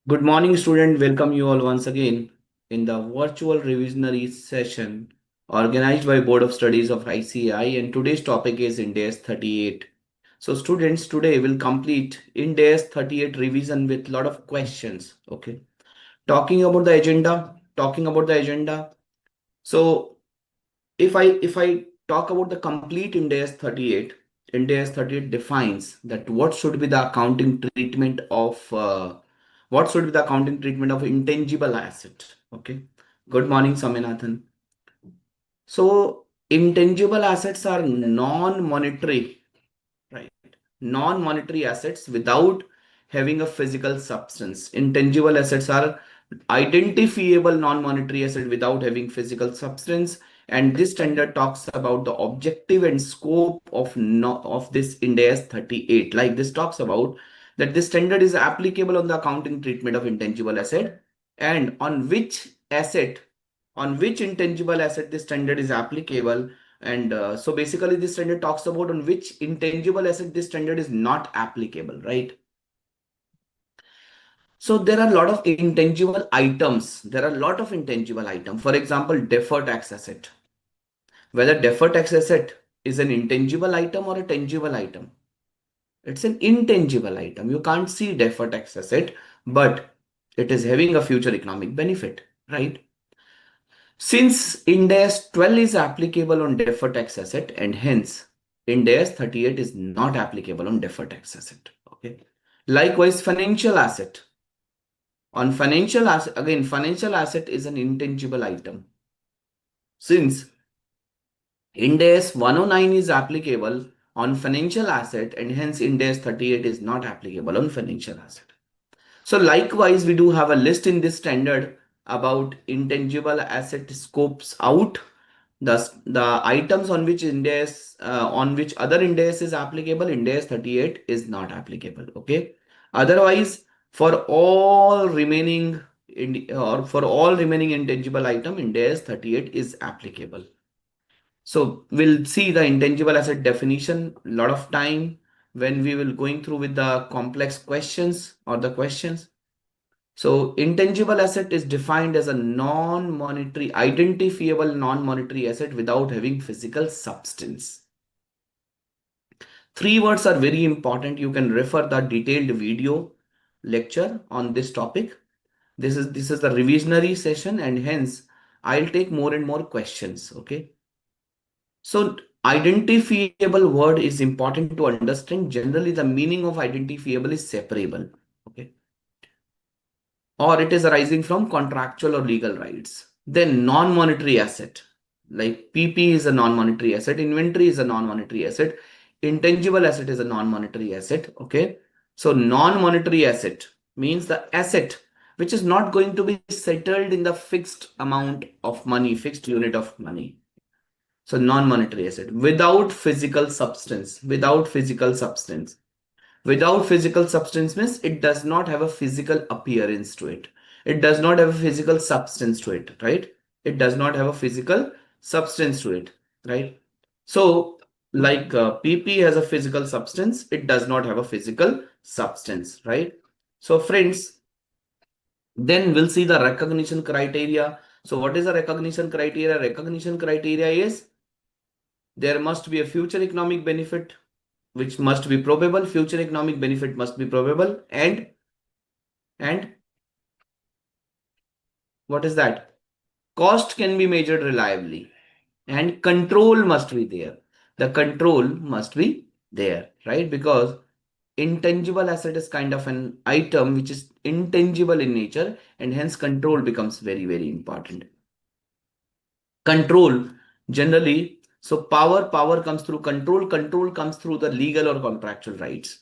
Good morning, student. Welcome you all once again in the virtual revisionary session organized by Board of Studies of ICAI, and today's topic is Ind-AS 38. So students, today will complete Ind-AS 38 revision with lot of questions. Okay. Talking about the agenda. So if I talk about the complete Ind-AS 38, Ind-AS 38 defines that what should be the accounting treatment of intangible asset. Okay. Good morning, Saminathan. So intangible assets are non-monetary, right? Non-monetary assets without having a physical substance. Intangible assets are identifiable non-monetary asset without having physical substance. And this standard talks about the objective and scope of of this Ind AS 38. Like this talks about that this standard is applicable on the accounting treatment of intangible asset, and on which intangible asset this standard is applicable. And so basically this standard talks about on which intangible asset this standard is not applicable, right? So there are a lot of intangible items. There are a lot of intangible items. For example, deferred tax asset. Whether deferred tax asset is an intangible item or a tangible item. It's an intangible item. You can't see deferred tax asset, but it is having a future economic benefit, right? Since Ind AS 12 is applicable on deferred tax asset, and hence Ind AS 38 is not applicable on deferred tax asset. Okay. Likewise, financial asset. On financial asset, again, financial asset is an intangible item. Since Ind AS 109 is applicable on financial asset, and hence Ind AS 38 is not applicable on financial asset. So likewise, we do have a list in this standard about intangible asset scopes out. The items on which on which other Ind AS is applicable, Ind AS 38 is not applicable. Okay. Otherwise, for all remaining for all remaining intangible item, Ind AS 38 is applicable. So we'll see the intangible asset definition a lot of time when we will going through with the complex questions or the questions. So intangible asset is defined as a non-monetary, identifiable non-monetary asset without having physical substance. Three words are very important. You can refer the detailed video lecture on this topic. This is the revisionary session, and hence I'll take more and more questions. Okay. So identifiable word is important to understand. Generally, the meaning of identifiable is separable. Okay. Or it is arising from contractual or legal rights. Then non-monetary asset, like PP is a non-monetary asset, inventory is a non-monetary asset, intangible asset is a non-monetary asset. Okay. So non-monetary asset means the asset which is not going to be settled in the fixed amount of money, fixed unit of money. So non-monetary asset without physical substance, without physical substance. Without physical substance means it does not have a physical appearance to it. It does not have a physical substance to it, right? It does not have a physical substance to it, right? So, like PP has a physical substance, it does not have a physical substance, right? So, friends, then we'll see the recognition criteria. So, what is the recognition criteria? Recognition criteria is there must be a future economic benefit which must be probable. Future economic benefit must be probable, and what is that? Cost can be measured reliably, and control must be there. The control must be there, right? Because intangible asset is kind of an item which is intangible in nature, and hence control becomes very, very important. Control generally, so power comes through control comes through the legal or contractual rights.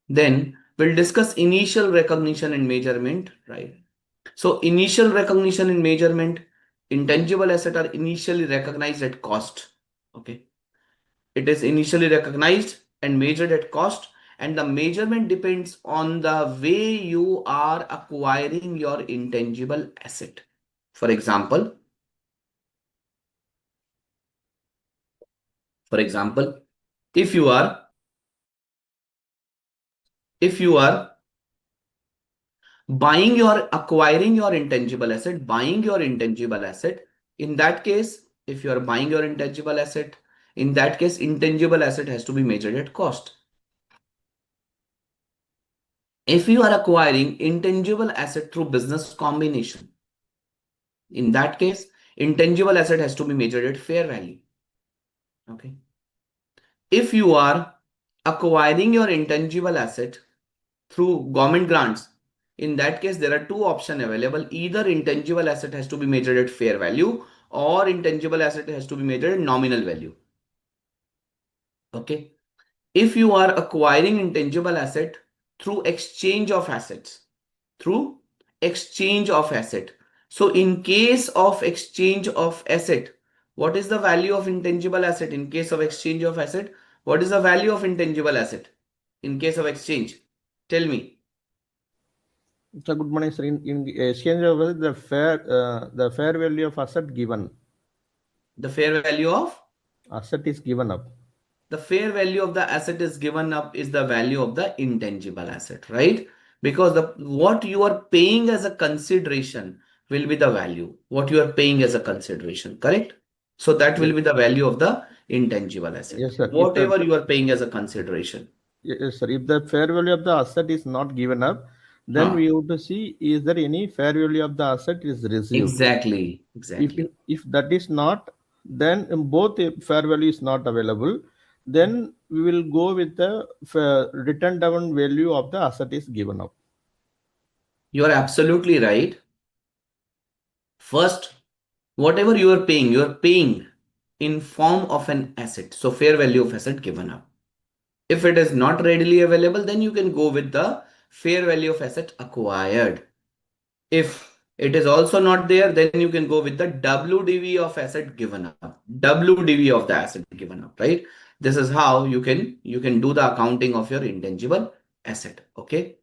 Then we'll discuss initial recognition and measurement, right? So initial recognition and measurement, intangible asset are initially recognized at cost. Okay. It is initially recognized and measured at cost, and the measurement depends on the way you are acquiring your intangible asset. For example, for example, if you are if you are Acquiring your intangible asset, buying your intangible asset. In that case, if you are buying your intangible asset, in that case, intangible asset has to be measured at cost. If you are acquiring intangible asset through business combination, in that case, intangible asset has to be measured at fair value. Okay. If you are acquiring your intangible asset through government grants, in that case, there are two options available. Either intangible asset has to be measured at fair value or intangible asset has to be measured at nominal value. Okay. If you are acquiring intangible asset through exchange of assets, through exchange of asset. So in case of exchange of asset, what is the value of intangible asset in case of exchange of asset? What is the value of intangible asset in case of exchange? Tell me. So good morning, sir. In exchange of the fair value of asset given. The fair value of Asset is given up. the fair value of the asset is given up is the value of the intangible asset, right? Because the what you are paying as a consideration will be the value. What you are paying as a consideration, correct? So that will Yes, be the value of the intangible asset. yes, sir. If the Whatever you are paying as a consideration. Yes, sir. If the fair value of the asset is not given up, then Huh. we have to see is there any fair value of the asset is received. Exactly. If Exactly. if that is not, then both fair value is not available. Then we will go with the written down value of the asset is given up. You are absolutely right. First, whatever you are paying in form of an asset. So fair value of asset given up. If it is not readily available, then you can go with the fair value of asset acquired. If it is also not there, then you can go with the WDV of asset given up. WDV of the asset given up, right? This is how you can do the accounting of your intangible asset. Okay.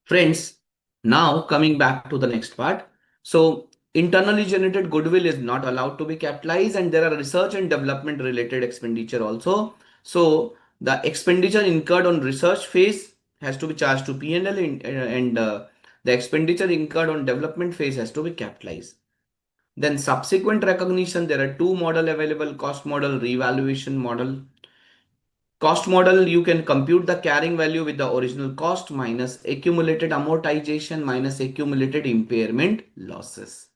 Friends, now coming back to the next part. So, internally generated goodwill is not allowed to be capitalized, and there are research and development related expenditure also. So, the expenditure incurred on research phase has to be charged to P&L, and the expenditure incurred on development phase has to be capitalized. Then subsequent recognition, there are two model available: cost model, revaluation model. Cost model, you can compute the carrying value with the original cost minus accumulated amortization minus accumulated impairment losses.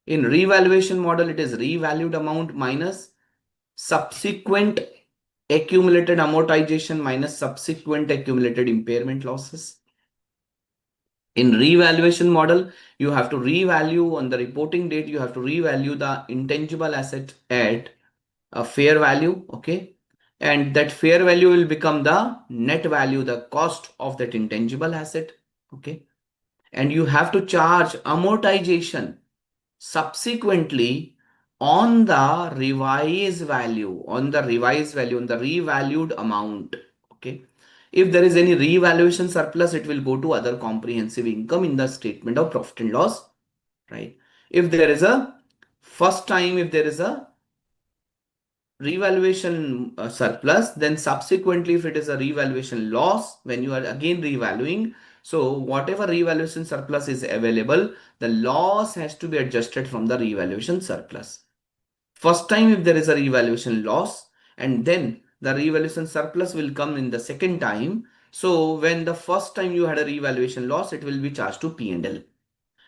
In revaluation model, it is revalued amount minus subsequent accumulated amortization minus subsequent accumulated impairment losses. In revaluation model, you have to revalue on the reporting date, you have to revalue the intangible asset at a fair value, okay? And that fair value will become the net value, the cost of that intangible asset, okay? And you have to charge amortization subsequently on the revised value, on the revalued amount, okay? If there is any revaluation surplus, it will go to other comprehensive income in the statement of profit and loss, right? If there is a first time, if there is a revaluation surplus, then subsequently if it is a revaluation loss, when you are again revaluing, so whatever revaluation surplus is available, the loss has to be adjusted from the revaluation surplus. First time if there is a revaluation loss, and then the revaluation surplus will come in the second time. So when the first time you had a revaluation loss, it will be charged to P&L.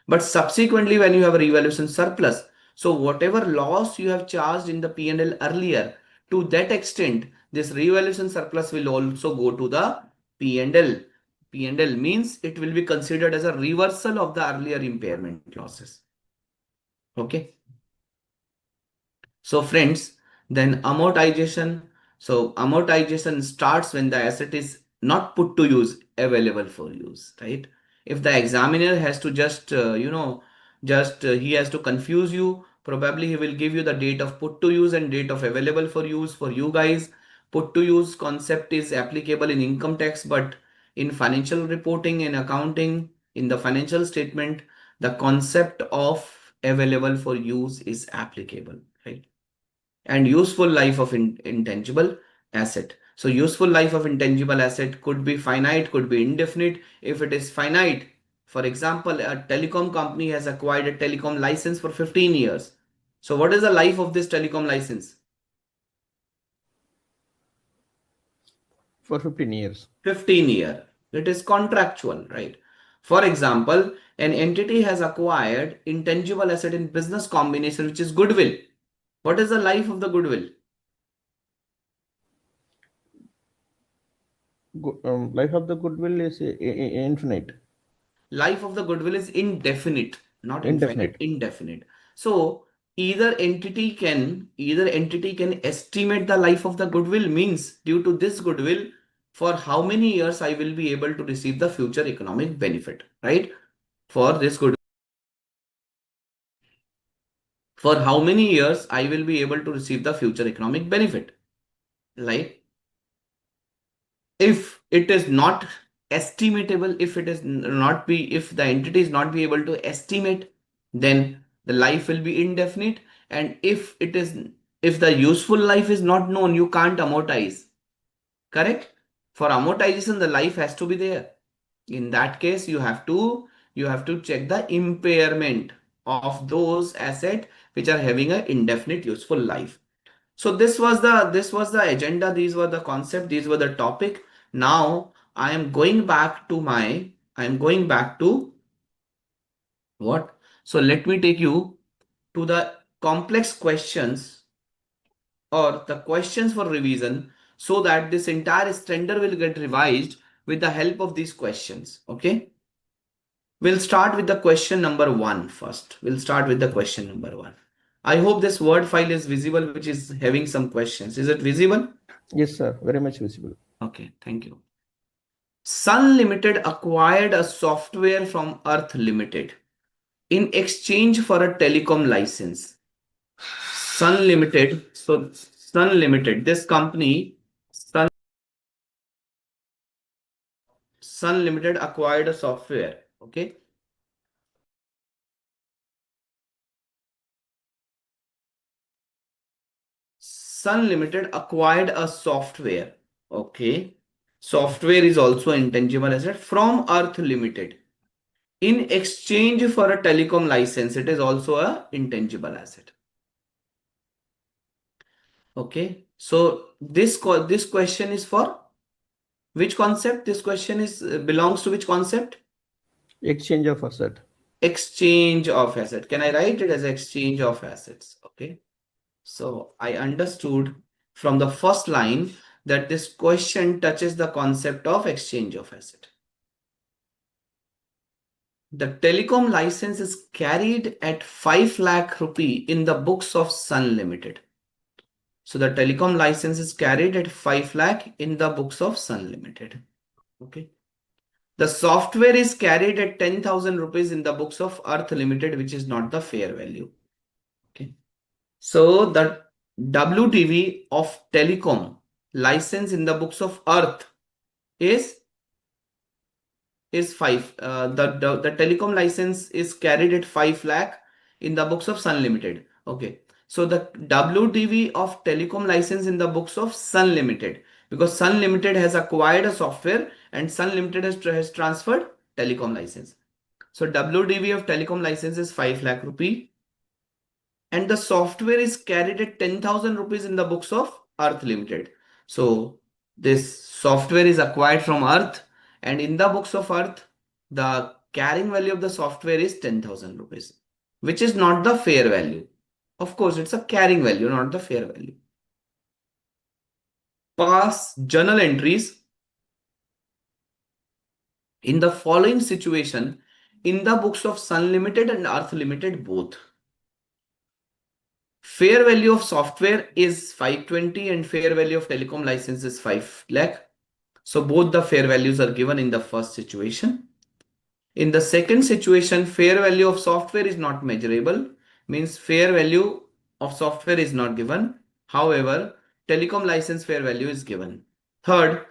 But subsequently, when you have a revaluation surplus, so whatever loss you have charged in the P&L earlier, to that extent, this revaluation surplus will also go to the P&L. P&L means it will be considered as a reversal of the earlier impairment losses. Okay. So friends, then amortization. So amortization starts when the asset is not put to use, available for use, right? If the examiner has to he has to confuse you, probably he will give you the date of put to use and date of available for use for you guys. Put to use concept is applicable in income tax, but in financial reporting and accounting, in the financial statement, the concept of available for use is applicable, right? And useful life of intangible asset. So useful life of intangible asset could be finite, could be indefinite. If it is finite, for example, a telecom company has acquired a telecom license for 15 years. So what is the life of this telecom license? For 15 years. 15 year. It is contractual, right? For example, an entity has acquired intangible asset in business combination, which is goodwill. What is the life of the goodwill? Life of the goodwill is infinite, Life of the goodwill is indefinite, not infinite, indefinite. indefinite. So either entity can estimate the life of the goodwill, means due to this goodwill, for how many years I will be able to receive the future economic benefit, right? For this good, for how many years I will be able to receive the future economic benefit, right? If it is not estimatable, if it is not be, if the entity is not be able to estimate, then the life will be indefinite. And if it is, if the useful life is not known, you can't amortize, correct? For amortization, the life has to be there. In that case, you have to check the impairment of those assets which are having an indefinite useful life. So this was the agenda, these were the concept, these were the topic. Now I am going back to what? So let me take you to the complex questions, or the questions for revision, so that this entire standard will get revised with the help of these questions. Okay? We'll start with the question number one first. We'll start with the question number one. I hope this word file is visible, which is having some questions. Is it visible? Yes, sir. Very much visible. Okay, thank you. Sun Limited acquired a software from Earth Limited in exchange for a telecom license. Sun Limited, so Sun Limited, this company, Sun Limited acquired a software. Okay. Sun Limited acquired a software. Okay. Software is also intangible asset from Earth Limited in exchange for a telecom license. It is also a intangible asset. Okay. So this question is for which concept? This question is belongs to which concept? Exchange of asset. Exchange of asset. Can I write it as exchange of assets? Okay. So I understood from the first line that this question touches the concept of exchange of asset. The telecom license is carried at 5 lakh rupee in the books of Sun Limited. So the telecom license is carried at 5 lakh in the books of Sun Limited. Okay. The software is carried at 10,000 rupees in the books of Earth Limited, which is not the fair value. Okay. So the WTV of telecom license in the books of Earth is is 5. The telecom license is carried at 5 lakh in the books of Sun Limited. Okay. So the WTV of telecom license in the books of Sun Limited, because Sun Limited has acquired a software and Sun Limited has transferred telecom license. So WTV of telecom license is 5 lakh rupee, and the software is carried at 10,000 rupees in the books of Earth Limited. So this software is acquired from Earth, and in the books of Earth, the carrying value of the software is 10,000 rupees, which is not the fair value. Of course, it's a carrying value, not the fair value. Pass journal entries in the following situation in the books of Sun Limited and Earth Limited both. Fair value of software is 520 and fair value of telecom license is 5 lakh. So both the fair values are given in the first situation. In the second situation, fair value of software is not measurable, means fair value of software is not given. However, telecom license fair value is given. Third,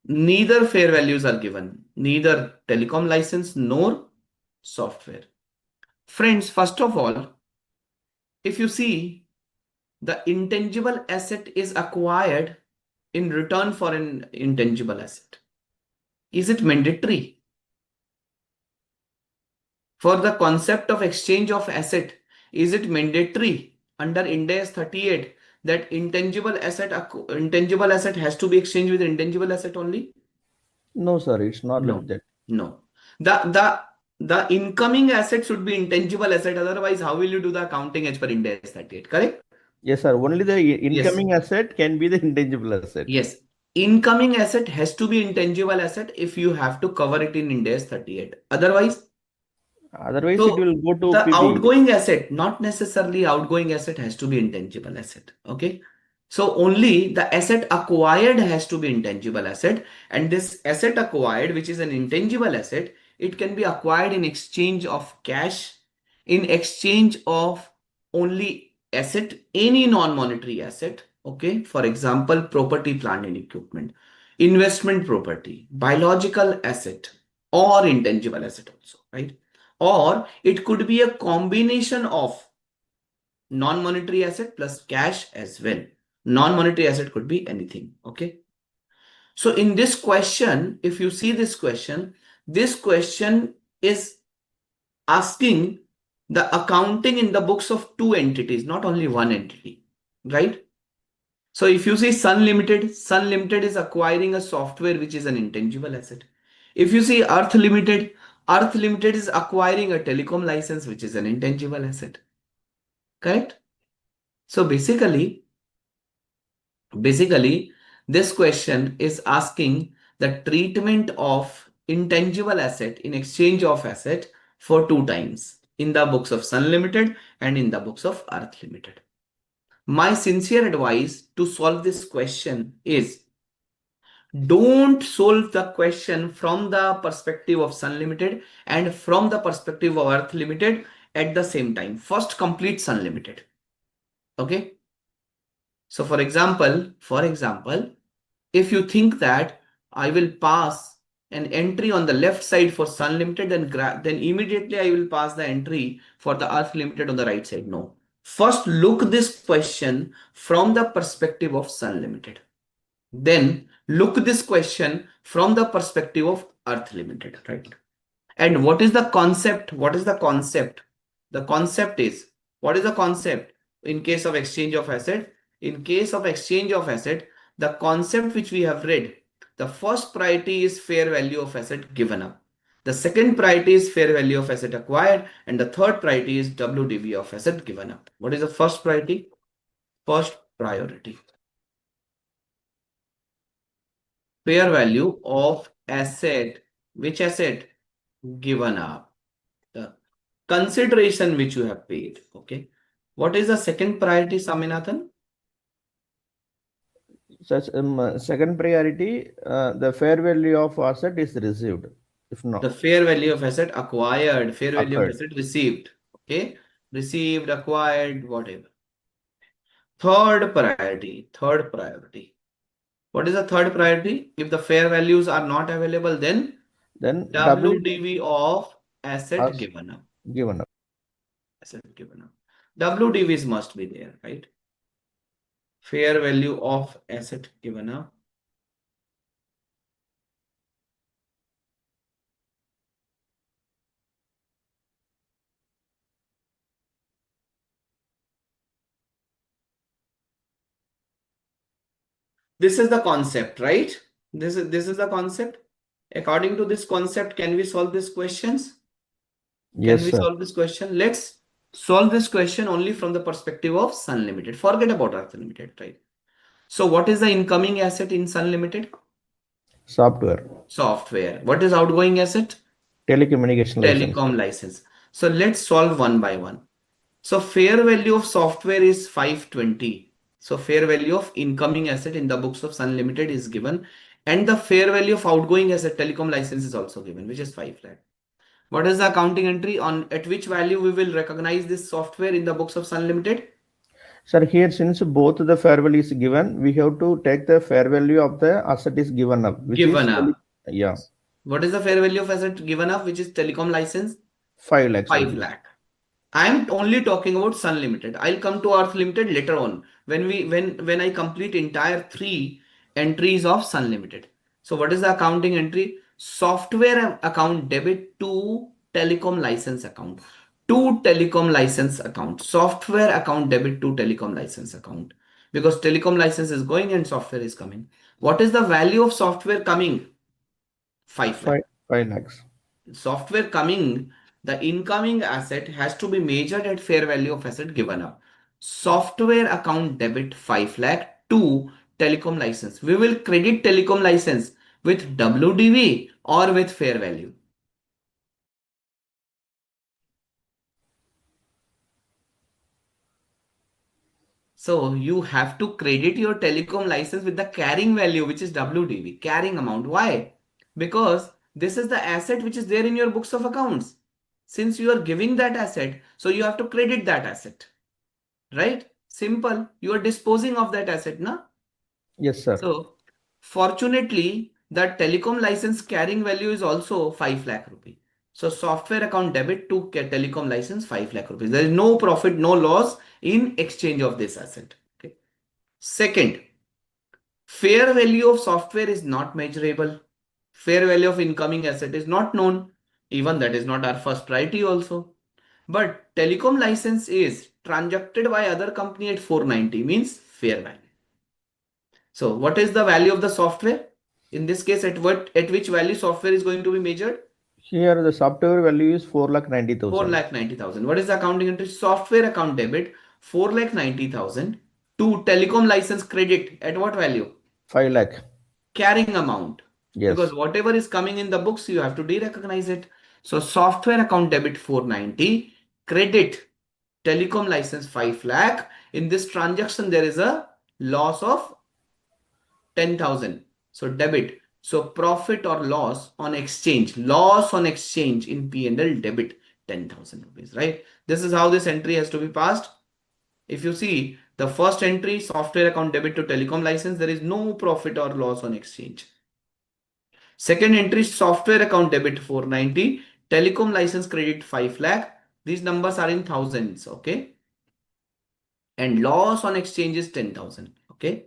neither fair values are given, neither telecom license nor software. Friends, first of all, if you see, the intangible asset is acquired in return for an intangible asset? Is it mandatory? For the concept of exchange of asset, is it mandatory under Ind AS 38 that intangible asset has to be exchanged with intangible asset only? No, sir, it's not like No, that. no. The incoming asset should be intangible asset. Otherwise, how will you do the accounting as per Ind AS 38? Correct? Yes, sir. Only the Yes. incoming asset can be the intangible asset. Yes. Incoming asset has to be intangible asset if you have to cover it in Ind AS 38. Otherwise, Otherwise, it so will go to the PB. outgoing asset, not necessarily outgoing asset has to be intangible asset. Okay. So only the asset acquired has to be intangible asset. And this asset acquired, which is an intangible asset, it can be acquired in exchange of cash, in exchange of only asset, any non-monetary asset. Okay. For example, property, plant and equipment, investment property, biological asset, or intangible asset also, right? Or it could be a combination of non-monetary asset plus cash as well. Non-monetary asset could be anything. Okay. So in this question, if you see this question is asking the accounting in the books of two entities, not only one entity, right? So if you see Sun Limited is acquiring a software which is an intangible asset. If you see Earth Limited is acquiring a telecom license which is an intangible asset. Correct? So basically, this question is asking the treatment of intangible asset in exchange of asset for two times in the books of Sun Limited and in the books of Earth Limited. My sincere advice to solve this question is don't solve the question from the perspective of Sun Limited and from the perspective of Earth Limited at the same time. First, complete Sun Limited. Okay. So for example, if you think that I will pass an entry on the left side for Sun Limited, then immediately I will pass the entry for the Earth Limited on the right side. No. First, look this question from the perspective of Sun Limited. Then look this question from the perspective of Earth Limited, right? And what is the concept? What is the concept? The concept is, what is the concept in case of exchange of asset? In case of exchange of asset, the concept which we have read, the first priority is fair value of asset given up. The second priority is fair value of asset acquired. And the third priority is WDV of asset given up. What is the first priority? First priority. Fair value of asset. Which asset? Given up. The consideration which you have paid. Okay. What is the second priority, Saminathan? Such second priority, the fair value of asset is received. If The not fair value of asset acquired, fair value of occurred, asset received. Okay. Received, acquired, whatever. Third priority. Third priority. What is the third priority? If the fair values are not available, then then WDV of asset has given up. given up. Asset given up. WDVs must be there, right? Fair value of asset given up. This is the concept, right? This is the concept. According to this concept, can we solve these questions? Can Yes, we sir. solve this question? Let's solve this question only from the perspective of Sun Limited. Forget about Earth Limited, right? So what is the incoming asset in Sun Limited? Software, Software. What is outgoing asset? telecommunication license. Telecom license. So let's solve one by one. So fair value of software is 520. So fair value of incoming asset in the books of Sun Limited is given. And the fair value of outgoing asset telecom license is also given, which is 5 lakh. What is the accounting entry on at which value we will recognize this software in the books of Sun Limited? Sir, here since both the fair value is given, we have to take the fair value of the asset is given up, which is Given up. yeah, What is the fair value of asset given up, which is telecom license? 5 lakhs 5 rupees. lakh. I am only talking about Sun Limited. I'll come to Earth Limited later on when I complete entire three entries of Sun Limited. So what is the accounting entry? Software account debit to telecom license account. To telecom license account. Software account debit to telecom license account. Because telecom license is going and software is coming. What is the value of software coming? 5 lakh. 5 lakhs. Software coming, the incoming asset has to be measured at fair value of asset given up. Software account debit 5 lakh to telecom license. We will credit telecom license with WDV or with fair value. So you have to credit your telecom license with the carrying value, which is WDV, carrying amount. Why? Because this is the asset which is there in your books of accounts. Since you are giving that asset, so you have to credit that asset. Right? Simple. You are disposing of that asset, na? Yes, sir. So, fortunately, that telecom license carrying value is also 5 lakh rupee. So, software account debit to telecom license 5 lakh rupees. There is no profit, no loss in exchange of this asset. Okay. Second, fair value of software is not measurable. Fair value of incoming asset is not known. Even that is not our first priority also. But telecom license is transacted by other company at 490 means fair value. So what is the value of the software? In this case, at which value software is going to be measured? Here the software value is 4 4,90,000. lakh 90,000. What is the accounting entry? Software account debit 4 lakh 90,000 to telecom license credit at what value? 5 lakh. Carrying amount. Because Yes. whatever is coming in the books, you have to de-recognize it. So software account debit 490, credit telecom license 5 lakh. In this transaction, there is a loss of 10,000. So debit. So profit or loss on exchange, loss on exchange in P&L debit 10,000 rupees, right? This is how this entry has to be passed. If you see the first entry, software account debit to telecom license, there is no profit or loss on exchange. Second entry, software account debit 490, telecom license credit 5 lakh. These numbers are in thousands, okay? And loss on exchange is 10,000, okay?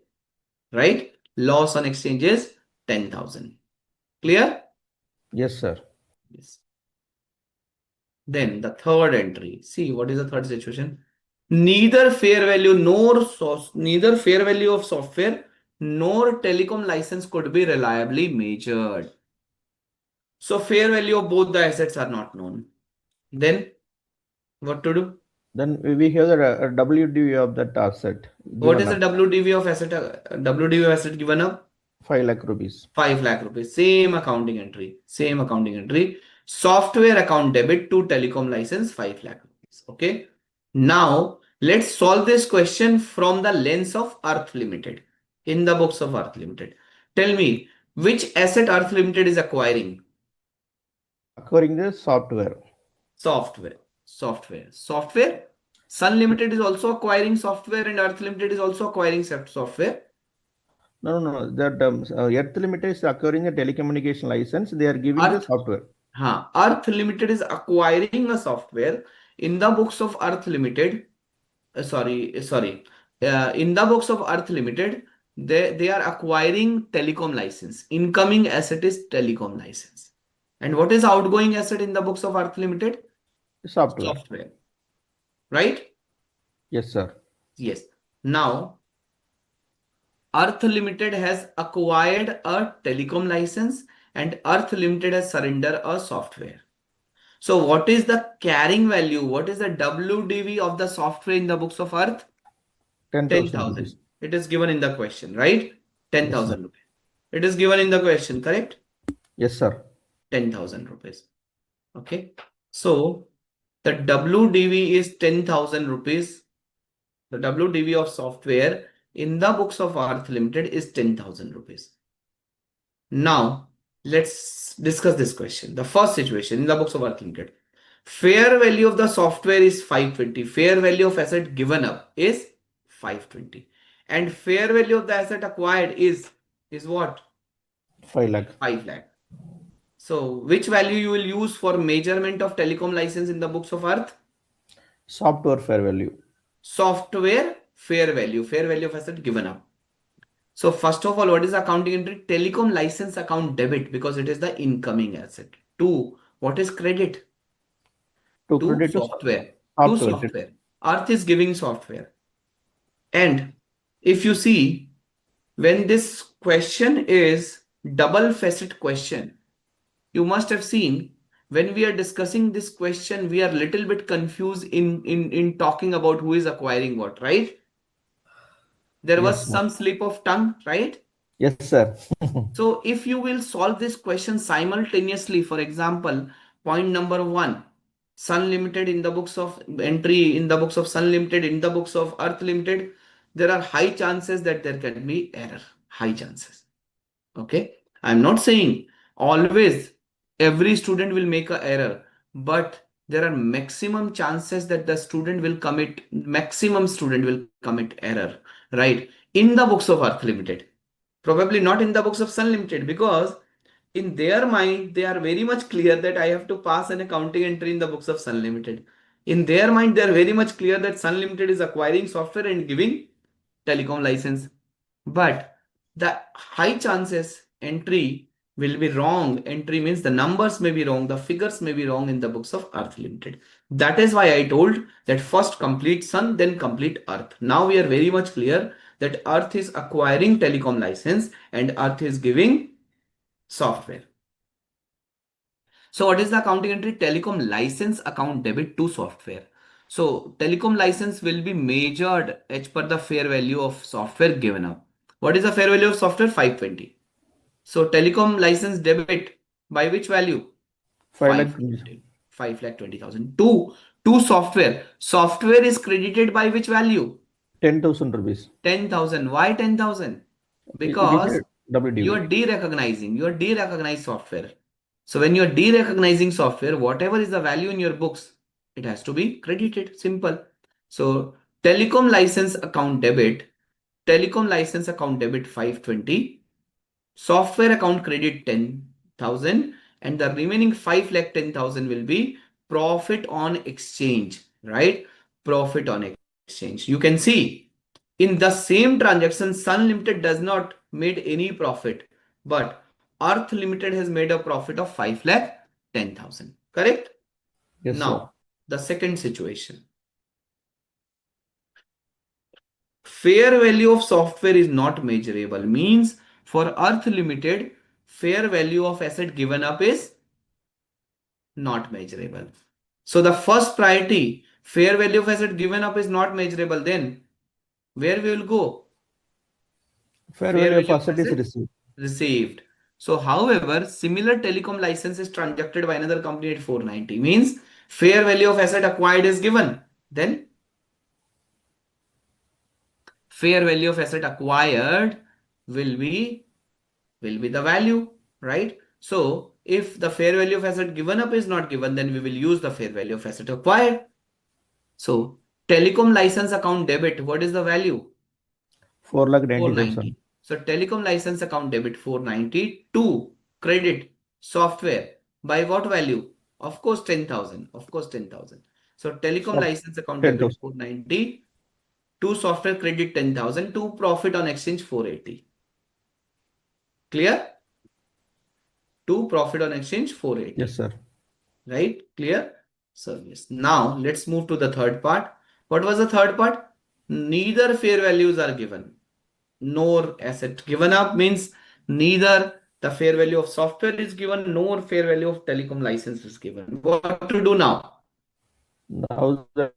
Right? Loss on exchange is 10,000. Clear? Yes, sir. Yes. Then the third entry. See, what is the third situation? Neither fair value neither fair value of software nor telecom license could be reliably measured. So fair value of both the assets are not known. Then what to do? Then we have the WDV of that asset What given is the up. WDV of asset? WDV of asset given up? 5 lakh rupees. 5 lakh rupees. Same accounting entry. Same accounting entry. Software account debit to telecom license 5 lakh rupees. Okay. Now let's solve this question from the lens of Earth Limited. In the books of Earth Limited. Tell me which asset Earth Limited is acquiring? Acquiring the software. Software. Software. Sun Limited is also acquiring software and Earth Limited is also acquiring software. No, no, no. That Earth Limited is acquiring a telecommunication license. They are giving the Earth software. Earth Limited is acquiring a software in the books of Earth Limited. Sorry. In the books of Earth Limited, they are acquiring telecom license. Incoming asset is telecom license. And what is outgoing asset in the books of Earth Limited? Software. Software. Right? Yes, sir. Yes. Now, Earth Limited has acquired a telecom license and Earth Limited has surrendered a software. So what is the carrying value? What is the WDV of the software in the books of Earth? 10,000 10,000. rupees. It is given in the question, right? Yes, sir. 10,000 rupees. It is given in the question, correct? Yes, sir. 10,000 rupees. Okay. So the WDV is 10,000 rupees. The WDV of software in the books of Earth Limited is 10,000 rupees. Now, let's discuss this question. The first situation in the books of Earth Limited. Fair value of the software is 520. Fair value of asset given up is 520. And fair value of the asset acquired is what? 5 lakh. 5 lakh. So, which value you will use for measurement of telecom license in the books of Earth? Software fair value. Software fair value of asset given up. So first of all, what is the accounting entry? Telecom license account debit, because it is the incoming asset. Two, what is credit? To To credit to software. To software. software. Earth is giving software. And if you see, when this question is double facet question, you must have seen when we are discussing this question, we are little bit confused in talking about who is acquiring what, right? There Yes, was sir. some slip of tongue, right? Yes, sir. So if you will solve this question simultaneously, for example, point number one, Sun Limited in the books of entry, in the books of Sun Limited, in the books of Earth Limited, there are high chances that there can be error. High chances. Okay. I'm not saying always every student will make a error, but there are maximum chances that the student will commit, maximum student will commit error, right? In the books of Earth Limited. Probably not in the books of Sun Limited, because in their mind, they are very much clear that I have to pass an accounting entry in the books of Sun Limited. In their mind, they are very much clear that Sun Limited is acquiring software and giving telecom license. But the high chances entry will be wrong. Entry means the numbers may be wrong, the figures may be wrong in the books of Earth Limited. That is why I told that first complete Sun, then complete Earth. Now we are very much clear that Earth is acquiring telecom license and Earth is giving software. So what is the accounting entry? Telecom license account debit to software. So telecom license will be measured as per the fair value of software given up. What is the fair value of software? 520. So telecom license debit by which value? 5 lakh 20. 520. 5,20,000. To software. Software is credited by which value? 10,000 rupees. 10,000. Why 10,000? It is Because a WDV. you are de-recognized software. So when you are de-recognizing software, whatever is the value in your books, it has to be credited. Simple. So telecom license account debit 520, software account credit 10,000, and the remaining 5 lakh 10,000 will be profit on exchange, right? Profit on exchange. You can see in the same transaction, Sun Limited does not made any profit, but Earth Limited has made a profit of 5 lakh 10,000. Correct? Yes, sir. Now, the second situation. Fair value of software is not measurable. Means for Earth Limited, fair value of asset given up is not measurable. So the first priority, fair value of asset given up is not measurable. Then where we will go? Fair Fair value of value of asset is asset received. received. So, however, similar telecom license is transacted by another company at 490. Means fair value of asset acquired is given. Then fair value of asset acquired will be will be the value, right? So, if the fair value of asset given up is not given, then we will use the fair value of asset acquired. So, telecom license account debit, what is the value? 4 lakh 90,000. 490. So telecom license account debit 490 to credit software by what value? Of course 10,000. Of course 10,000. So telecom Soft license account debit 10,000. 490 to software credit 10,000 to profit on exchange 480. Clear? To profit on exchange Yes, 480. sir. Right? Clear? Service. Now let's move to the third part. What was the third part? Neither fair values are given nor asset given up, means neither the fair value of software is given nor fair value of telecom license is given. What to do now? Now the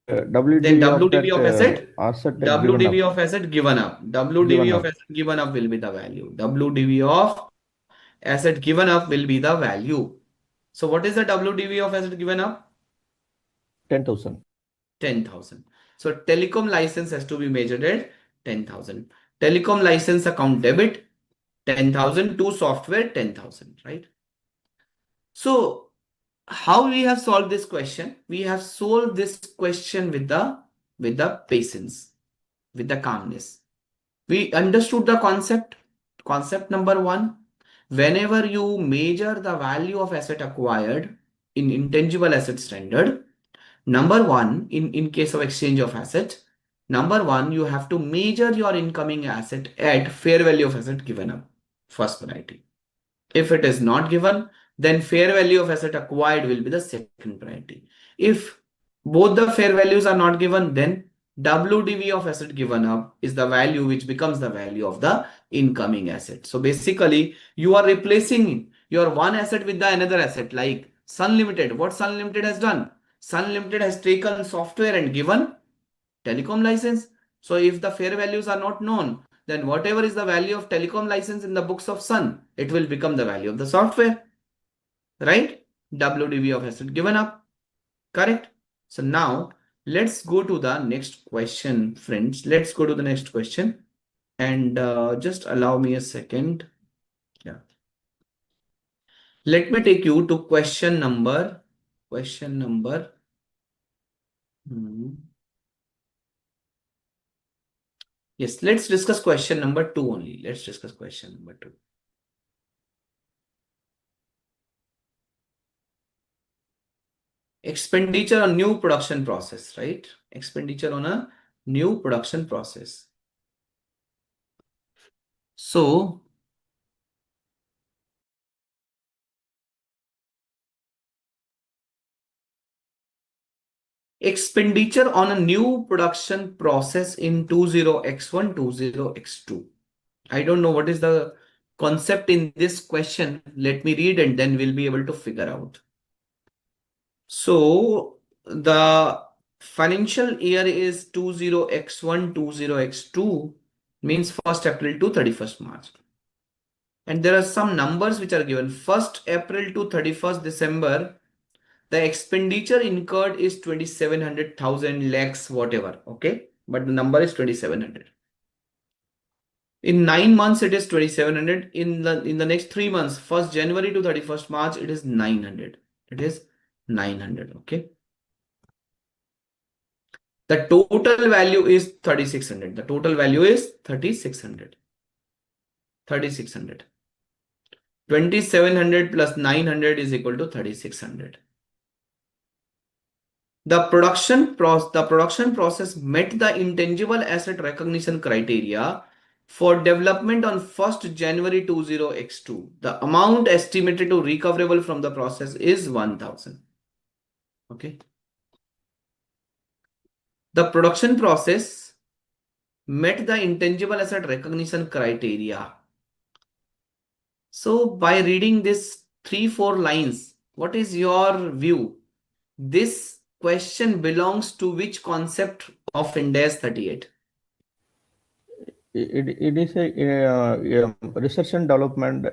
Then WDV of WDV that of asset, asset given up. WDV of asset given up. WDV Given of up. asset given up will be the value. WDV of asset given up will be the value. So what is the WDV of asset given up? 10,000. 10,000. So telecom license has to be measured at 10,000. Telecom license account debit 10,000 to software 10,000, right? So how we have solved this question? We have solved this question with the patience, with the calmness. We understood the concept. Concept number one, whenever you measure the value of asset acquired in intangible asset standard, number one, in case of exchange of assets, Number one, you have to measure your incoming asset at fair value of asset given up. First priority. If it is not given, then fair value of asset acquired will be the second priority. If both the fair values are not given, then WDV of asset given up is the value which becomes the value of the incoming asset. So basically, you are replacing your one asset with the another asset, like Sun Limited. What Sun Limited has done? Sun Limited has taken software and given telecom license. So if the fair values are not known, then whatever is the value of telecom license in the books of Sun, it will become the value of the software, right? WDV of asset given up, correct? So now let's go to the next question, friends. Let's go to the next question, and just allow me a second. Yeah. Let me take you to question number. Hmm. Yes, let's discuss question number two only. Let's discuss question number two. Expenditure on new production process, right? Expenditure on a new production process. So expenditure on a new production process in 20x1, 20x2. I don't know what is the concept in this question. Let me read and then we'll be able to figure out. So the financial year is 20x1, 20x2 means 1st April to 31st March. And there are some numbers which are given. 1st April to 31st December, the expenditure incurred is 2700,000 lakhs, whatever. Okay. But the number is 2700. In 9 months, it is 2700. In the next 3 months, 1st January to 31st March, it is 900. It is 900. Okay. The total value is 3600. The total value is 3600. 3600. 2700 plus 900 is equal to 3600. The production process met the intangible asset recognition criteria for development on 1st January 20x2. The amount estimated to recoverable from the process is 1000. Okay. The production process met the intangible asset recognition criteria. So by reading this 3-4 lines, what is your view? This question belongs to which concept of Ind AS 38? It is a research and development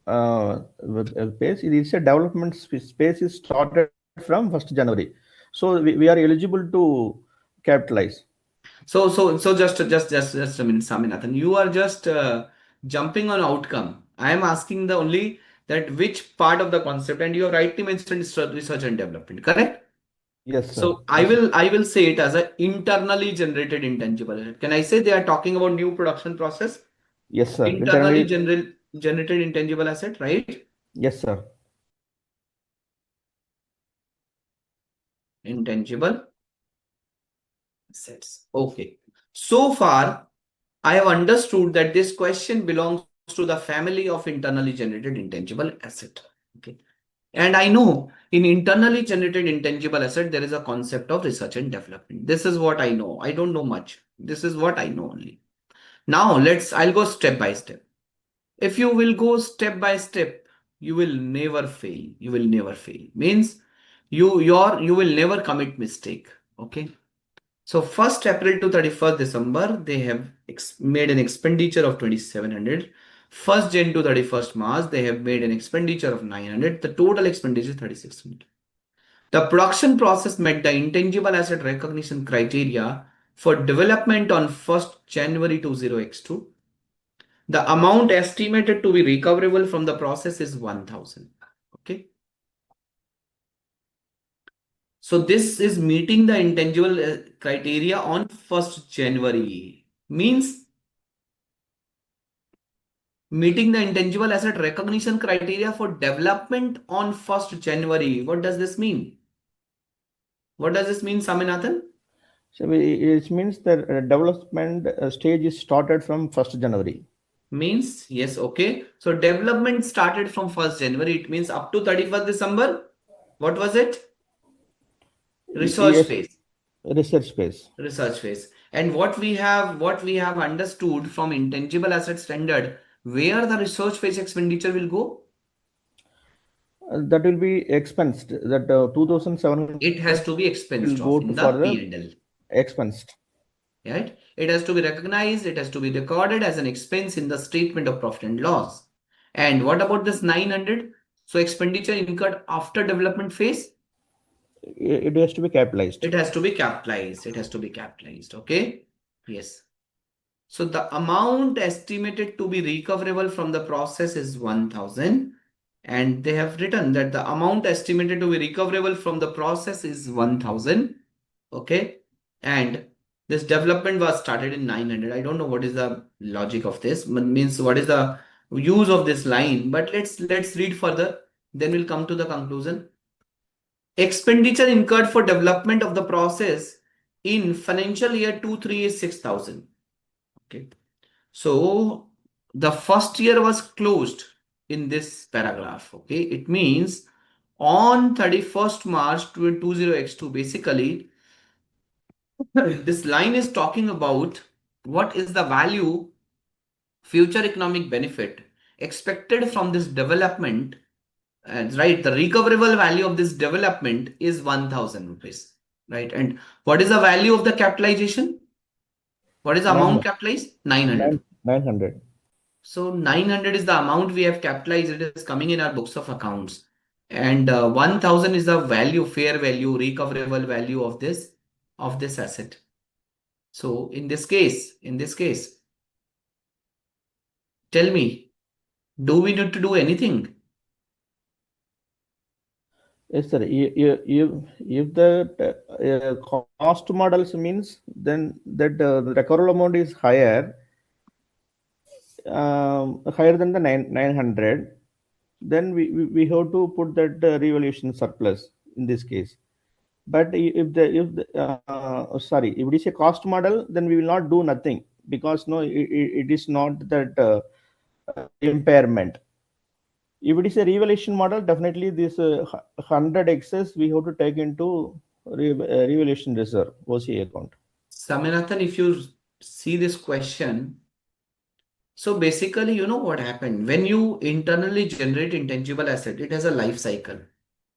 space. It is a development space is started from 1st January. So we are eligible to capitalize. So just a minute, Saminathan. You are just jumping on outcome. I am asking the only that which part of the concept, and you have rightly mentioned research and development, correct? Yes, sir. So I will say it as a internally generated intangible asset. Can I say they are talking about new production process? Yes, sir. Internally Internally, generated intangible asset, right? yes, sir. Intangible assets. Okay. So far, I have understood that this question belongs to the family of internally generated intangible asset. Okay. And I know in internally generated intangible asset, there is a concept of research and development. This is what I know. I don't know much. This is what I know only. Now I'll go step by step. If you will go step by step, you will never fail. You will never fail. Means you will never commit mistake. Okay. So 1st April to 31st December, they have made an expenditure of 2700. 1st Jan to 31st March, they have made an expenditure of 900. The total expenditure is 3600. The production process met the intangible asset recognition criteria for development on 1st January 20x2. The amount estimated to be recoverable from the process is 1000. Okay. So this is meeting the intangible criteria on 1st January. Means meeting the intangible asset recognition criteria for development on 1st January. What does this mean? What does this mean, Saminathan? So it means the development stage is started from 1st January. Means, yes, okay. So development started from 1st January. It means up to 31st December. What was it? Research Yes, phase. research phase. Research phase. And what we have understood from intangible asset standard, where the research phase expenditure will go, That will be expensed. That 2,700 it has to be will go to expensed for off in the the P&L. expensed. Right? It has to be recognized, it has to be recorded as an expense in the statement of profit and loss. And what about this 900? So expenditure incurred after development phase, It has to be capitalized. it has to be capitalized. It has to be capitalized. Okay. Yes. So the amount estimated to be recoverable from the process is 1000. And they have written that the amount estimated to be recoverable from the process is 1000. Okay. And this development was started in 900. I don't know what is the logic of this. Means what is the use of this line. But let's read further. Then we'll come to the conclusion. Expenditure incurred for development of the process in financial year 23 is 6000. Okay. So the first year was closed in this paragraph. Okay. It means on 31st March 2020x2, basically, this line is talking about what is the value, future economic benefit expected from this development. Right. The recoverable value of this development is 1000 rupees. Right. And what is the value of the capitalization? What is the amount 900. capitalized? 900. 900. So 900 is the amount we have capitalized. It is coming in our books of accounts. And 1000 is the value, fair value, recoverable value of this asset. So in this case, tell me, do we need to do anything? Yes, sir. If the cost models means, then that the recoverable amount is higher than the 900, then we have to put that revaluation surplus in this case. But if it is a cost model, then we will not do nothing, because no, it is not that impairment. If it is a revaluation model, definitely this 100 excess we have to take into revaluation reserve, OCA account. Saminathan, if you see this question, so basically, you know what happened? When you internally generate intangible asset, it has a life cycle,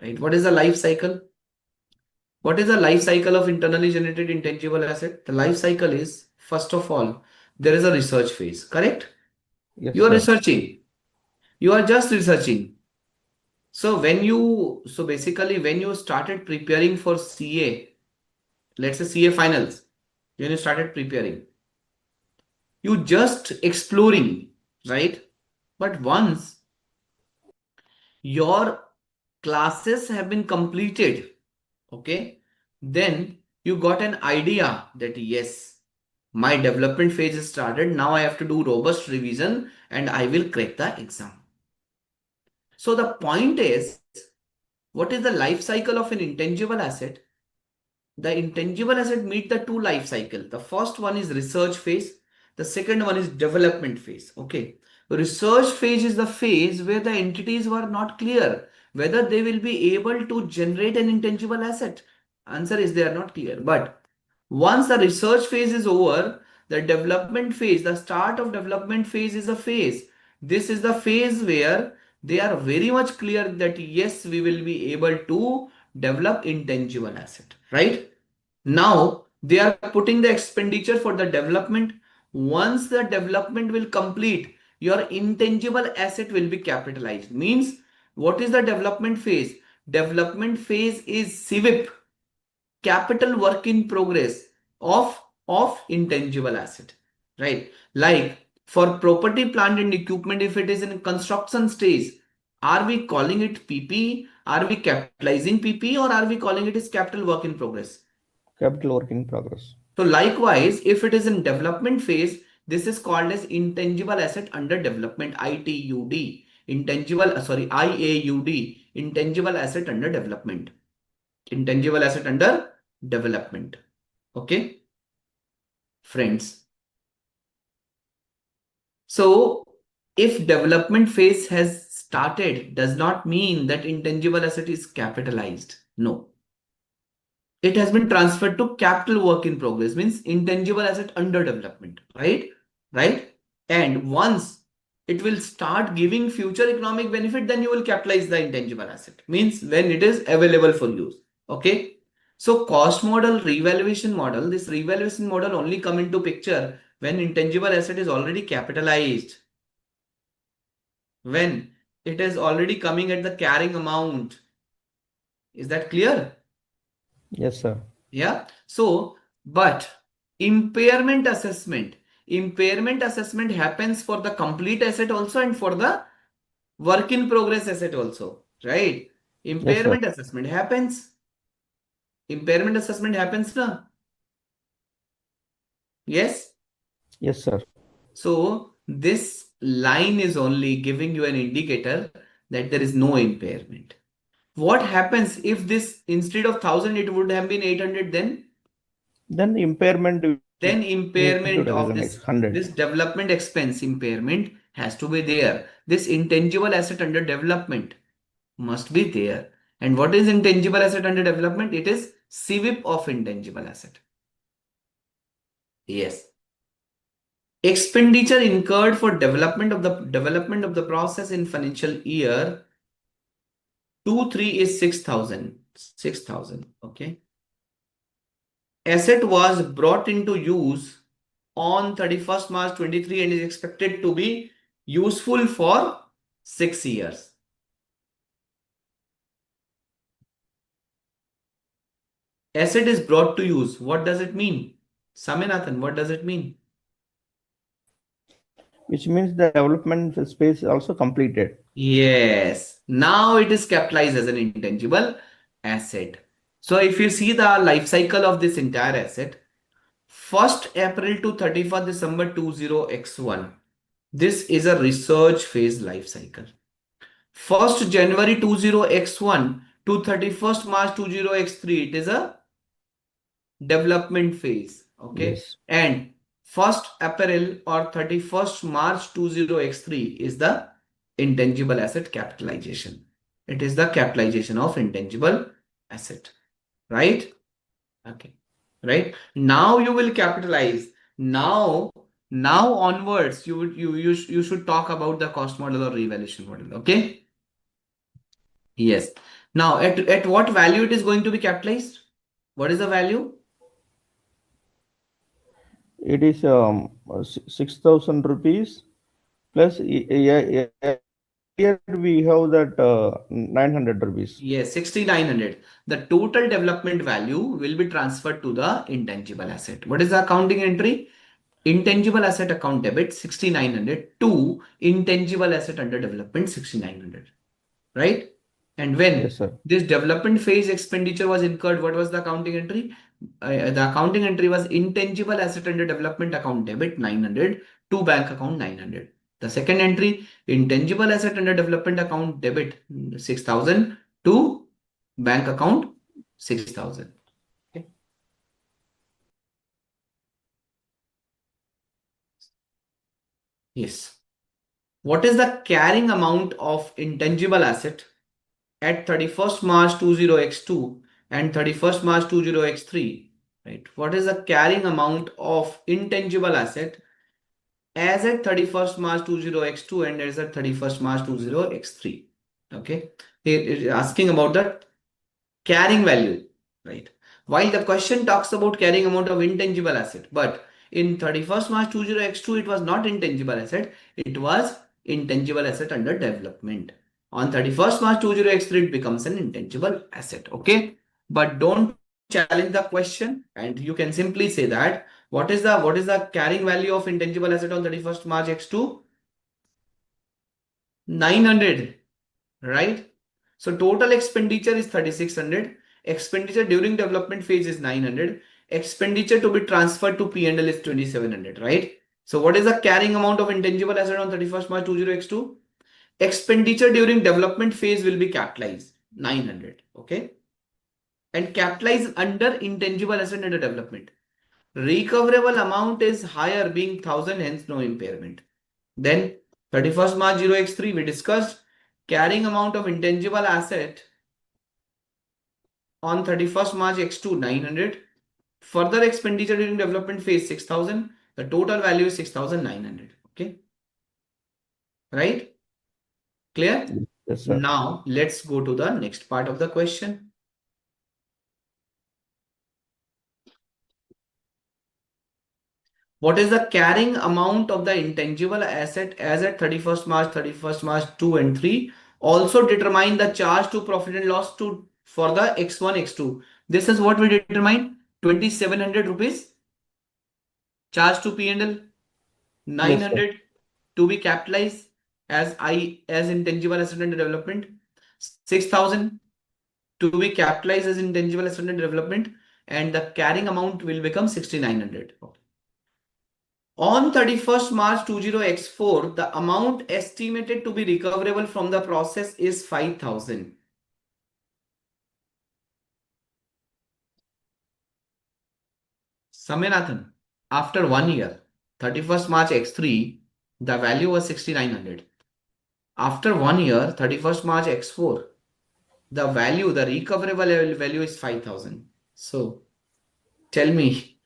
right? What is the life cycle? What is the life cycle of internally generated intangible asset? The life cycle is, first of all, there is a research phase, correct? Yes, You are sir. researching. You are just researching. So basically, when you started preparing for CA, let's say CA finals, when you started preparing, you just exploring, right? But once your classes have been completed, okay, then you got an idea that yes, my development phase is started. Now I have to do robust revision and I will crack the exam. So the point is, what is the life cycle of an intangible asset? The intangible asset meet the two life cycle. The first one is research phase. The second one is development phase. Okay. Research phase is the phase where the entities were not clear whether they will be able to generate an intangible asset. Answer is they are not clear. But once the research phase is over, the development phase, the start of development phase is a phase. This is the phase where they are very much clear that yes, we will be able to develop intangible asset, right? Now they are putting the expenditure for the development. Once the development will complete, your intangible asset will be capitalized. Means what is the development phase? Development phase is CWIP, capital work in progress of intangible asset, right? Like for property, plant and equipment, if it is in construction stage, are we calling it PP? Are we capitalizing PP or are we calling it as capital work in progress? Capital work in progress. So likewise, if it is in development phase, this is called as intangible asset under development, ITUD, IAUD, intangible asset under development, intangible asset under development. Okay, friends. So if development phase has started, does not mean that intangible asset is capitalized. No, it has been transferred to capital work in progress, means intangible asset under development, right? And once it will start giving future economic benefit, then you will capitalize the intangible asset, means when it is available for use. Okay, so cost model, revaluation model, this revaluation model only come into picture when intangible asset is already capitalized, when it is already coming at the carrying amount. Is that clear? Yes, sir. Yeah. So, but impairment assessment happens for the complete asset also and for the work in progress asset also, right? Yes, sir. Impairment assessment happens. Impairment assessment happens, na? Yes. Yes, sir. So this line is only giving you an indicator that there is no impairment. What happens if this instead of 1000 it would have been 800 then? Then the impairment we Then need to impairment of recognize this 100. this development expense impairment has to be there. This intangible asset under development must be there. And what is intangible asset under development? It is CWIP of intangible asset. Yes. Expenditure incurred for development of the process in financial year 23 is 6,000. 6,000. Okay. Asset was brought into use on 31st March 23 and is expected to be useful for 6 years. Asset is brought to use. What does it mean? Saminathan, what does it mean? Which means the development space is also completed. Yes. Now it is capitalized as an intangible asset. So if you see the life cycle of this entire asset, 1st April to 31st December 20x1. This is a research phase life cycle. 1st January 20x1 to 31st March 20x3, it is a development phase. Okay. Yes. And 1st April or 31st March 20x3 is the intangible asset capitalization. It is the capitalization of intangible asset. Right? Okay. Right. Now you will capitalize. Now onwards, you should talk about the cost model or revaluation model. Okay. Yes. Now, at what value it is going to be capitalized? What is the value? It is 6,000 rupees plus here we have that 900 rupees. Yes, 6,900. The total development value will be transferred to the intangible asset. What is the accounting entry? Intangible asset account debit 6,900 to intangible asset under development 6,900. Right? And when Yes, sir. this development phase expenditure was incurred, what was the accounting entry? The accounting entry was intangible asset under development account debit 900 to bank account 900. The second entry, intangible asset under development account debit 6,000 to bank account 6,000. Okay. Yes. What is the carrying amount of intangible asset at 31st March 20x2 and 31st March 20x3, right? What is the carrying amount of intangible asset as at 31st March 20x2 and as at 31st March 20x3? Okay. It is asking about the carrying value, right? While the question talks about carrying amount of intangible asset, but in 31st March 20x2, it was not intangible asset, it was intangible asset under development. On 31st March 20x3, it becomes an intangible asset. Okay. But don't challenge the question, and you can simply say that what is the carrying value of intangible asset on 31st March x2? 900. Right? So total expenditure is 3,600. Expenditure during development phase is 900. Expenditure to be transferred to P&L is 2,700, right? So what is the carrying amount of intangible asset on 31st March 20x2? Expenditure during development phase will be capitalized, 900, okay? And capitalized under intangible asset under development. Recoverable amount is higher, being 1000, hence no impairment. Then 31st March 0x3, we discussed carrying amount of intangible asset on 31st March X2 900. Further expenditure during development phase 6000. The total value is 6900. Okay, right? Clear? Yes, sir. Now let's go to the next part of the question. What is the carrying amount of the intangible asset as at 31st March, 31st March 2 and 3? Also determine the charge to profit and loss to for the X1, X2. This is what we determine. 2700 rupees charge to P&L, Yes, sir. 900 to be capitalized as intangible asset under development, 6000 to be capitalized as intangible asset under development, and the carrying amount will become 6900. Okay. On 31st March 20x4, the amount estimated to be recoverable from the process is 5000. Saminathan, after 1 year, 31st March X3, the value was 6900. After 1 year, 31st March X4, the value, the recoverable value is 5000. So tell me,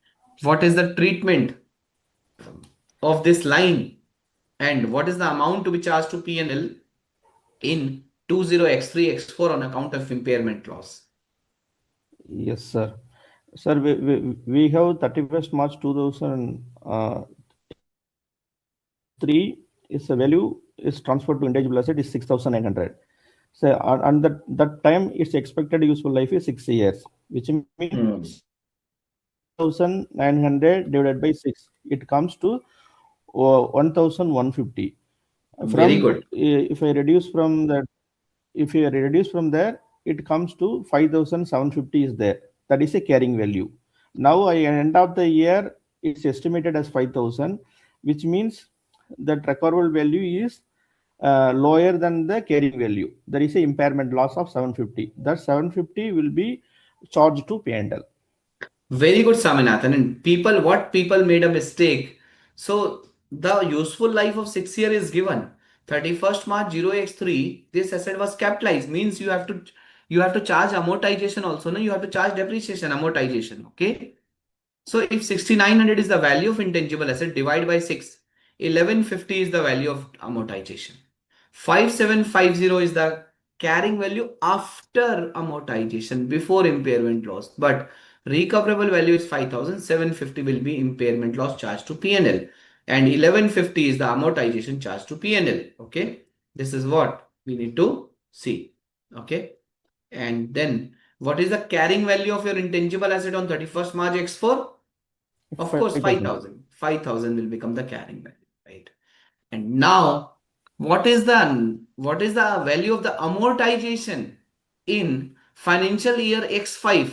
what is the treatment of this line and what is the amount to be charged to P&L in 20x3, X4 on account of impairment loss? Yes, sir. Sir, we have 31st March 2003 is a value is transferred to intangible asset is 6,900. So, and that time its expected useful life is 6 years, which means Hmm. 6,900 divided by 6. It comes to 1,150. Very From good. if I reduce from that, if you reduce from there, it comes to 5,750 is there. That is a carrying value. Now, at end of the year, it's estimated as 5,000, which means that recoverable value is lower than the carrying value. There is a impairment loss of 750. That 750 will be charged to P&L. Very good, Saminathan. And people, what people made a mistake. So the useful life of 6 year is given. 31st March 0x3, this asset was capitalized. Means you have to charge amortization also. No, you have to charge depreciation, amortization. Okay. So if 6900 is the value of intangible asset, divide by 6. 1150 is the value of amortization. 5750 is the carrying value after amortization, before impairment loss. But recoverable value is 5750 will be impairment loss charged to P&L. And 1150 is the amortization charged to P&L. Okay. This is what we need to see. Okay. And then what is the carrying value of your intangible asset on 31st March X4? Of course, 5,000. 5000. 5000 will become the carrying value, right? And now, what is the value of the amortization in financial year X5?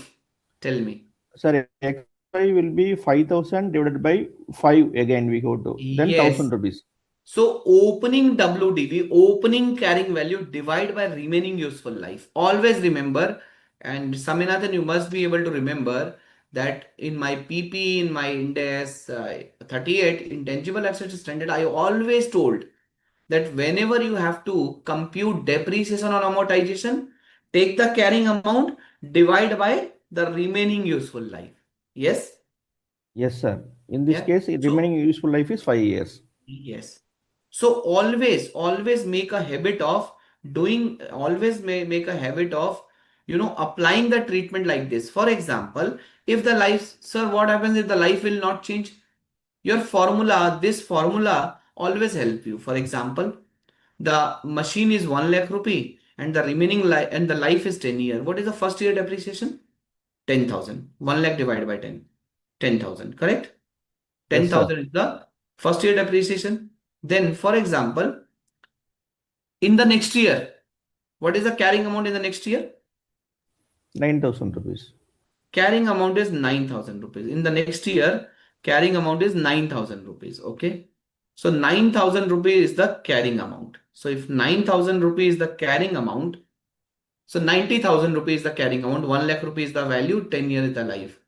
Tell me. Sorry, X5 will be 5,000 divided by 5 again we go to, then Yes. 1,000 rupees. So opening WDV, opening carrying value divide by remaining useful life. Always remember, and Saminathan, you must be able to remember that in my PP, in my Index 38 intangible assets standard, I always told that whenever you have to compute depreciation or amortization, take the carrying amount, divide by the remaining useful life. Yes? Yes, sir. In this Yeah. case, So, remaining useful life is 5 years. yes. So always make a habit of doing, always make a habit of, applying the treatment like this. For example, if the life, sir, what happens if the life will not change? Your formula, this formula always help you. For example, the machine is 1 lakh rupee and the remaining life and the life is 10 year. What is the first year depreciation? 10,000. 1 lakh divided by 10. 10,000, correct? Yes, sir. 10,000 is the first year depreciation. Then, for example, in the next year, what is the carrying amount in the next year? 9,000 rupees. Carrying amount is 9,000 rupees. In the next year, carrying amount is 9,000 rupees. Okay. So 9,000 rupees is the carrying amount. So if 9,000 rupees is the carrying amount, so 90,000 rupees is the carrying amount, 1 lakh rupees is the value, 10 years is the life.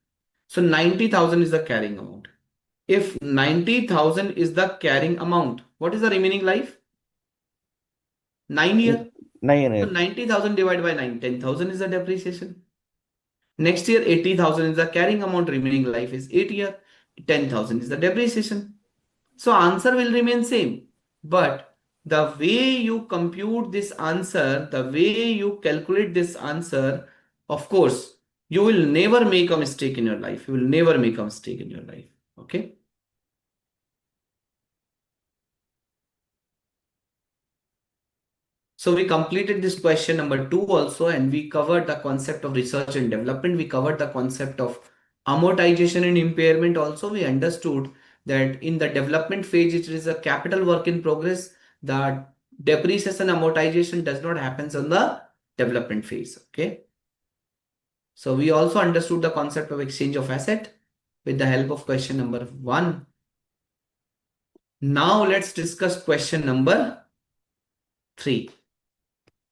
So 90,000 is the carrying amount. If 90,000 is the carrying amount, what is the remaining life? 9 year. 9 years. So 90,000 divided by 9, 10,000 is the depreciation. Next year, 80,000 is the carrying amount, remaining life is 8 year. 10,000 is the depreciation. So answer will remain same. But the way you compute this answer, the way you calculate this answer, of course, you will never make a mistake in your life. You will never make a mistake in your life. Okay. So we completed this question number 2 also, and we covered the concept of research and development. We covered the concept of amortization and impairment also. We understood that in the development phase, it is a capital work in progress. The depreciation amortization does not happen on the development phase. Okay. So we also understood the concept of exchange of asset with the help of question number 1. Now let's discuss question number 3.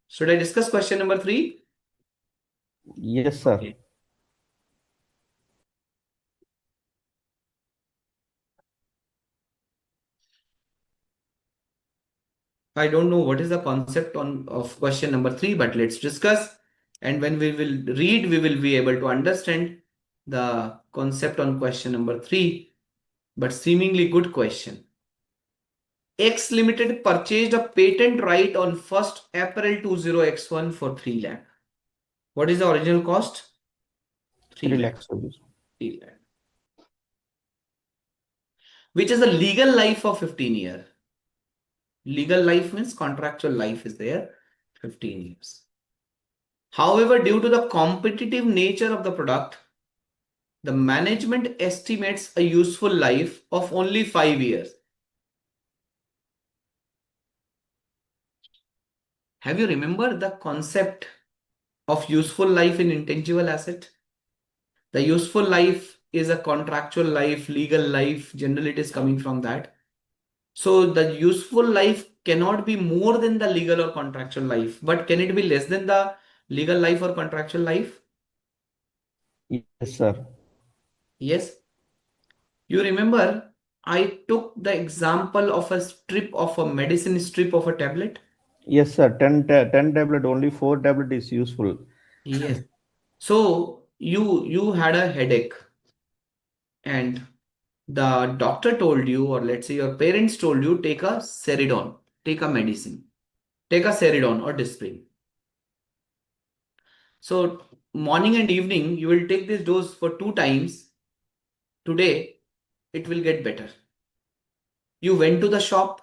Should I discuss question number 3? Yes, sir. Okay. I don't know what is the concept of question number 3, but let's discuss. And when we will read, we will be able to understand the concept on question number 3. But seemingly good question. X Limited purchased a patent right on 1st April 20X1 for 3 lakh. What is the original cost? 3 3 lakh. lakhs rupees. 3 lakh. Which is a legal life of 15 years. Legal life means contractual life is there, 15 years. However, due to the competitive nature of the product, the management estimates a useful life of only 5 years. Have you remembered the concept of useful life in intangible asset? The useful life is a contractual life, legal life. Generally, it is coming from that. So the useful life cannot be more than the legal or contractual life. But can it be less than the legal life or contractual life? Yes, sir. Yes. You remember I took the example of a strip of a medicine strip of a tablet. Yes, sir. 10 tablet, only 4 tablet is useful. Yes. So you had a headache and the doctor told you, or let's say your parents told you, take a Ceridon, take a medicine, take a Ceridon or Disprin. So morning and evening you will take this dose for 2 times. Today it will get better. You went to the shop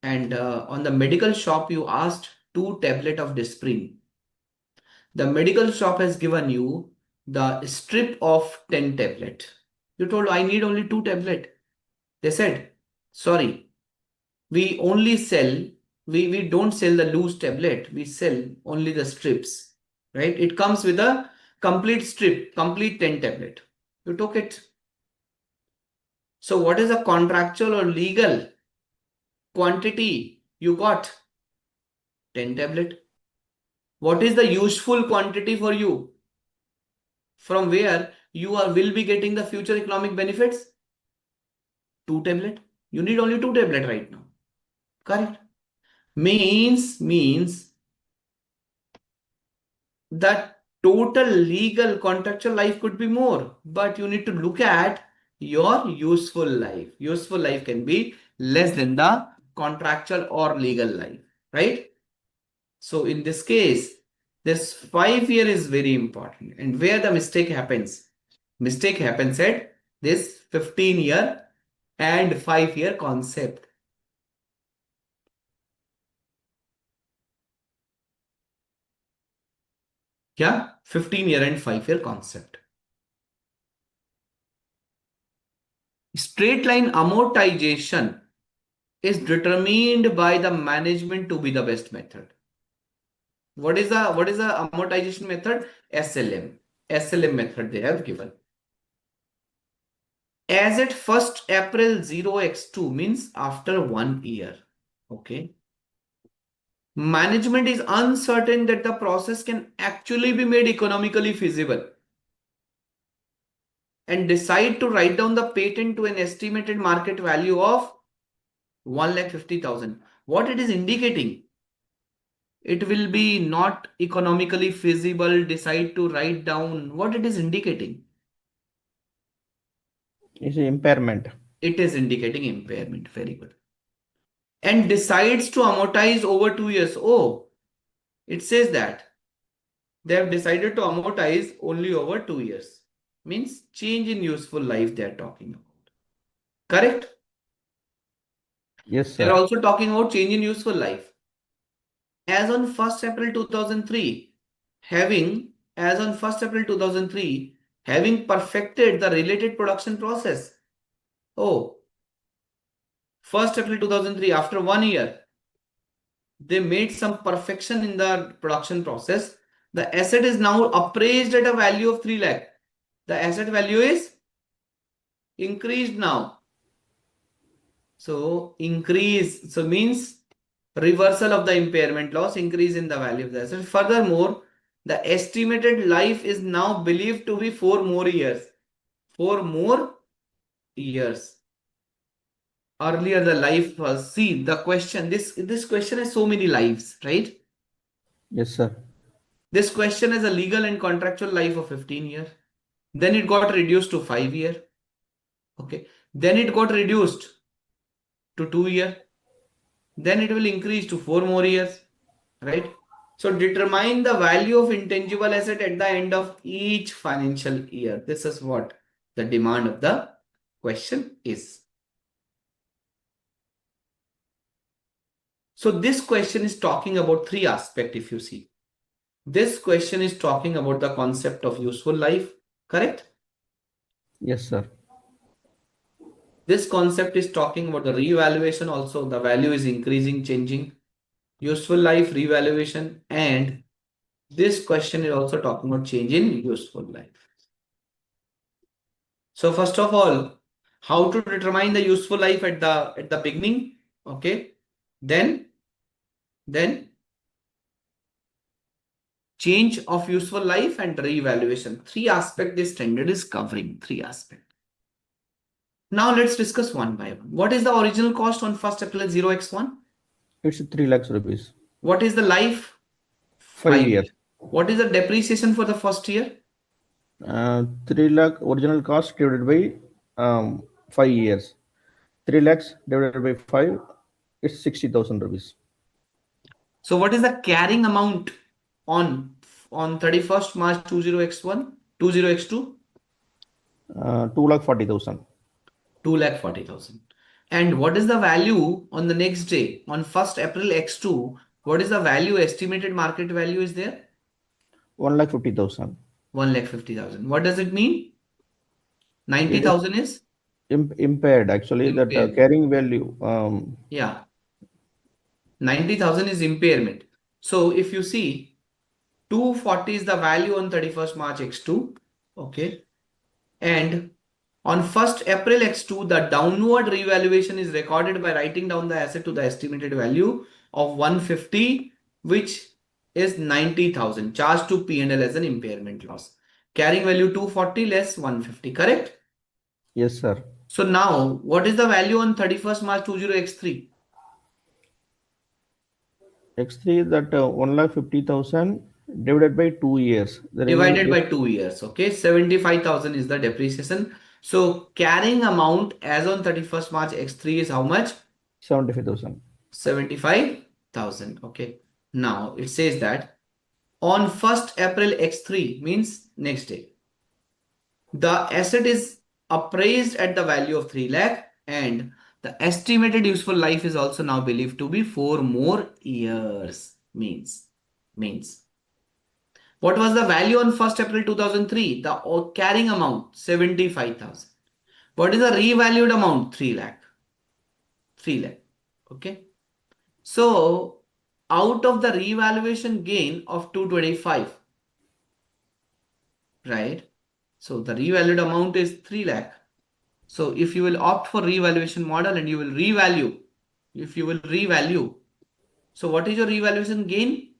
and on the medical shop you asked 2 tablet of Disprin. The medical shop has given you the strip of 10 tablet. You told I need only 2 tablet. They said, sorry, we only sell, we don't sell the loose tablet. We sell only the strips, right? It comes with a complete strip, complete 10 tablet. You took it. So what is the contractual or legal quantity you got? 10 tablet. What is the useful quantity for you? From where you are will be getting the future economic benefits? 2 tablet. You need only 2 tablet right now. Correct. Means that total legal contractual life could be more, but you need to look at your useful life. Useful life can be less than the contractual or legal life, right? So in this case, this 5 year is very important. And where the mistake happens? Mistake happens at this 15 year and 5 year concept. Yeah, 15 year and 5 year concept. Straight line amortization is determined by the management to be the best method. What is the amortization method? SLM. SLM method they have given. As at 1st April 0x2 means after 1 year. Okay. Management is uncertain that the process can actually be made economically feasible. and decide to write down the patent to an estimated market value of 1,50,000. What it is indicating? It will be not economically feasible, decide to write down. What it is indicating? It's impairment. It is indicating impairment. Very good. And decides to amortize over 2 years. Oh, it says that they have decided to amortize only over 2 years. Means change in useful life they are talking about. Correct? Yes, They are sir. also talking about change in useful life. As on 1st April 2003, as on 1st April 2003, having perfected the related production process. Oh, 1st April 2003, after 1 year, they made some perfection in the production process. The asset is now appraised at a value of 3 lakh. The asset value is increased now. So increase, so means reversal of the impairment loss, increase in the value of the asset. Furthermore, the estimated life is now believed to be 4 more years. 4 more years. Earlier the life was, see the question, this question has so many lives, right? Yes, sir. This question has a legal and contractual life of 15 years. Then it got reduced to 5 year. Okay. Then it got reduced to 2 year. Then it will increase to 4 more years, right? So determine the value of intangible asset at the end of each financial year. This is what the demand of the question is. So this question is talking about three aspects if you see. This question is talking about the concept of useful life, correct? Yes, sir. This concept is talking about the revaluation also. The value is increasing, changing. Useful life, revaluation, and this question is also talking about change in useful life. So first of all, how to determine the useful life at the beginning, okay? Then change of useful life and revaluation. Three aspects this standard is covering. Three aspects. Now let's discuss one by one. What is the original cost on first April 0x1? It's 3 lakhs rupees. What is the life? 5 5 years. years. What is the depreciation for the first year? 3 lakh original cost divided by 5 years. 3 lakhs divided by 5, it's 60,000 rupees. So what is the carrying amount on 31st March 20x1, 20x2? 2 lakh 40,000. 2,40,000. And what is the value on the next day? On 1st April X2, what is the value, estimated market value is there? 1 lakh 50,000. 1,50,000. What does it mean? It is 90,000 is impaired actually, that impaired. carrying value. Yeah, 90,000 is impairment. So if you see, 240 is the value on 31st March X2. Okay. And on 1st April X2, the downward revaluation is recorded by writing down the asset to the estimated value of 150, which is 90,000, charged to P&L as an impairment loss. Carrying value 240 less 150, correct? Yes, sir. So now, what is the value on 31st March 20X3? X3 that 1 lakh 50,000 divided by 2 years. The remaining Divided is by 2 years, okay? 75,000 is the depreciation. So carrying amount as on 31st March X3 is how much? 75,000. 75,000. Okay. Now it says that on 1st April X3 means next day, the asset is appraised at the value of 3 lakh and the estimated useful life is also now believed to be 4 more years. Means what was the value on 1st April 2003? The carrying amount 75,000. What is the revalued amount? 3 lakh. 3 lakh. Okay. So, out of the revaluation gain of 225, right? So, the revalued amount is 3 lakh. So, if you will opt for revaluation model and you will revalue, if you will revalue, so what is your revaluation gain?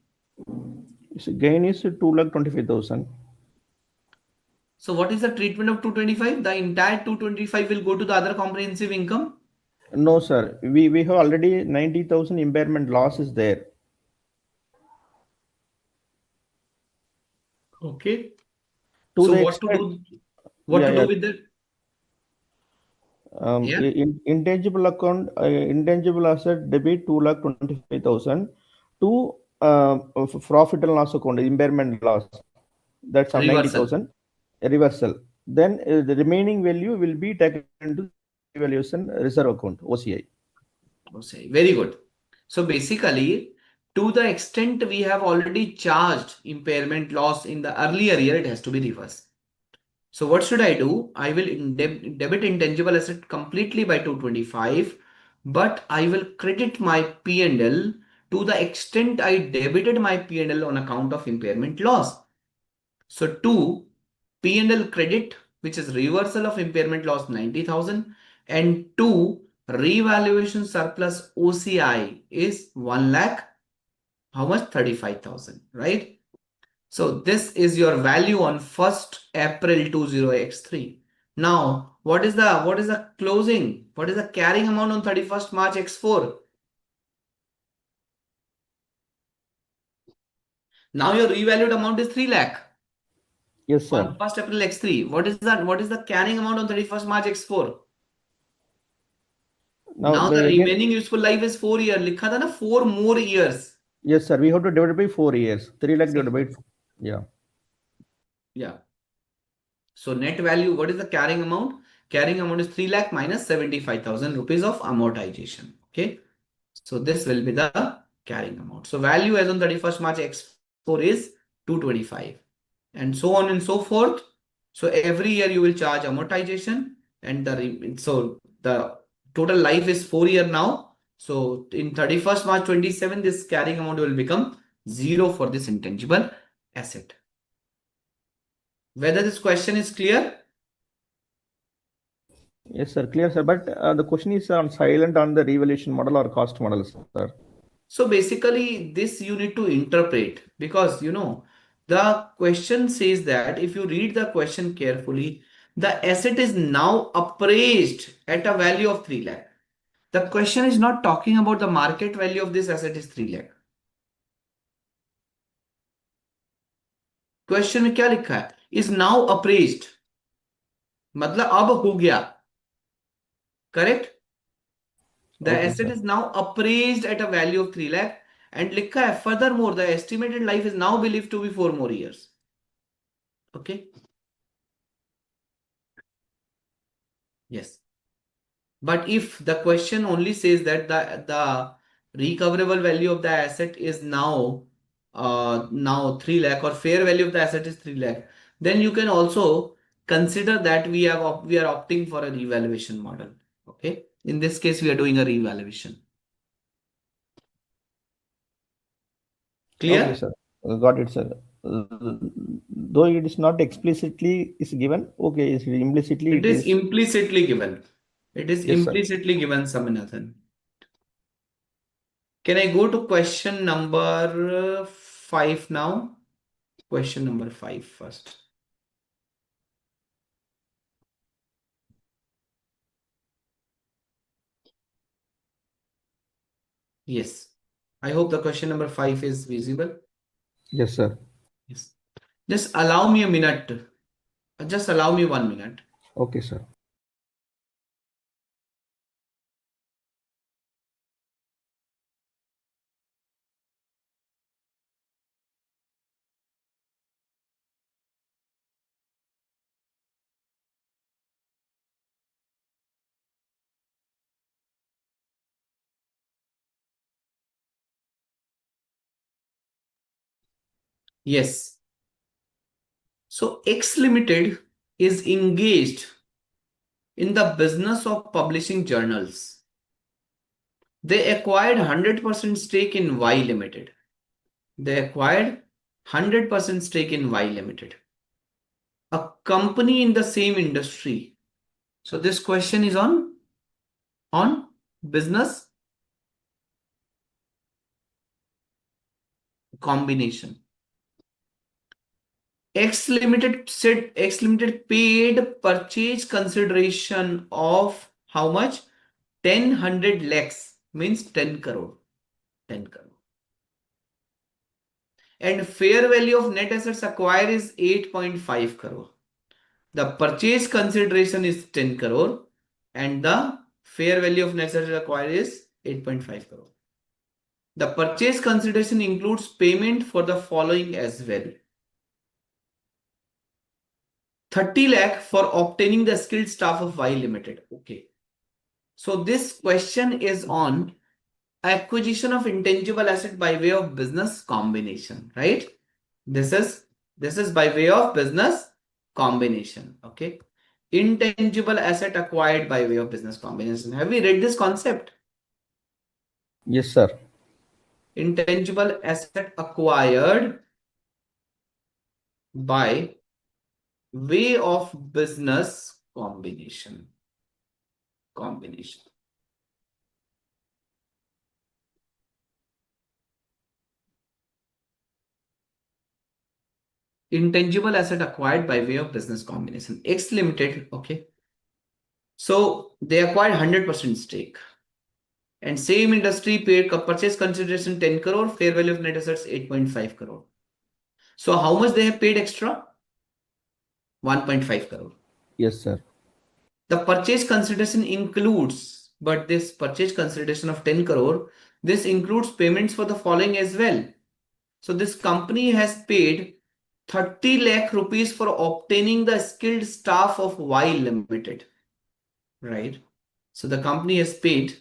So gain is 2 lakh 25,000. So what is the treatment of 225? The entire 225 will go to the other comprehensive income. No, sir. We have already 90,000 impairment loss is there. Okay. To So the what to extent, do? What yeah, to do yeah. with that? Yeah. Intangible account, intangible asset debit 2,25,000 to profit and loss account, impairment loss. That's of Reversal. 90,000 reversal. Then the remaining value will be taken into the revaluation reserve account, OCI. Okay. Very good. So basically, to the extent we have already charged impairment loss in the earlier year, it has to be reversed. So what should I do? I will debit intangible asset completely by 225, but I will credit my P&L to the extent I debited my P&L on account of impairment loss. So 2 P&L credit, which is reversal of impairment loss 90,000, and 2 revaluation surplus OCI is 1 lakh. How much? 35,000, right? So this is your value on 1st April 20x3. Now, what is the closing? What is the carrying amount on 31st March x4? Now your revalued amount is 3 lakh Yes, on sir. 1st April x3. What is that? What is the carrying amount on 31st March x4? Now Now the the again, remaining useful life is 4 years. लिखा था ना 4 more years. yes, sir. We have to divide by 4 years. 3 lakh divided See, by, yeah. yeah. So net value, what is the carrying amount? Carrying amount is 3 lakh minus 75,000 rupees of amortization. Okay. So this will be the carrying amount. So value as on 31st March X4 is 225 and so on and so forth. So every year you will charge amortization and so the total life is 4 year now. So in 31st March 27, this carrying amount will become zero for this intangible asset. Whether this question is clear? Yes, sir. Clear, sir. But the question is on silent on the revaluation model or cost model, sir. So basically, this you need to interpret because the question says that if you read the question carefully, the asset is now appraised at a value of 3 lakh. The question is not talking about the market value of this asset is 3 lakh. Question में क्या लिखा है? Is now appraised. मतलब अब हो गया. Correct? The Okay, asset sir. is now appraised at a value of 3 lakh and लिखा है furthermore the estimated life is now believed to be 4 more years. Okay? Yes. But if the question only says that the recoverable value of the asset is now 3 lakh or fair value of the asset is 3 lakh, then you can also consider that we are opting for a revaluation model. Okay. In this case, we are doing a revaluation. Okay, Clear? sir. Got it, sir. Though it is not explicitly is given, okay, it's implicitly It it is is. implicitly given. It is Yes, sir. implicitly given, Saminathan. Can I go to question number 5 now? Question number 5 first. Yes. I hope the question number 5 is visible. Yes, sir. Yes. Just allow me a minute. Just allow me 1 minute. Okay, sir. Yes. So X Limited is engaged in the business of publishing journals. They acquired 100% stake in Y Limited. They acquired 100% stake in Y Limited, a company in the same industry. So this question is on business combination. X Limited paid purchase consideration of how much? 1,000 lakhs means 10 crore. 10 crore. And fair value of net assets acquired is 8.5 crore. The purchase consideration is 10 crore and the fair value of net assets acquired is 8.5 crore. The purchase consideration includes payment for the following as well. 30 lakh for obtaining the skilled staff of Y Limited. Okay. So this question is on acquisition of intangible asset by way of business combination, right? This is by way of business combination. Okay. Intangible asset acquired by way of business combination. Have we read this concept? Yes, sir. Intangible asset acquired by way of business combination. Intangible asset acquired by way of business combination. X Limited, okay. So they acquired 100% stake. And same industry paid purchase consideration 10 crore, fair value of net assets 8.5 crore. So how much they have paid extra? 1.5 crore. Yes, sir. The purchase consideration includes, but this purchase consideration of 10 crore, this includes payments for the following as well. So this company has paid 30 lakh rupees for obtaining the skilled staff of Y Limited. Right. So the company has paid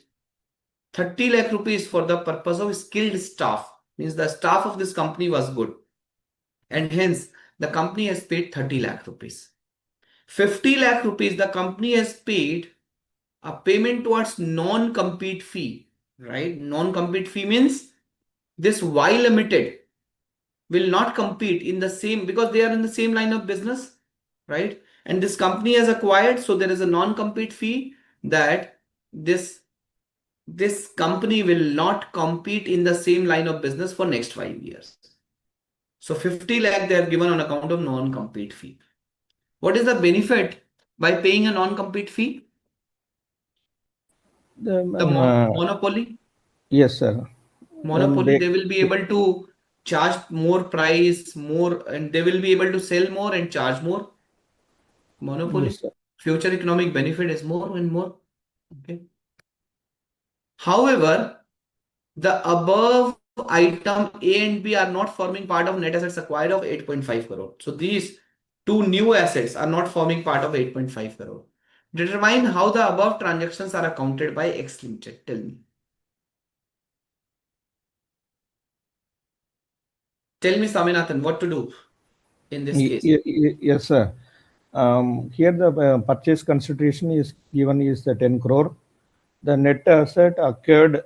30 lakh rupees for the purpose of skilled staff. Means the staff of this company was good. And hence the company has paid 30 lakh rupees. 50 lakh rupees the company has paid a payment towards non-compete fee. Right. Non-compete fee means this Y Limited will not compete in the same, because they are in the same line of business, right? And this company has acquired, so there is a non-compete fee that this company will not compete in the same line of business for next 5 years. So 50 lakh they have given on account of non-compete fee. What is the benefit by paying a non-compete fee? The, The monopoly. yes, sir. Monopoly, They, they will be able to charge more price, more, and they will be able to sell more and charge more. yes, Monopoly. sir. Future economic benefit is more and more. Okay. However, the above item A and B are not forming part of net assets acquired of 8.5 crore. So these two new assets are not forming part of 8.5 crore. Determine how the above transactions are accounted by X Limited. Tell me. Tell me, Saminathan, what to do in this case. Yes, sir. Here the purchase consideration is given is the 10 crore. The net asset acquired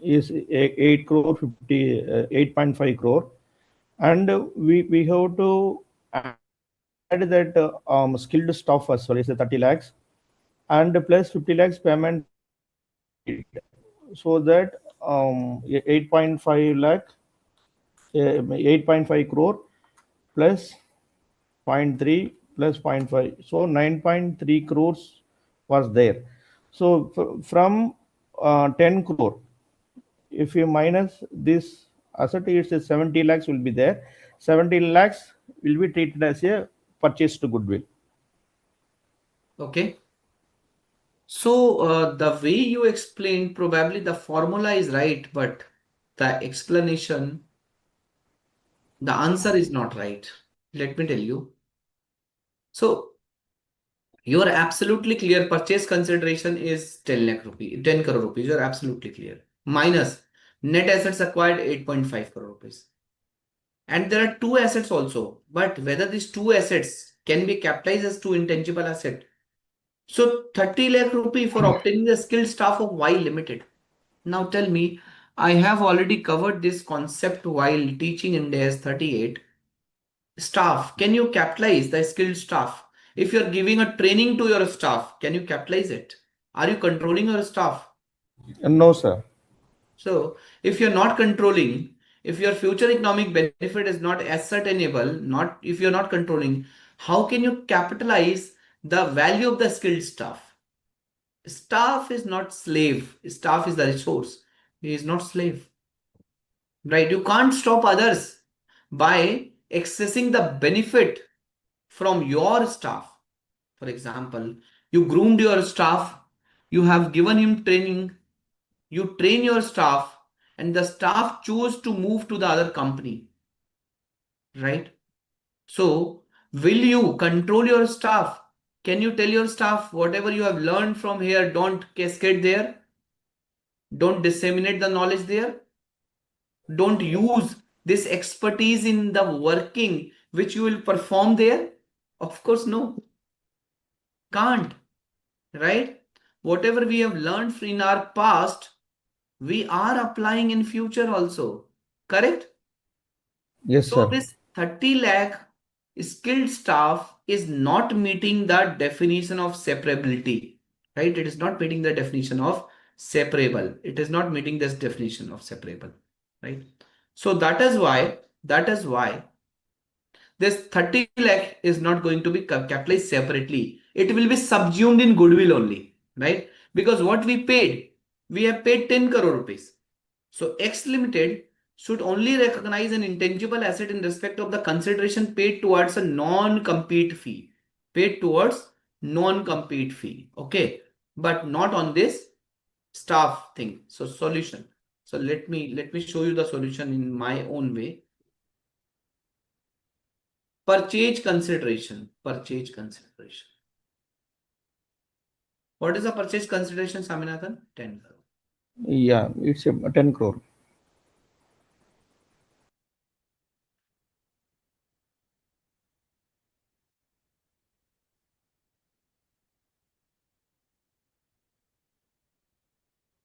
is 8 crore 8.5 crore, and we have to add that skilled staff as well is the 30 lakhs, and plus 50 lakhs payment agreed, so that 8.5 lakh 8.5 crore plus zero point 0.3 plus zero point 0.5, so 9.3 crores was there. So from 10 crore, if you minus this asset, it's 70 lakhs will be there. 70 lakhs will be treated as a purchase to goodwill. Okay. So the way you explained, probably the formula is right, but the explanation, the answer is not right. Let me tell you. So you are absolutely clear. Purchase consideration is 10 lakh rupees, 10 crore rupees. You are absolutely clear. Minus net assets acquired 8.5 crore rupees. And there are two assets also. But whether these two assets can be capitalized as two intangible asset. So 30 lakh rupee for obtaining the skilled staff of Y Limited. Now tell me, I have already covered this concept while teaching in DAS 38. Staff, can you capitalize the skilled staff? If you're giving a training to your staff, can you capitalize it? Are you controlling your staff? No, sir. So if you're not controlling, If your future economic benefit is not ascertainable, not if you're not controlling, how can you capitalize the value of the skilled staff? Staff is not slave. Staff is the resource. He is not slave. Right? You can't stop others by accessing the benefit from your staff. For example, you groomed your staff, you have given him training, you train your staff, and the staff choose to move to the other company. Right? So, will you control your staff? Can you tell your staff whatever you have learned from here, don't cascade there? Don't disseminate the knowledge there? Don't use this expertise in the working which you will perform there? Of course, no. Can't. Right? Whatever we have learned in our past, we are applying in future also. Correct? Yes, So sir. this 30 lakh skilled staff is not meeting the definition of separability, right? It is not meeting the definition of separable. It is not meeting this definition of separable, right? So that is why this 30 lakh is not going to be capitalized separately. It will be subsumed in goodwill only, right? Because what we have paid 10 crore rupees. So X Limited should only recognize an intangible asset in respect of the consideration paid towards a non-compete fee. Paid towards non-compete fee. Okay. But not on this staff thing. So solution. So let me show you the solution in my own way. Purchase consideration. Purchase consideration. What is the purchase consideration, Saminathan? 10 crore. Yeah, it's a 10 crore.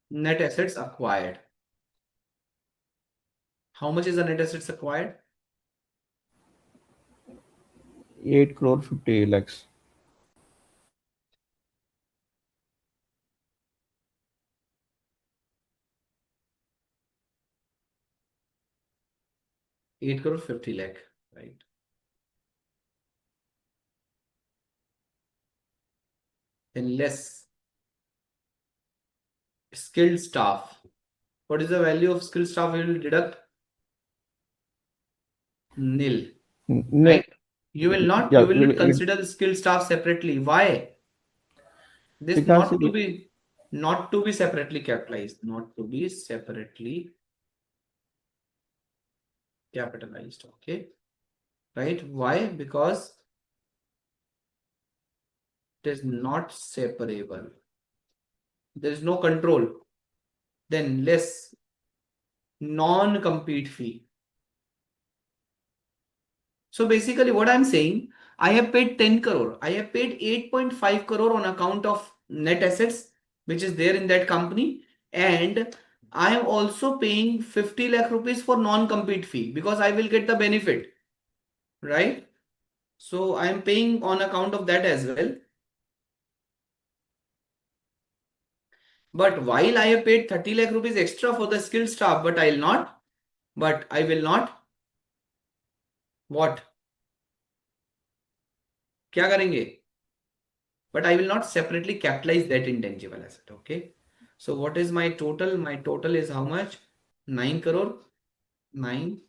Net assets acquired. How much is the net assets acquired? 8 crore 50 lakhs. 8 crore 50 lakh, right? Then less skilled staff. What is the value of skilled staff we will deduct? Nil, No, right? You will not yeah, you will not consider the skilled staff separately. Why? This because not to be separately capitalized, not to be separately capitalized. Okay, right? Why? Because it is not separable. There is no control. Then less non-compete fee. So basically what I'm saying, I have paid 10 crore. I have paid 8.5 crore on account of net assets, which is there in that company. And I am also paying 50 lakh rupees for non-compete fee because I will get the benefit, right? So I am paying on account of that as well. But while I have paid 30 lakh rupees extra for the skilled staff, but I will not, what? क्या करेंगे? But I will not separately capitalize that intangible asset. Okay. So what is my total? My total is how much? 9 crore. 9.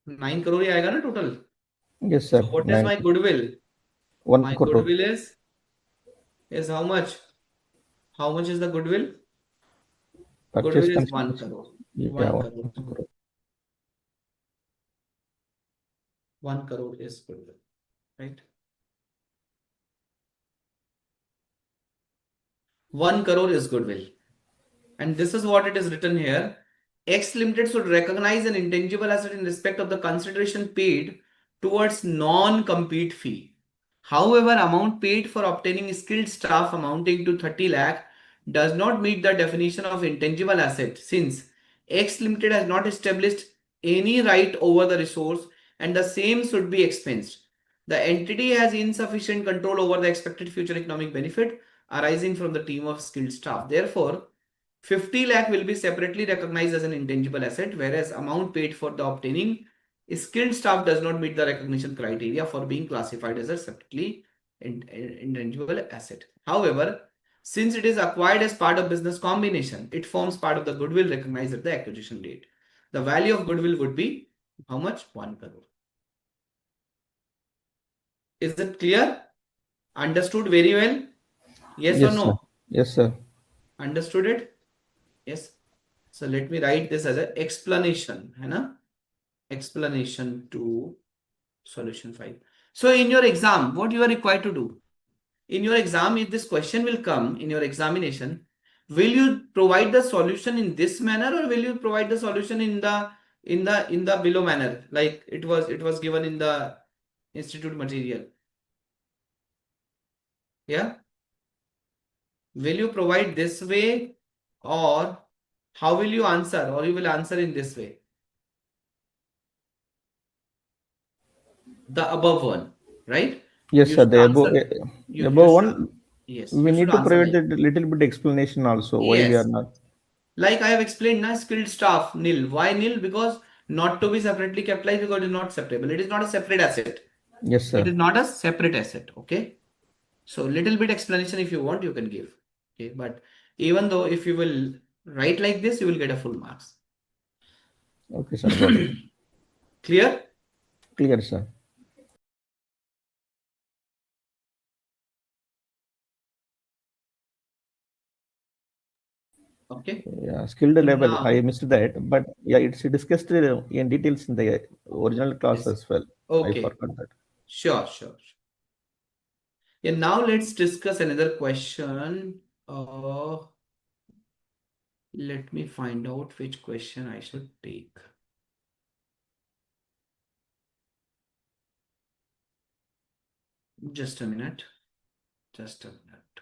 9 crore ही आएगा ना total. yes, So sir. what is 9 my goodwill? 1 My crore. goodwill is how much? How much is the goodwill? Purchase Goodwill is 1 consideration. crore. Yeah, 1 1 crore. crore. 1 crore is goodwill. Right? 1 crore is goodwill. And this is what it is written here. X Limited should recognize an intangible asset in respect of the consideration paid towards non-compete fee. However, amount paid for obtaining skilled staff amounting to 30 lakh does not meet the definition of intangible asset since X Limited has not established any right over the resource and the same should be expensed. The entity has insufficient control over the expected future economic benefit arising from the team of skilled staff. Therefore, 50 lakh will be separately recognized as an intangible asset, whereas amount paid for the obtaining skilled staff does not meet the recognition criteria for being classified as a separately intangible asset. However, since it is acquired as part of business combination, it forms part of the goodwill recognized at the acquisition date. The value of goodwill would be how much? 1 crore. Is it clear? Understood very well? Yes or Yes, sir. no? Yes, sir. Understood it? Yes. So let me write this as an explanation. है ना? Explanation to solution 5. So in your exam, what you are required to do? In your exam, if this question will come in your examination, will you provide the solution in this manner, or will you provide the solution in the below manner, like it was given in the institute material? Yeah. Will you provide this way, or how will you answer, or you will answer in this way? The above one, right? Yes, You sir. should The answer. You above should, one, yes, we you should need to answer provide like, that little bit explanation also why we are yes. not. Like I have explained, na, skilled staff, nil. Why nil? Because not to be separately capitalized, because it is not separable. It is not a separate asset. Yes, It sir. is not a separate asset. Okay. So little bit explanation if you want, you can give. Okay. But even though if you will write like this, you will get a full marks. Okay, sir. Got it. Clear? Clear, sir. Okay. Yeah, skilled So level. I now, missed that, but yeah, it's discussed in details in the original class yes. as well. I Okay. forgot that. Sure, sure. Yeah, now let's discuss another question. Uh, Let me find out which question I should take. Just a minute. Just a minute.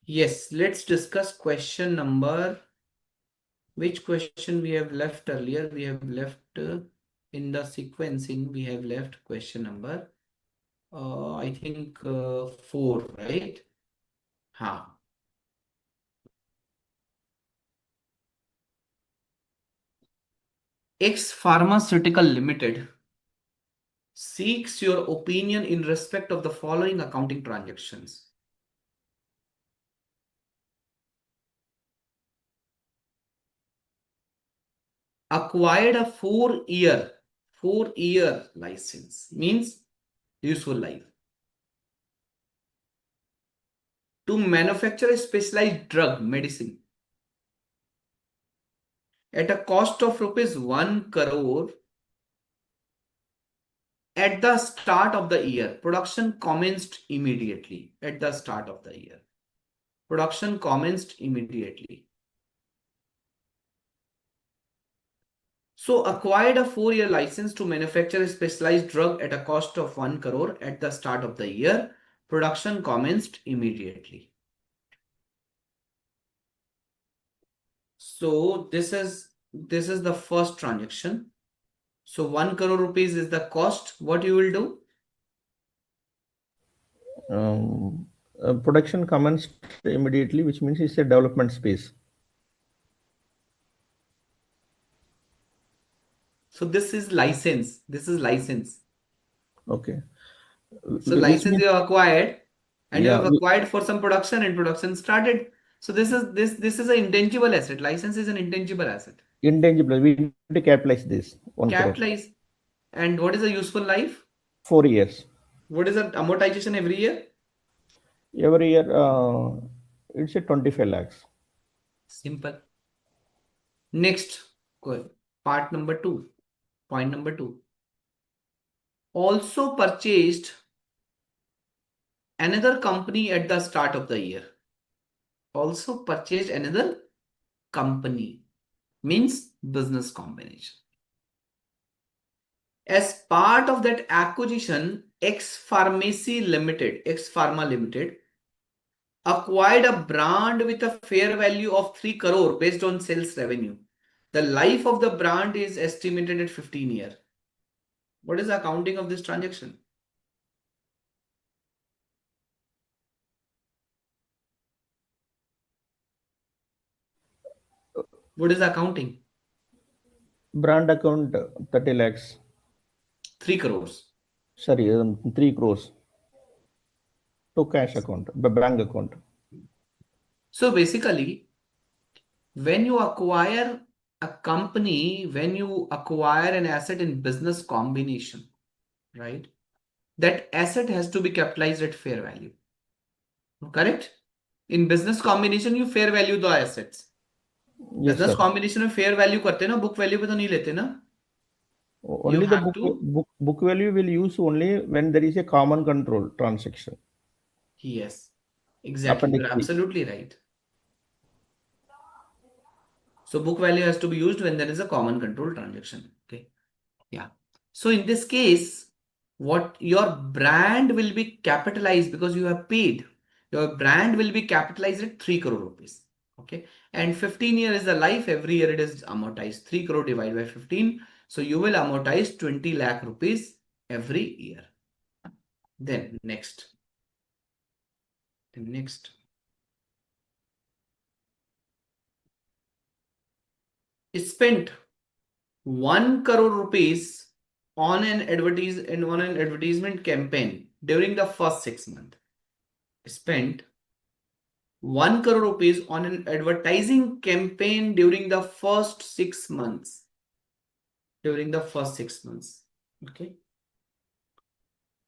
Yes, let's discuss question number. Which question we have left earlier? We have left in the sequencing, we have left question number, I think 4, right? Ha. X Pharmaceutical Limited seeks your opinion in respect of the following accounting transactions. Acquired a 4-year license, means useful life, to manufacture a specialized drug medicine at a cost of rupees 1 crore at the start of the year. Production commenced immediately. At the start of the year, production commenced immediately. So acquired a 4-year license to manufacture a specialized drug at a cost of 1 crore at the start of the year. Production commenced immediately. So this is the first transaction. So 1 crore rupees is the cost. What you will do? Production commenced immediately, which means it's a development space. So this is license. This is license. Okay, So which license means you have acquired, and you yeah, have acquired for some production, and production started. So this is an intangible asset. License is an intangible asset. intangible. We need to capitalize this 1 crore. Capitalize. And what is the useful life? 4 years. What is the amortization every year? Every year, it's a 25 lakhs. Simple. Next, part number 2. Point number 2. Also purchased another company at the start of the year. Also purchased another company, means business combination, As part of that acquisition, X Pharma Limited acquired a brand with a fair value of 3 crore based on sales revenue. The life of the brand is estimated at 15 years. What is the accounting of this transaction? What is the accounting? Brand account 30 lakhs. 3 crores. Sorry, 3 crores to cash account, the bank account. So basically, when you acquire a company, when you acquire an asset in business combination, right? That asset has to be capitalized at fair value. Correct? In business combination, you fair value the assets. Yes, business sir. Combination में fair value करते हैं ना, book value पे तो नहीं लेते ना. You Only the have to. book value will use only when there is a common control transaction. Yes, exactly. Appendix You're B. absolutely right. So book value has to be used when there is a common control transaction. Okay. Yeah. So in this case, what your brand will be capitalized because you have paid. Your brand will be capitalized at 3 crore rupees. Okay. And 15 years is the life. Every year it is amortized. 3 crore divided by 15. So you will amortize 20 lakh rupees every year. Then next. Then next. Spent 1 crore rupees on an advertisement campaign during the first 6 months. Spent 1 crore rupees on an advertising campaign during the first 6 months. During the first 6 months. Okay.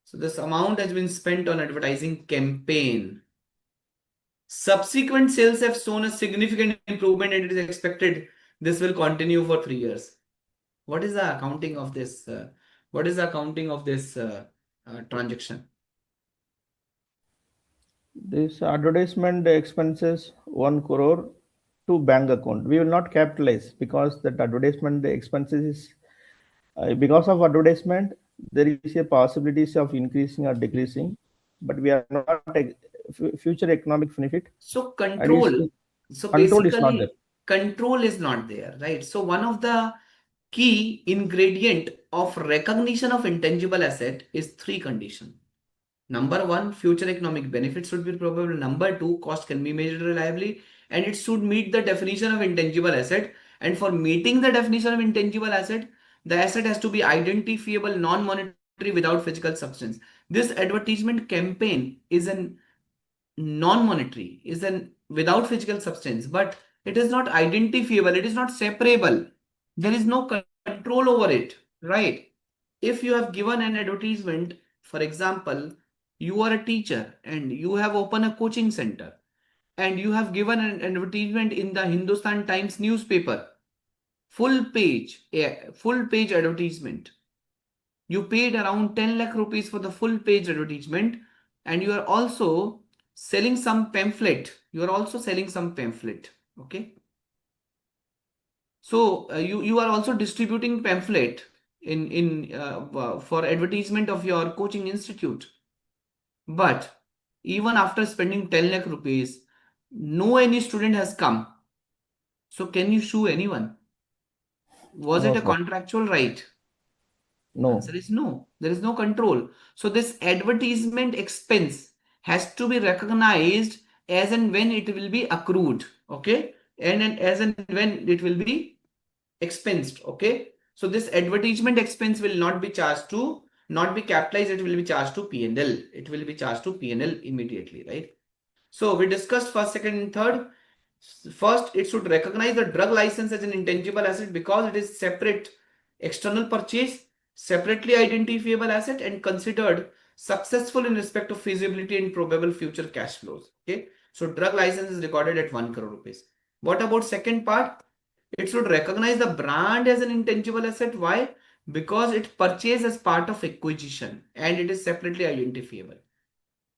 So this amount has been spent on advertising campaign. Subsequent sales have shown a significant improvement and it is expected this will continue for 3 years. What is the accounting of this? What is the accounting of this transaction? This advertisement expenses 1 crore to bank account. We will not capitalize because that advertisement the expenses is because of advertisement there is a possibilities of increasing or decreasing, but we are not future economic benefit. So Additional control. So control is not there. basically, control is not there, right? So one of the key ingredient of recognition of intangible asset is three conditions. Number one, future economic benefits should be probable. Number two, cost can be measured reliably, and it should meet the definition of intangible asset. And for meeting the definition of intangible asset, the asset has to be identifiable, non-monetary, without physical substance. This advertisement campaign is an non-monetary, is an without physical substance, but it is not identifiable, it is not separable. There is no control over it, right? If you have given an advertisement, for example, you are a teacher and you have opened a coaching center and you have given an advertisement in the Hindustan Times newspaper, full page advertisement. You paid around 10 lakh rupees for the full page advertisement, and you are also selling some pamphlet. You are also selling some pamphlet. Okay. So you are also distributing pamphlet in for advertisement of your coaching institute. But even after spending 10 lakh rupees, no any student has come. So can you sue anyone? Was it No, a sir. contractual right? Answer No. is no. There is no control. So this advertisement expense has to be recognized as and when it will be accrued. Okay. And as and when it will be expensed. Okay. So this advertisement expense will not be charged to, not be capitalized. It will be charged to P&L. It will be charged to P&L immediately, right? So we discussed first, second, and third. First, it should recognize the drug license as an intangible asset because it is separate external purchase, separately identifiable asset, and considered successful in respect of feasibility and probable future cash flows. Okay, so drug license is recorded at 1 crore rupees. What about second part? It should recognize the brand as an intangible asset. Why? Because it purchased as part of acquisition and it is separately identifiable,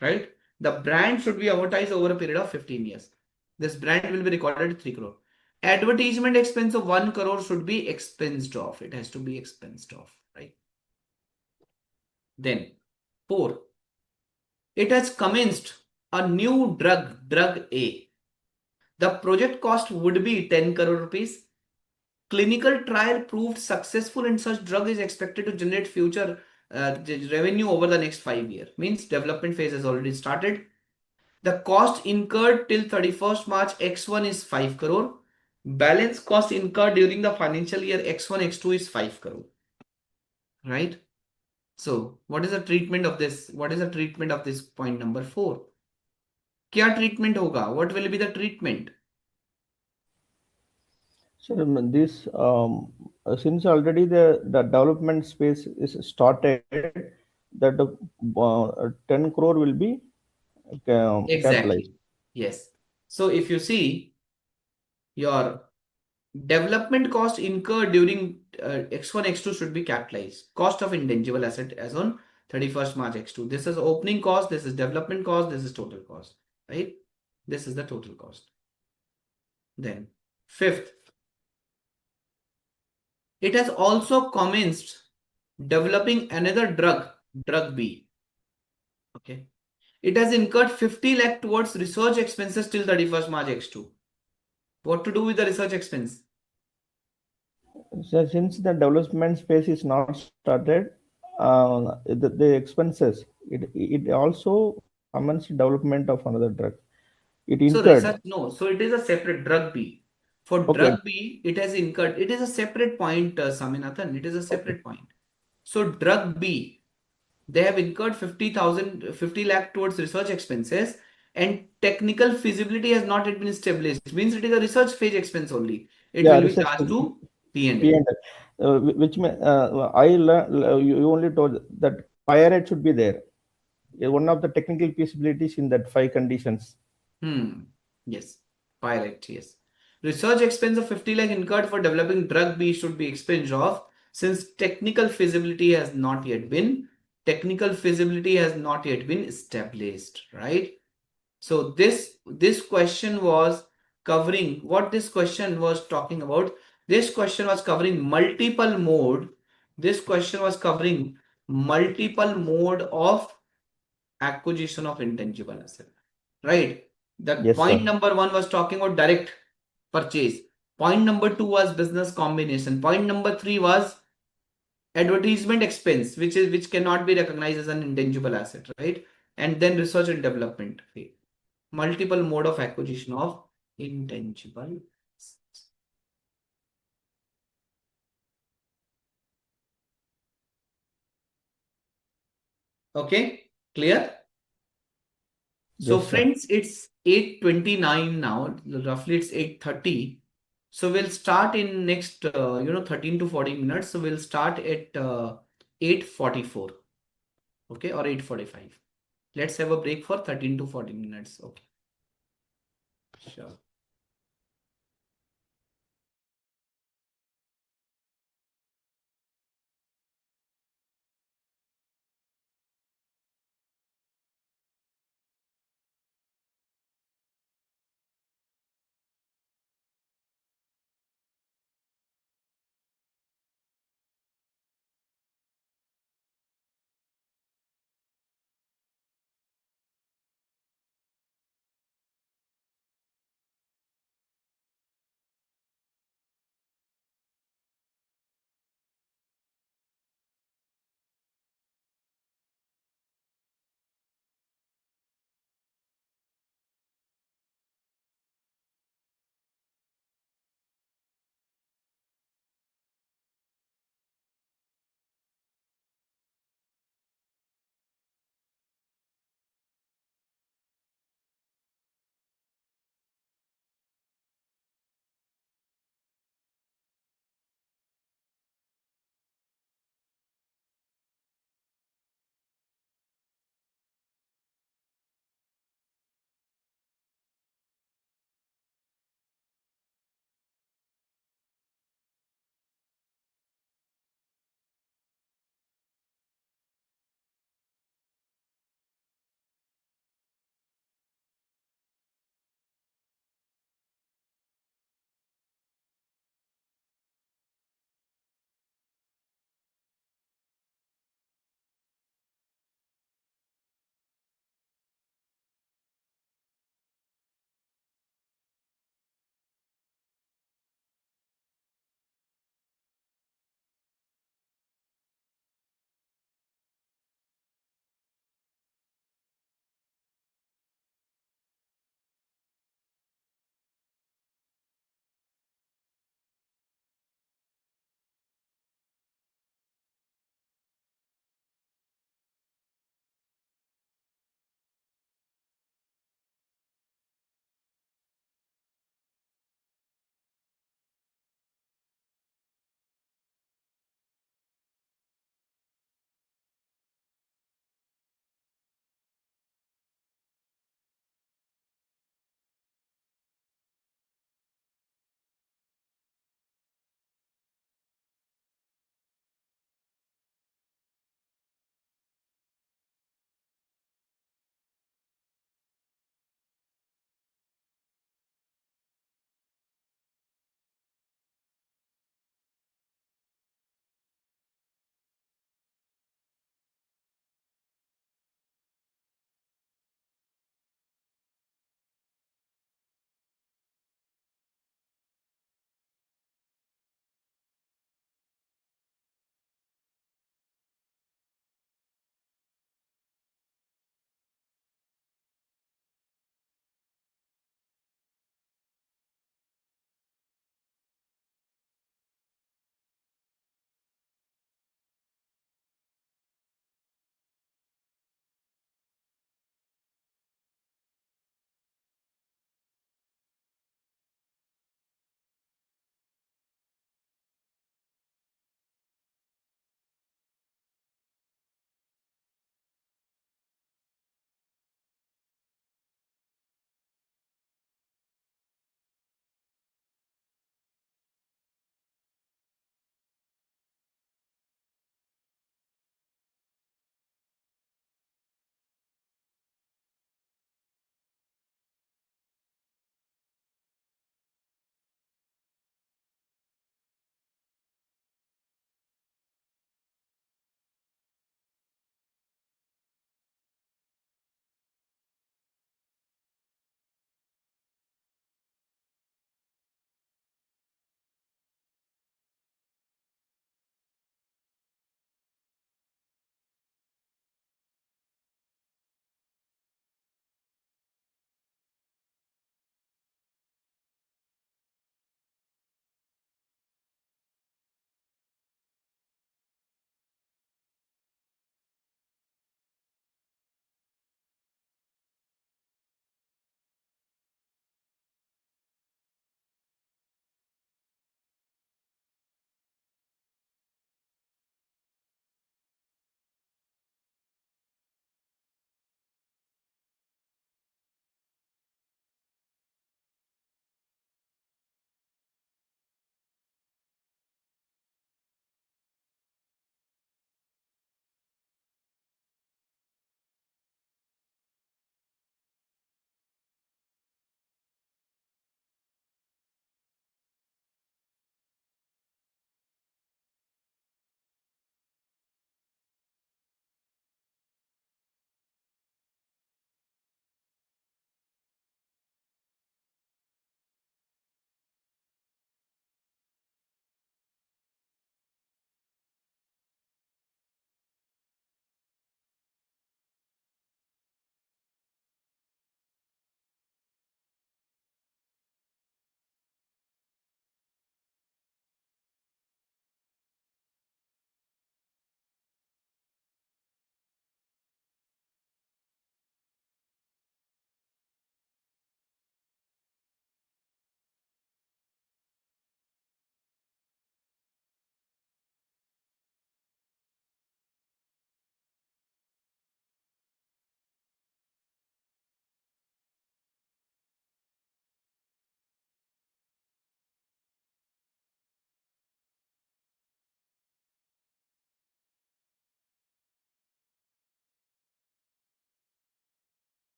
right? The brand should be amortized over a period of 15 years. This brand will be recorded at 3 crore. Advertisement expense of 1 crore should be expensed off. It has to be expensed off, right? Then, 4. It has commenced a new drug A. The project cost would be 10 crore rupees. Clinical trial proved successful and such drug is expected to generate future revenue over the next 5 years. Means development phase has already started. The cost incurred till 31st March X1 is 5 crore. Balance cost incurred during the financial year X1, X2 is 5 crore. Right? So, what is the treatment of this? What is the treatment of this point number 4? क्या treatment होगा? What will be the treatment? So this since already the development space is started, that 10 crore will be capitalized. Exactly. Yes. So if you see your development cost incurred during X1, X2 should be capitalized. Cost of intangible asset as on 31st March X2. This is opening cost, this is development cost, this is total cost. Right? This is the total cost. Then, fifth, it has also commenced developing another drug B. Okay. It has incurred 50 lakh towards research expenses till 31st March X2. What to do with the research expense? So since the development space is not started, the expenses, it also commenced development of another drug. It So incurred. research, no. So it is a separate drug B. For Okay. drug B, it has incurred. It is a separate point, Saminathan. It is a Okay. separate point. So drug B, they have incurred 50,000, 50 lakh towards research expenses, and technical feasibility has not yet been established. Means it is a research phase expense only. It Yeah, will be research charged to P&L. P&L, which may, I learn, you only told that fire rate should be there. One of the technical feasibilities in that five conditions. Hmm. Yes. Pilot, yes. Research expense of 50 lakh incurred for developing drug B should be expunged off since technical feasibility has not yet been established, right? So this question was covering what this question was talking about. This question was covering multiple mode. This question was covering multiple mode of acquisition of intangible asset, right? The Yes, point sir. number one was talking about direct purchase. Point number two was business combination. Point number three was advertisement expense, which cannot be recognized as an intangible asset, right? And then research and development. Multiple mode of acquisition of intangible assets. Okay, clear? So Yes, sir. friends, it's 8:29 now. Roughly it's 8:30. So we'll start in next 13 to 14 minutes. So we'll start at 8:44, okay, or 8:45. Let's have a break for 13 to 14 minutes. Okay, sure.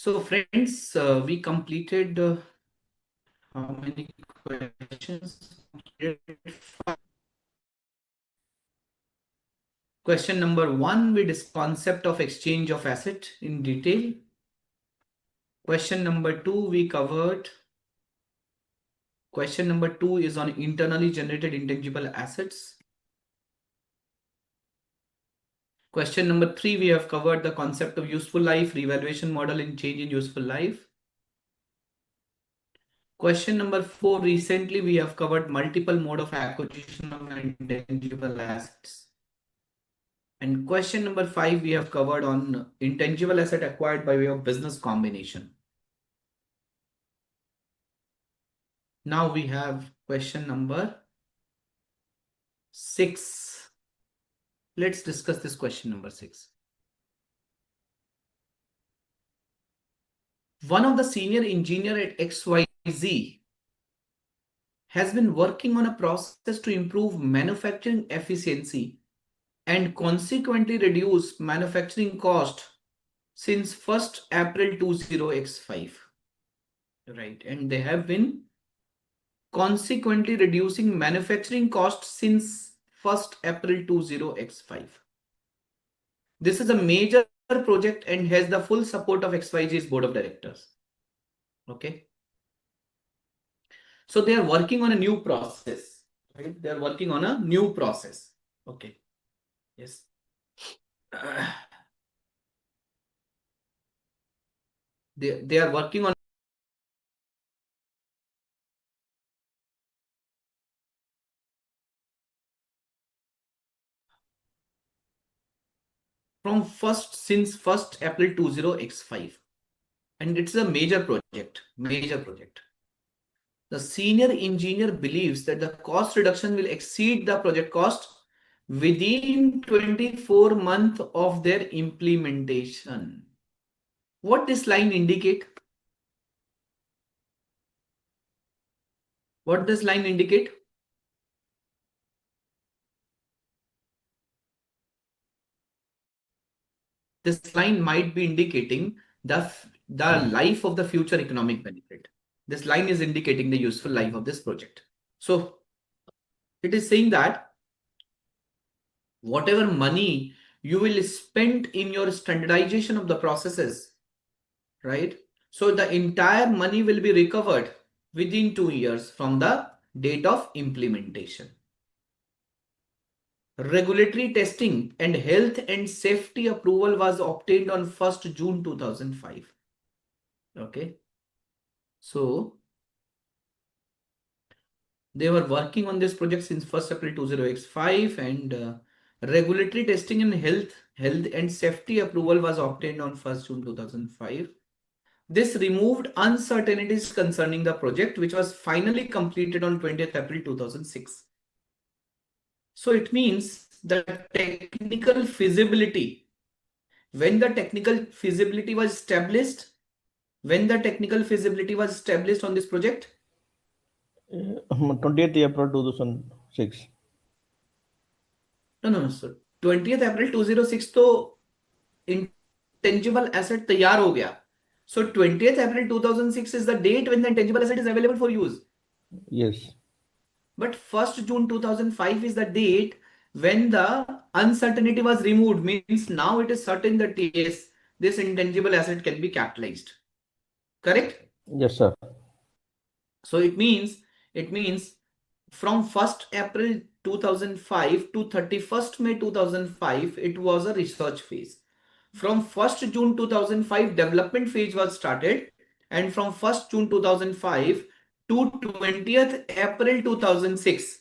So friends, we completed how many questions? Question number 1, we discussed concept of exchange of asset in detail. Question number 2, we covered. Question number 2 is on internally generated intangible assets. Question number 3, we have covered the concept of useful life, revaluation model and change in useful life. Question number 4, recently we have covered multiple mode of acquisition of intangible assets. And question number 5, we have covered on intangible asset acquired by way of business combination. Now we have question number 6. Let's discuss this question number 6. One of the senior engineer at XYZ has been working on a process to improve manufacturing efficiency and consequently reduce manufacturing cost since 1st April 20x5. Right, and they have been consequently reducing manufacturing cost since 1st April 20x5. This is a major project and has the full support of XYZ's board of directors. Okay. So they are working on a new process. Right? They are working on a new process. Okay. Yes. They are working on from since 1st April 20x5. And it's a major project. The senior engineer believes that the cost reduction will exceed the project cost within 24 months of their implementation. What this line indicate? What this line indicate? This line might be indicating the life of the future economic benefit. This line is indicating the useful life of this project. So it is saying that whatever money you will spend in your standardization of the processes, right? So the entire money will be recovered within 2 years from the date of implementation. Regulatory testing and health and safety approval was obtained on 1st June 2005. Okay. So they were working on this project since 1st April 2005 and regulatory testing and health and safety approval was obtained on 1st June 2005. This removed uncertainties concerning the project, which was finally completed on 20th April 2006. So it means the technical feasibility, when the technical feasibility was established, on this project? 20th April 2006. No. So 20th April 2006 तो intangible asset तैयार हो गया. So 20th April 2006 is the date when the intangible asset is available for use. Yes. But 1st June 2005 is the date when the uncertainty was removed. Means now it is certain that yes, this intangible asset can be capitalized. Correct? Yes, sir. So it means from 1st April 2005 to 31st May 2005, it was a research phase. From 1st June 2005, development phase was started, and from 1st June 2005 to 20th April 2006,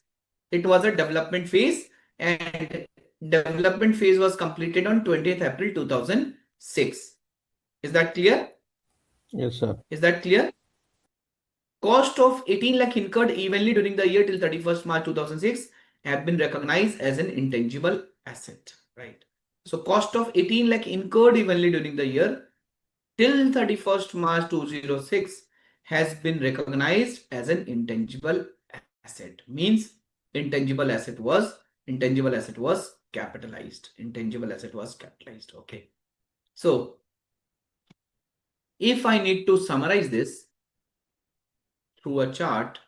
it was a development phase, and development phase was completed on 20th April 2006. Is that clear? Yes, sir. Is that clear? Cost of 18 lakh incurred evenly during the year till 31st March 2006 have been recognized as an intangible asset. Right. So cost of 18 lakh incurred evenly during the year till 31st March 2006 has been recognized as an intangible asset. Means intangible asset was capitalized. Intangible asset was capitalized. Okay. So If I need to summarize this through a chart,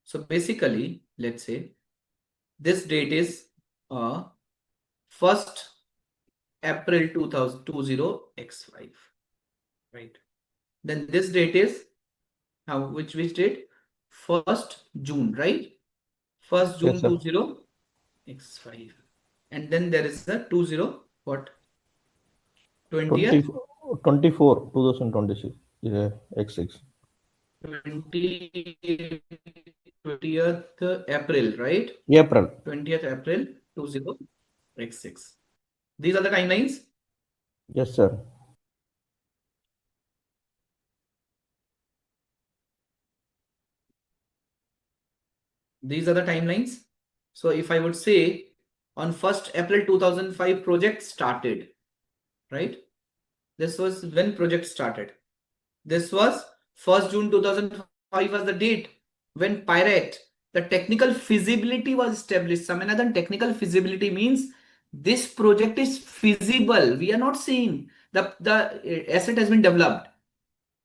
so basically, let's say this date is uh, 1st April 2020x5, right? Then this date is which date? 1st June, right? 1st Yes, June sir. 20x5. And then there is the 20 what? 20, 20th 24, 2026 is a X6. 20 20th April, right? April. 20th April 20x6. These are the timelines. Yes, sir. These are the timelines. So if I would say on 1st April 2005 project started, right? This was when project started. This was 1st June 2005 was the date when Pirate, the technical feasibility was established. Samanathan, technical feasibility means this project is feasible. We are not saying the asset has been developed.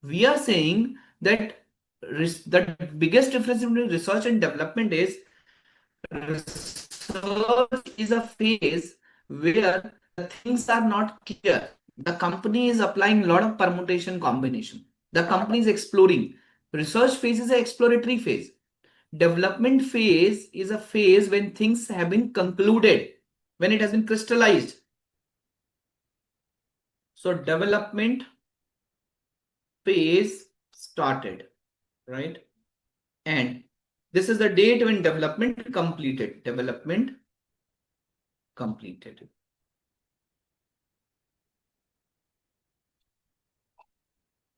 We are saying that the biggest difference between research and development is research is a phase where the things are not clear. The company is applying a lot of permutation combination. The company is exploring. Research phase is an exploratory phase. Development phase is a phase when things have been concluded, when it has been crystallized. So development phase started, right? And this is the date when development completed. Development completed.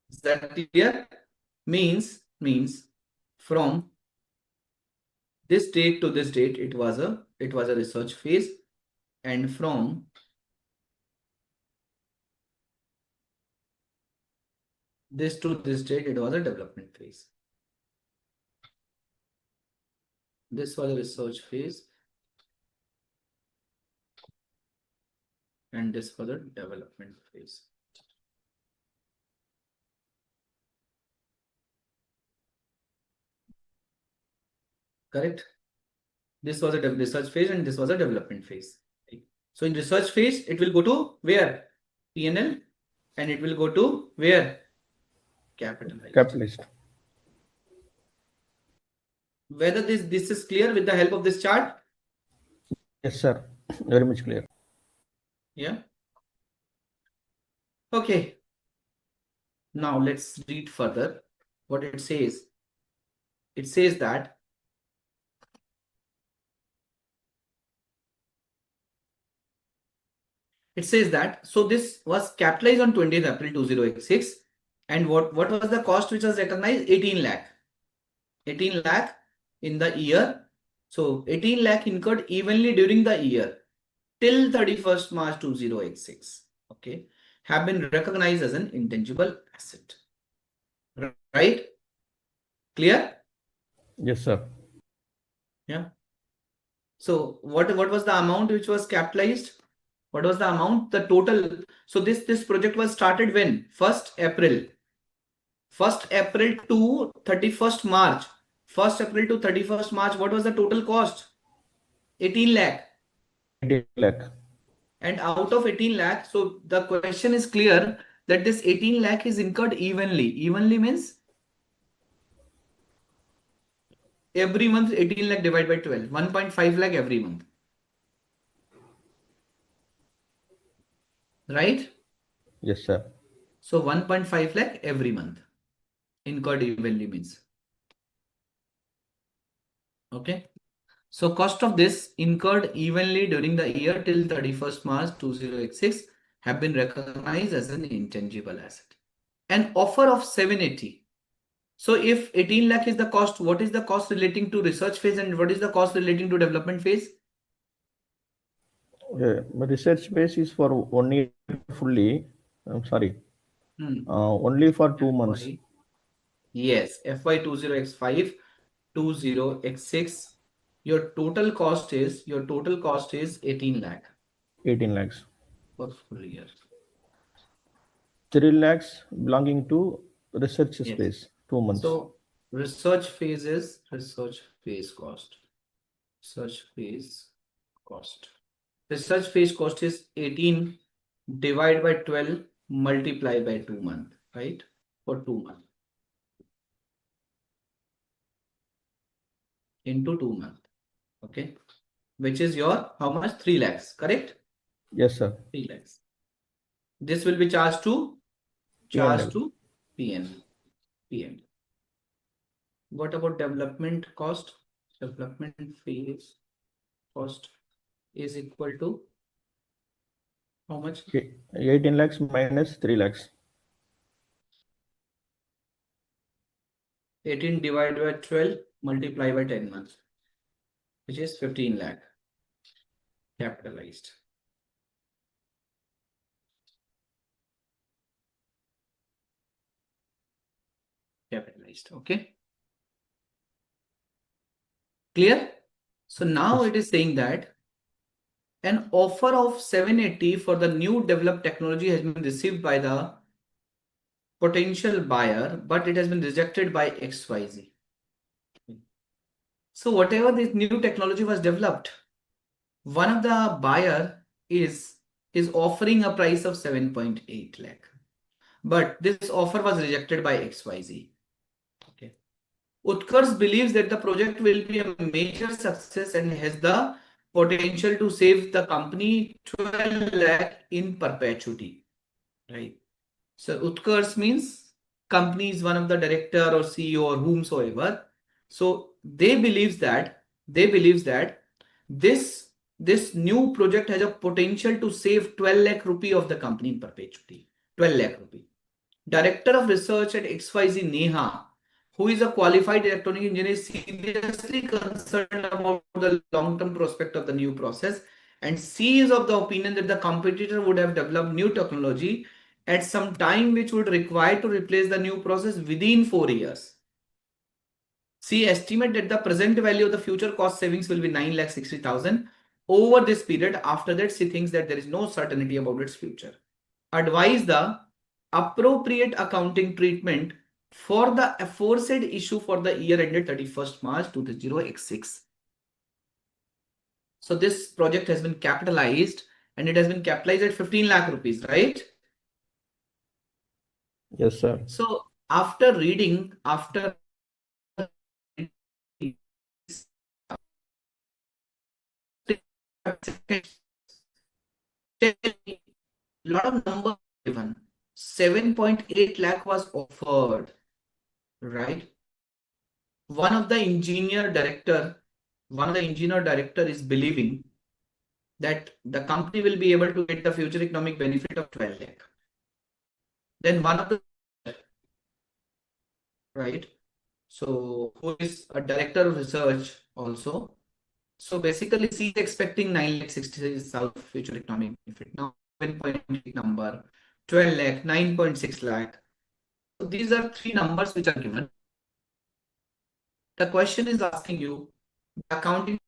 Is that clear? Means from this date to this date, it was a research phase, and from this to this date, it was a development phase. This was a research phase, and this was a development phase. Correct? This was a research phase, and this was a development phase. So in research phase, it will go to where? P&L, and it will go to where? Capitalized. Capitalist. Whether this is clear with the help of this chart? Yes, sir. Very much clear. Yeah. Okay. Now let's read further what it says. It says that so this was capitalized on 20th April 2006, and what was the cost which was recognized? 18 lakh. 18 lakh in the year. So 18 lakh incurred evenly during the year till 31st March 2006. Okay, have been recognized as an intangible asset. Right? Clear? Yes, sir. Yeah. So what was the amount which was capitalized? What was the amount? The total. So this project was started when? 1st April. 1st April to 31st March. 1st April to 31st March. What was the total cost? 18 lakh. 18 lakh. And out of 18 lakh, so the question is clear that this 18 lakh is incurred evenly. Evenly means every month 18 lakh divided by 12. 1.5 lakh every month. Right? Yes, sir. So 1.5 lakh every month. Incurred evenly means. Okay. So cost of this incurred evenly during the year till 31st March 2006 have been recognized as an intangible asset. An offer of 780. So if 18 lakh is the cost, what is the cost relating to research phase and what is the cost relating to development phase? Research base is for 1 year fully. I'm sorry. Only for 2 months. Yes, FY20x5, 20x6. Your total cost is 18 lakh 18 lakhs. for full year. 3 lakhs belonging to research Yes. space, 2 months. So research phase is research phase cost. Research phase cost. Research phase cost is 18 divided by 12 multiply by 2 months, right? For 2 months into 2 months. Okay. Which is your how much? 3 lakhs, correct? Yes, sir. 3 lakhs. This will be charged to P&L. PN. PN. What about development cost? Development phase cost is equal to how much? 18 lakhs minus 3 lakhs. 18 divided by 12 multiply by 10 months, which is 15 lakh capitalized. Capitalized. Okay. Clear? So now Yes. it is saying that an offer of 780 for the new developed technology has been received by the potential buyer, but it has been rejected by XYZ. So whatever this new technology was developed, one of the buyer is offering a price of 7.8 lakh. But this offer was rejected by XYZ. Okay. Utkarsh believes that the project will be a major success and has the potential to save the company 12 lakh in perpetuity. Right. So Utkarsh means company is one of the director or CEO or whomsoever. So they believes that this this new project has a potential to save 12 lakh rupee of the company in perpetuity. 12 lakh rupee. Director of Research at XYZ Neha, who is a qualified electronic engineer, is seriously concerned about the long-term prospect of the new process, and she is of the opinion that the competitor would have developed new technology at some time which would require to replace the new process within 4 years. She estimates that the present value of the future cost savings will be 9,60,000 over this period. After that, she thinks that there is no certainty about its future. Advise the appropriate accounting treatment for the aforesaid issue for the year ended 31st March 2026. So this project has been capitalized and it has been capitalized at 15 lakh rupees, right? Yes, sir. So after lot of numbers given. 7.8 lakh was offered, right? One of the engineer director is believing that the company will be able to get the future economic benefit of 12 lakh. Then one of the right, so who is a director of research also. So basically, she is expecting 9,60,000 future economic benefit. Now 7.8 number, 12 lakh, 9.6 lakh. So these are three numbers which are given. The question is asking you the accounting.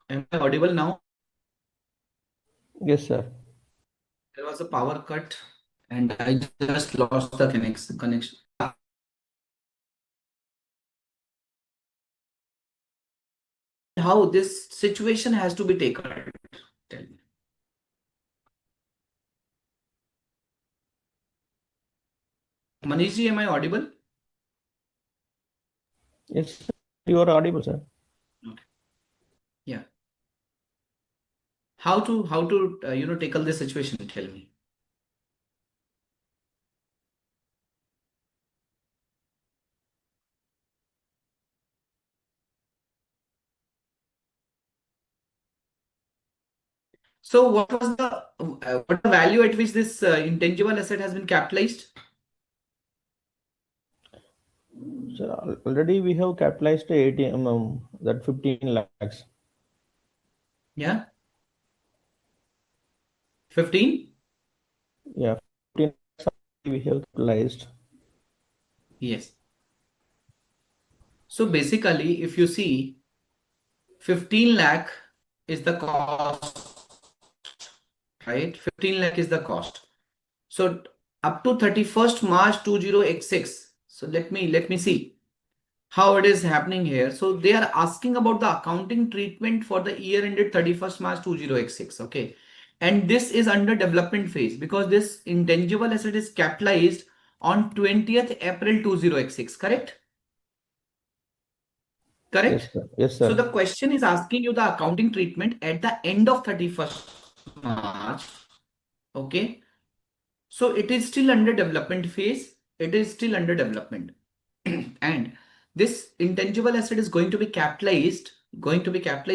Am I audible now? Yes, sir. There was a power cut and I just lost the connection. How this situation has to be taken? Tell me. Manish ji, am I audible? Yes, sir. You are audible, sir. Okay. Yeah. How to tackle this situation? Tell me. So what the value at which this intangible asset has been capitalized? So already we have capitalized 80 that 15 lakhs. Yeah, 15. Yeah, 15 lakhs we have capitalized. Yes. So basically, if you see, 15 lakh is the cost, right? 15 lakh is the cost. So up to 31st March 2086. So let me see how it is happening here. So they are asking about the accounting treatment for the year ended 31st March 2086. Okay. And this is under development phase because this intangible asset is capitalized on 20th April 2086. Correct? Yes, Correct? sir. Yes, So sir. the question is asking you the accounting treatment at the end of 31st March. Okay. So it is still under development phase. It is still under development. And this intangible asset is going to be capitalized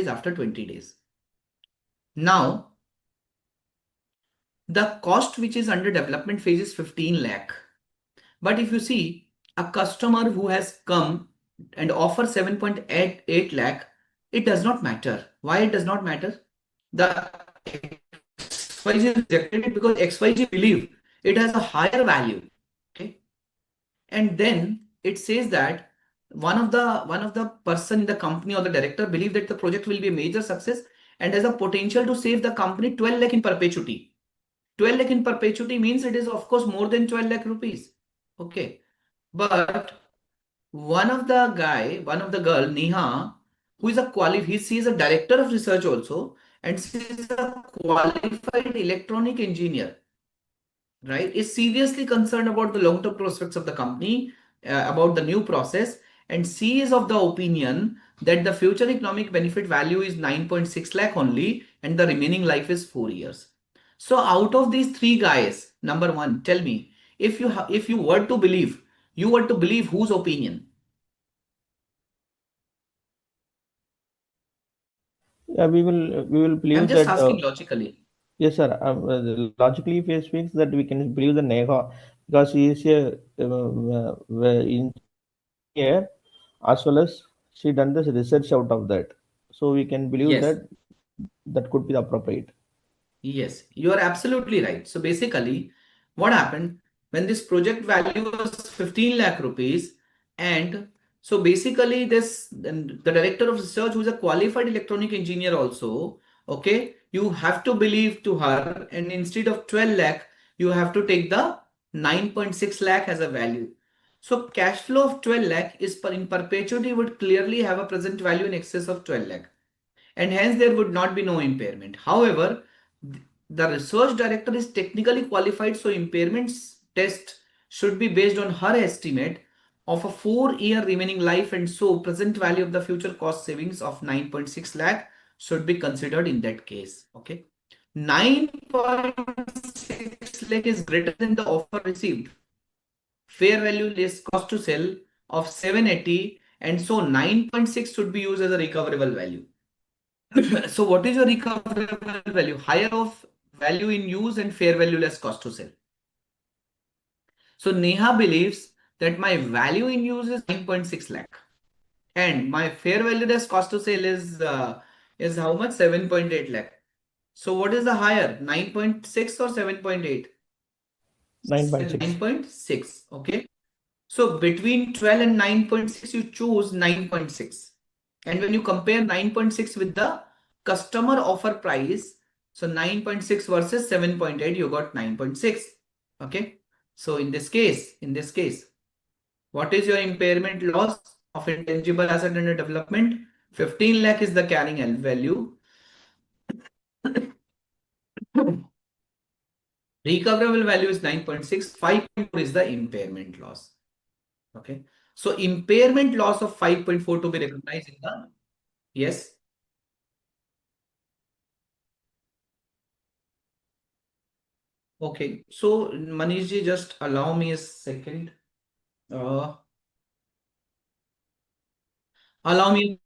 after 20 days. Now, the cost which is under development phase is 15 lakh. But if you see a customer who has come and offer 7.88 lakh, it does not matter. Why it does not matter? The XYZ rejected it because XYZ believe it has a higher value. Okay. And then it says that one of the person in the company or the director believe that the project will be a major success and has a potential to save the company 12 lakh in perpetuity. 12 lakh in perpetuity means it is of course more than 12 lakh rupees. Okay. But one of the girl, Neha, who is she is a director of research also, and she is a qualified electronic engineer, right, is seriously concerned about the long-term prospects of the company, about the new process, and she is of the opinion that the future economic benefit value is 9.6 lakh only, and the remaining life is 4 years. So out of these three guys, number one, tell me, if you were to believe whose opinion? Yeah, we will I'm believe just that. asking logically. Yes, sir. Logically, if it speaks that we can believe the Neha because he is a engineer as well as she done this research out of that, so we can believe Yes. that that could be appropriate. Yes, you are absolutely right. So basically, what happened when this project value was 15 lakh rupees, and so basically this then the director of research, who is a qualified electronic engineer also, okay, you have to believe to her, and instead of 12 lakh, you have to take the 9.6 lakh as a value. So cash flow of 12 lakh is in perpetuity would clearly have a present value in excess of 12 lakh, and hence there would not be no impairment. However, the research director is technically qualified, so impairments test should be based on her estimate of a 4-year remaining life, and so present value of the future cost savings of 9.6 lakh should be considered in that case. Okay. 9.6 lakh is greater than the offer received. Fair value less cost to sell of 780, and so 9.6 should be used as a recoverable value. So what is your recoverable value? Higher of value in use and fair value less cost to sell. So Neha believes that my value in use is 9.6 lakh and my fair value less cost to sell is how much? 7.8 lakh. So what is the higher? 9.6 or 7.8? 9.6. 9.6. Okay. So between 12 and 9.6, you choose 9.6. And when you compare 9.6 with the customer offer price, so 9.6 versus 7.8, you got 9.6. Okay. So in this case, what is your impairment loss of intangible asset under development? 15 lakh is the carrying value. Recoverable value is 9.6. 5.4 is the impairment loss. Okay. So impairment loss of 5.4 to be recognized in the, yes. Okay. So Manish ji, just allow me a second. Uh, allow me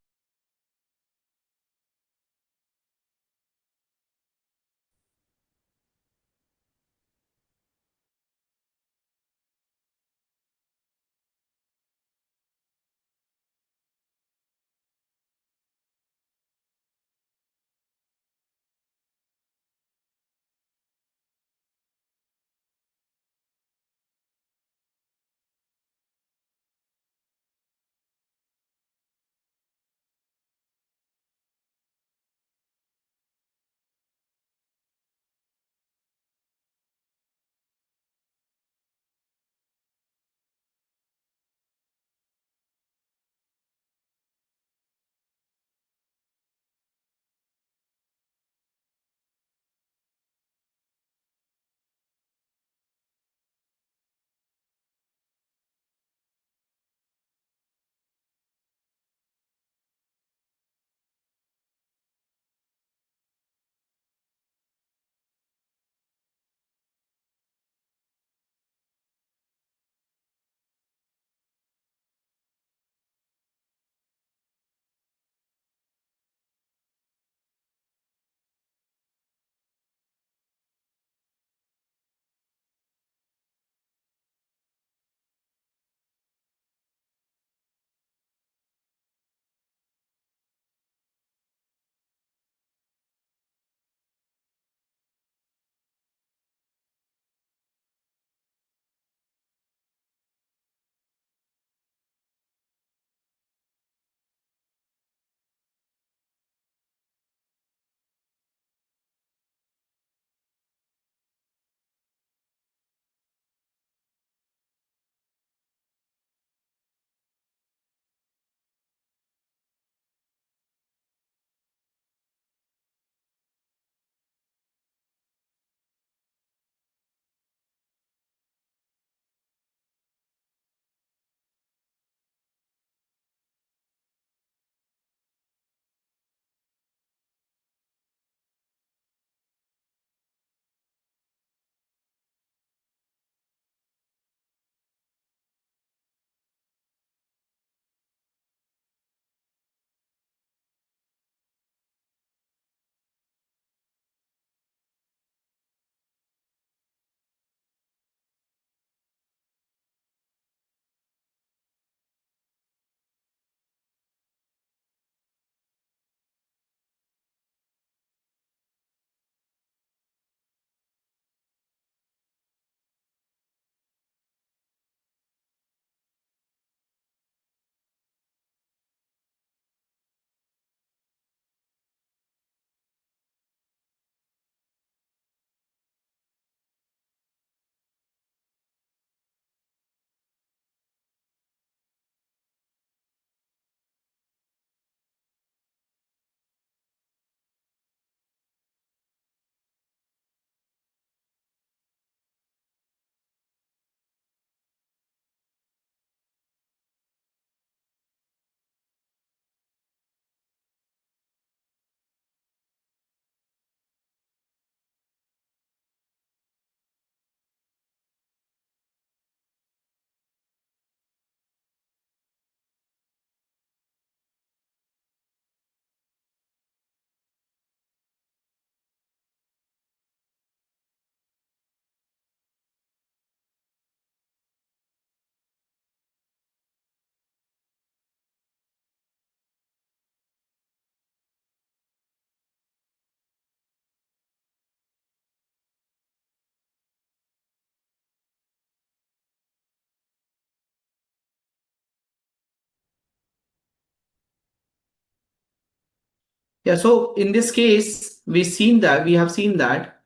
Yeah, so in this case, we have seen that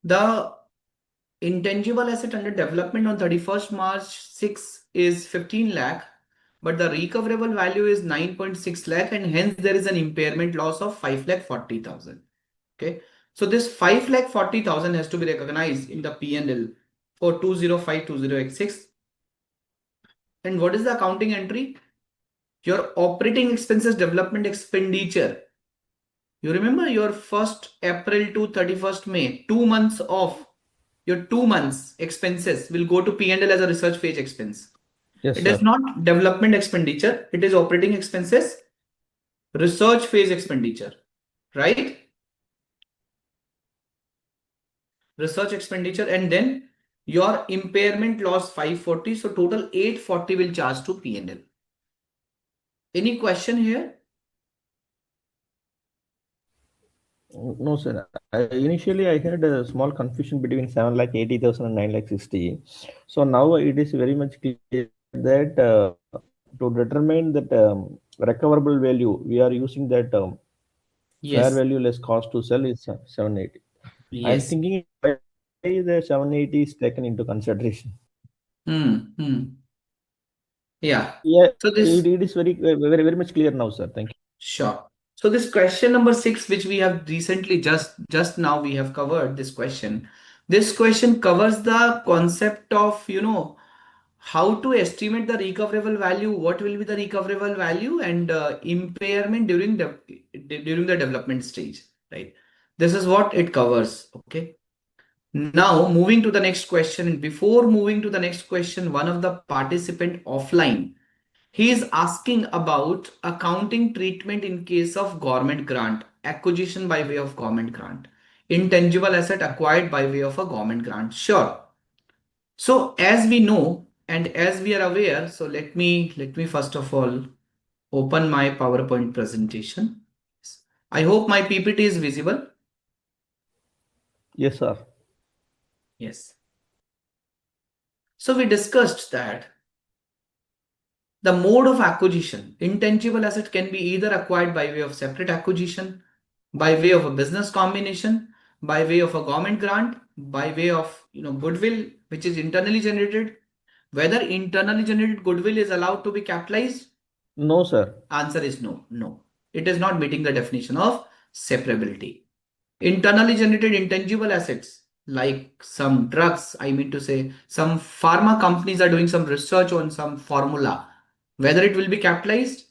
the intangible asset under development on 31st March 6 is 15 lakh, but the recoverable value is 9.6 lakh, and hence there is an impairment loss of 5 lakh 40,000. Okay. So this 5 lakh 40,000 has to be recognized in the P&L for 2052-2086. And what is the accounting entry? Your operating expenses development expenditure. You remember your 1st April to 31st May, 2 months of your 2 months expenses will go to P&L as a research phase expense. Yes, It is sir. not development expenditure, it is operating expenses, research phase expenditure, right? Research expenditure, and then your impairment loss 540. So total 840 will charge to P&L. Any question here? No, sir. Initially, I had a small confusion between 7,80,000 and 9,60. So now it is very much clear that to determine that recoverable value, we are using that fair Yes. value less cost to sell is 780. I'm Yes. thinking why the 780 is taken into consideration. Hmm. Yeah. Yeah, So this, it is very much clear now, sir. Thank you. sure. So this question number 6, which we have recently just now we have covered this question. This question covers the concept of, how to estimate the recoverable value, what will be the recoverable value, and impairment during the development stage, right? This is what it covers. Okay. Now moving to the next question, and before moving to the next question, one of the participant offline, he is asking about accounting treatment in case of government grant, acquisition by way of government grant, intangible asset acquired by way of a government grant. Sure. So as we know and as we are aware, so let me first of all open my PowerPoint presentation. I hope my PPT is visible. Yes, sir. Yes. So we discussed that the mode of acquisition, intangible asset can be either acquired by way of separate acquisition, by way of a business combination, by way of a government grant, by way of goodwill which is internally generated. Whether internally generated goodwill is allowed to be capitalized? No, sir. Answer is no. No. It is not meeting the definition of separability. Internally generated intangible assets, like some drugs, I mean to say, some pharma companies are doing some research on some formula, whether it will be capitalized?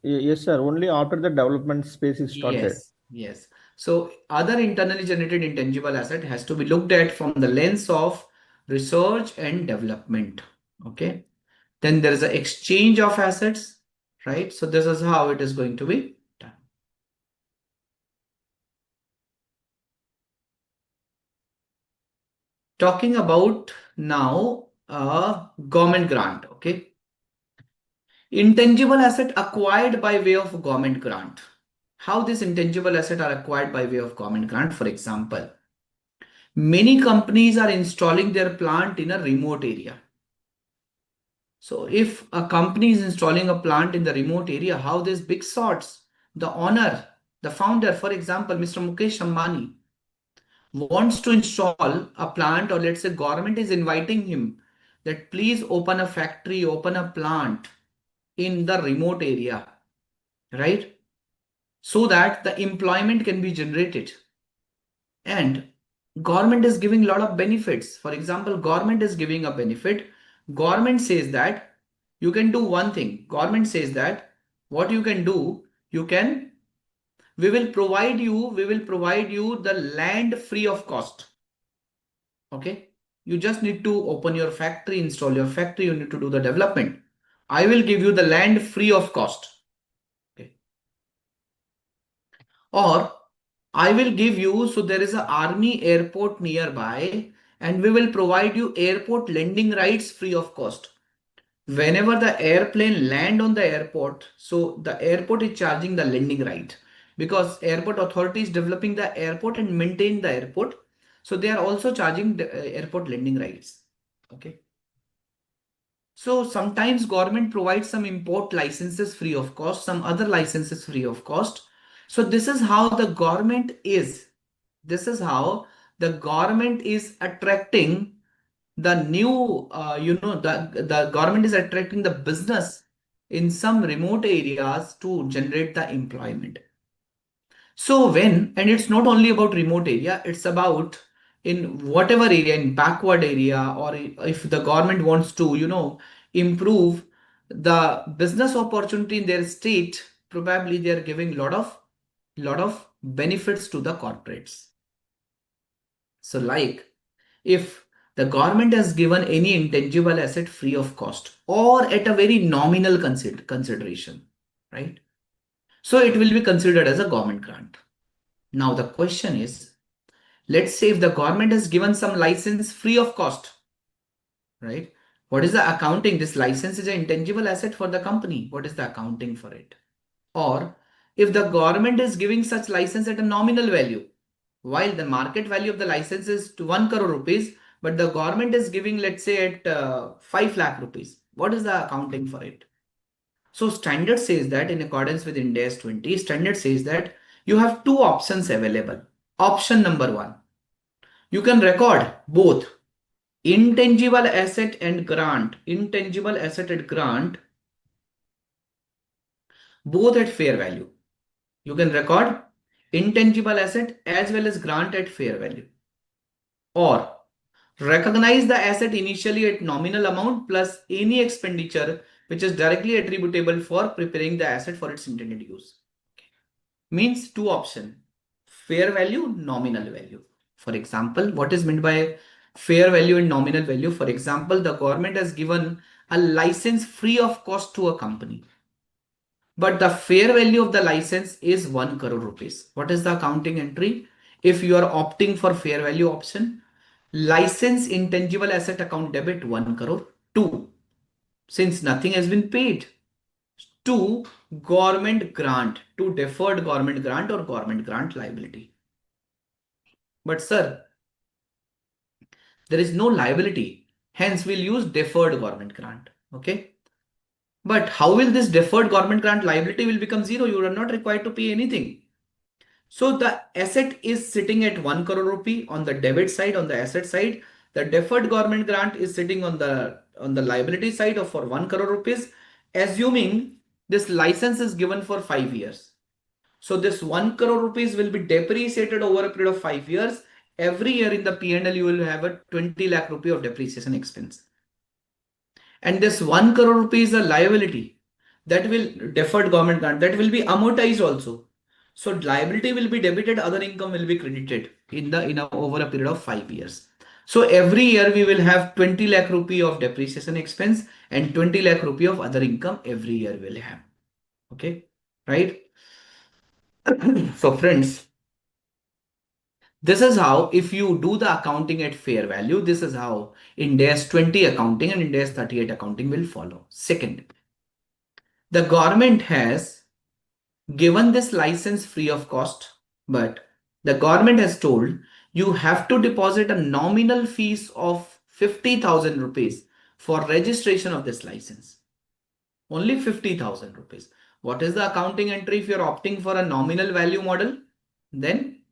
Yes, sir. Only after the development space is started. Yes, yes. So other internally generated intangible asset has to be looked at from the lens of research and development. Okay. Then there is an exchange of assets, right? So this is how it is going to be done. Talking about now government grant, okay? Intangible asset acquired by way of government grant. How these intangible asset are acquired by way of government grant? For example, many companies are installing their plant in a remote area. So if a company is installing a plant in the remote area, how these big shots, the owner, the founder, for example, Mr. Mukesh Ambani, wants to install a plant, or let's say government is inviting him that please open a factory, open a plant in the remote area, right? So that the employment can be generated. And government is giving a lot of benefits. For example, government is giving a benefit. Government says that you can do one thing. Government says that what you can do, you can, we will provide you the land free of cost. Okay. You just need to open your factory, install your factory, you need to do the development. I will give you the land free of cost. Okay. Or I will give you, so there is an army airport nearby, and we will provide you airport landing rights free of cost. Whenever the airplane land on the airport, so the airport is charging the landing right, because airport authority is developing the airport and maintain the airport. So they are also charging the airport landing rights. Okay. So sometimes government provides some import licenses free of cost, some other licenses free of cost. So this is how the government is. This is how the government is attracting the new, the government is attracting the business in some remote areas to generate the employment. So and it's not only about remote area, it's about in whatever area, in backward area, or if the government wants to, improve the business opportunity in their state, probably they are giving lot of benefits to the corporates. So like if the government has given any intangible asset free of cost or at a very nominal consideration, right? So it will be considered as a government grant. Now the question is, let's say if the government has given some license free of cost, right? What is the accounting? This license is an intangible asset for the company. What is the accounting for it? Or if the government is giving such license at a nominal value, while the market value of the license is to 1 crore rupees, but the government is giving, let's say, at 5 lakh rupees. What is the accounting for it? So standard says that in accordance with Ind AS 20, standard says that you have two options available. Option number one, you can record both intangible asset and grant, both at fair value. You can record intangible asset as well as grant at fair value. Or recognize the asset initially at nominal amount plus any expenditure which is directly attributable for preparing the asset for its intended use. Means two options, fair value, nominal value. For example, what is meant by fair value and nominal value? For example, the government has given a license free of cost to a company, but the fair value of the license is 1 crore rupees. What is the accounting entry? If you are opting for fair value option, license intangible asset account debit 1 crore. 2. Since nothing has been paid, to government grant, to deferred government grant or government grant liability. But sir, there is no liability. Hence, we'll use deferred government grant. Okay. But how will this deferred government grant liability will become zero? You are not required to pay anything. So the asset is sitting at 1 crore rupee on the debit side, on the asset side. The deferred government grant is sitting on the liability side of for 1 crore rupees, assuming this license is given for 5 years. So this 1 crore rupees will be depreciated over a period of 5 years. Every year in the P&L, you will have a 20 lakh rupee of depreciation expense. And this 1 crore rupees is a liability that will deferred government grant that will be amortized also. So liability will be debited, other income will be credited in over a period of 5 years. So every year we will have 20 lakh rupee of depreciation expense and 20 lakh rupee of other income every year we'll have. Okay, right? So friends, this is how, if you do the accounting at fair value, this is how Ind AS 20 accounting and Ind AS 38 accounting will follow. Second, the government has given this license free of cost, but the government has told you have to deposit a nominal fees of 50,000 rupees for registration of this license. Only 50,000 rupees. What is the accounting entry if you're opting for a nominal value model? Then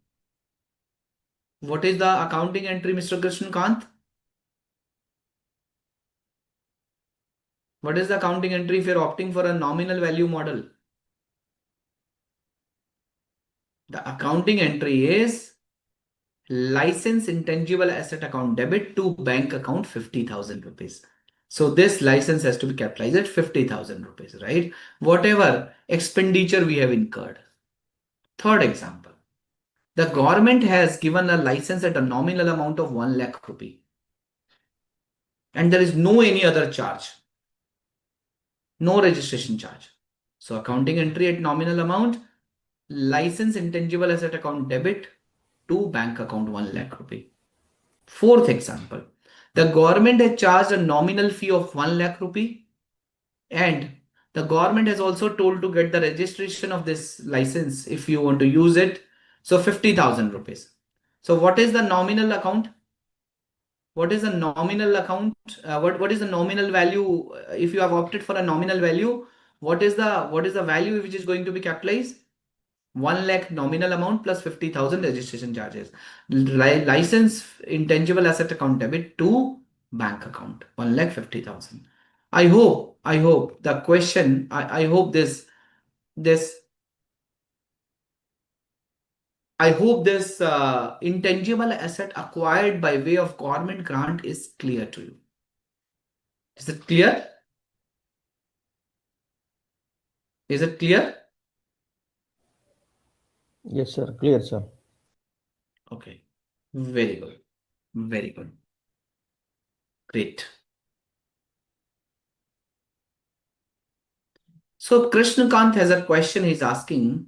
what is the accounting entry, Mr. Krishnan Kant? What is the accounting entry if you're opting for a nominal value model? The accounting entry is license intangible asset account debit to bank account 50,000 rupees. So this license has to be capitalized at 50,000 rupees, right? Whatever expenditure we have incurred. Third example, the government has given a license at a nominal amount of 1 lakh rupee and there is no any other charge, no registration charge. So accounting entry at nominal amount, license intangible asset account debit to bank account 1 lakh rupee. Fourth example, the government has charged a nominal fee of 1 lakh rupee and the government has also told to get the registration of this license if you want to use it. So 50,000 rupees. So what is the nominal account? What is the nominal account? What is the nominal value? If you have opted for a nominal value, what is the value which is going to be capitalized? 1 lakh nominal amount plus 50,000 registration charges. License intangible asset account debit to bank account 1 lakh 50,000. I hope the question. I hope this intangible asset acquired by way of government grant is clear to you. Is it clear? Is it clear? Yes, sir. Clear, sir. Okay. Very good. Very good. Great. So Krishnakant has a question. He's asking,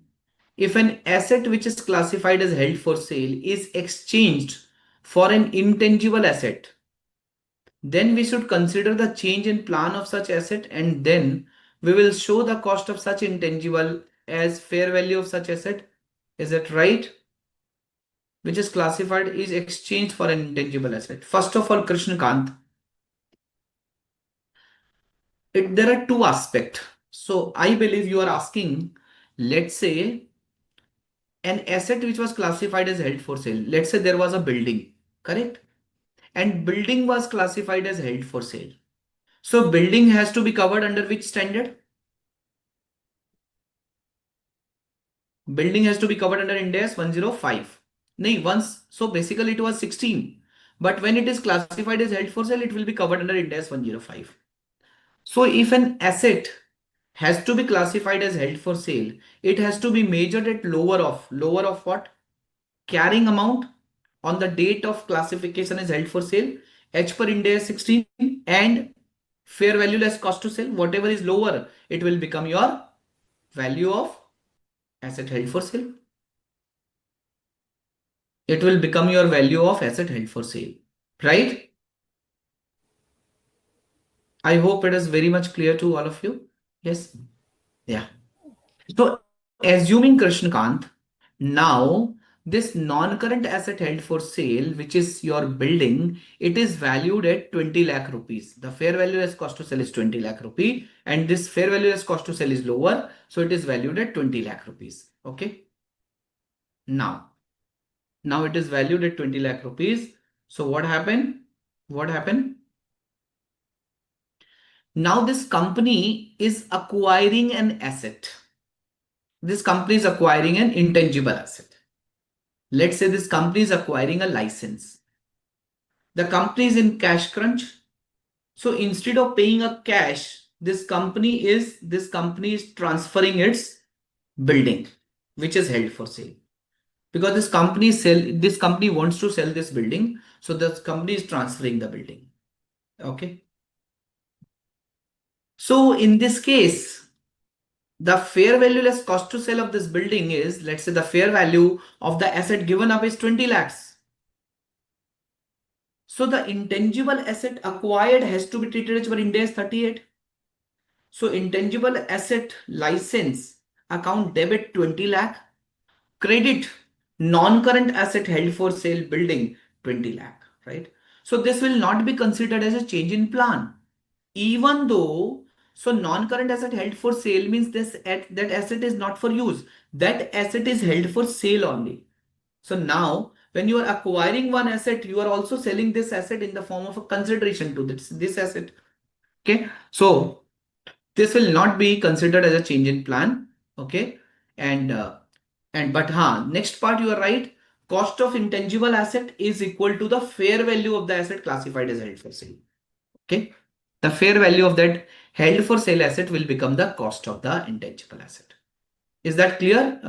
if an asset which is classified as held for sale is exchanged for an intangible asset, then we should consider the change in plan of such asset, and then we will show the cost of such intangible as fair value of such asset. Is that right? Which is classified is exchanged for an intangible asset. First of all, Krishnakant, there are two aspects. So I believe you are asking, let's say, an asset which was classified as held for sale. Let's say there was a building, correct? And building was classified as held for sale. So building has to be covered under which standard? Building has to be covered under Ind AS 105. No, once, so basically it was 16. But when it is classified as held for sale, it will be covered under Ind AS 105. So if an asset has to be classified as held for sale, it has to be measured at lower of what? Carrying amount on the date of classification is held for sale, H per Ind AS 16, and fair value less cost to sell. Whatever is lower, it will become your value of asset held for sale. It will become your value of asset held for sale, right? I hope it is very much clear to all of you. Yes. Yeah. So assuming Krishnakant, now this non-current asset held for sale, which is your building, it is valued at 20 lakh rupees. The fair value as cost to sell is 20 lakh rupee, and this fair value as cost to sell is lower, so it is valued at 20 lakh rupees. Okay. Now it is valued at 20 lakh rupees. So what happened? What happened? Now this company is acquiring an asset. This company is acquiring an intangible asset. Let's say this company is acquiring a license. The company is in cash crunch. So instead of paying a cash, this company is transferring its building, which is held for sale. Because this company wants to sell this building, so this company is transferring the building. Okay. So in this case, the fair value less cost to sell of this building is, let's say the fair value of the asset given up is 20 lakhs. So the intangible asset acquired has to be treated as per Ind AS 38. So intangible asset license account debit 20 lakh, credit non-current asset held for sale building 20 lakh, right? So this will not be considered as a change in plan. Even though, so non-current asset held for sale means that asset is not for use. That asset is held for sale only. So now when you are acquiring one asset, you are also selling this asset in the form of a consideration to this asset. Okay. So this will not be considered as a change in plan. Okay. And but next part you are right. Cost of intangible asset is equal to the fair value of the asset classified as held for sale. Okay. The fair value of that held for sale asset will become the cost of the intangible asset. Is that clear,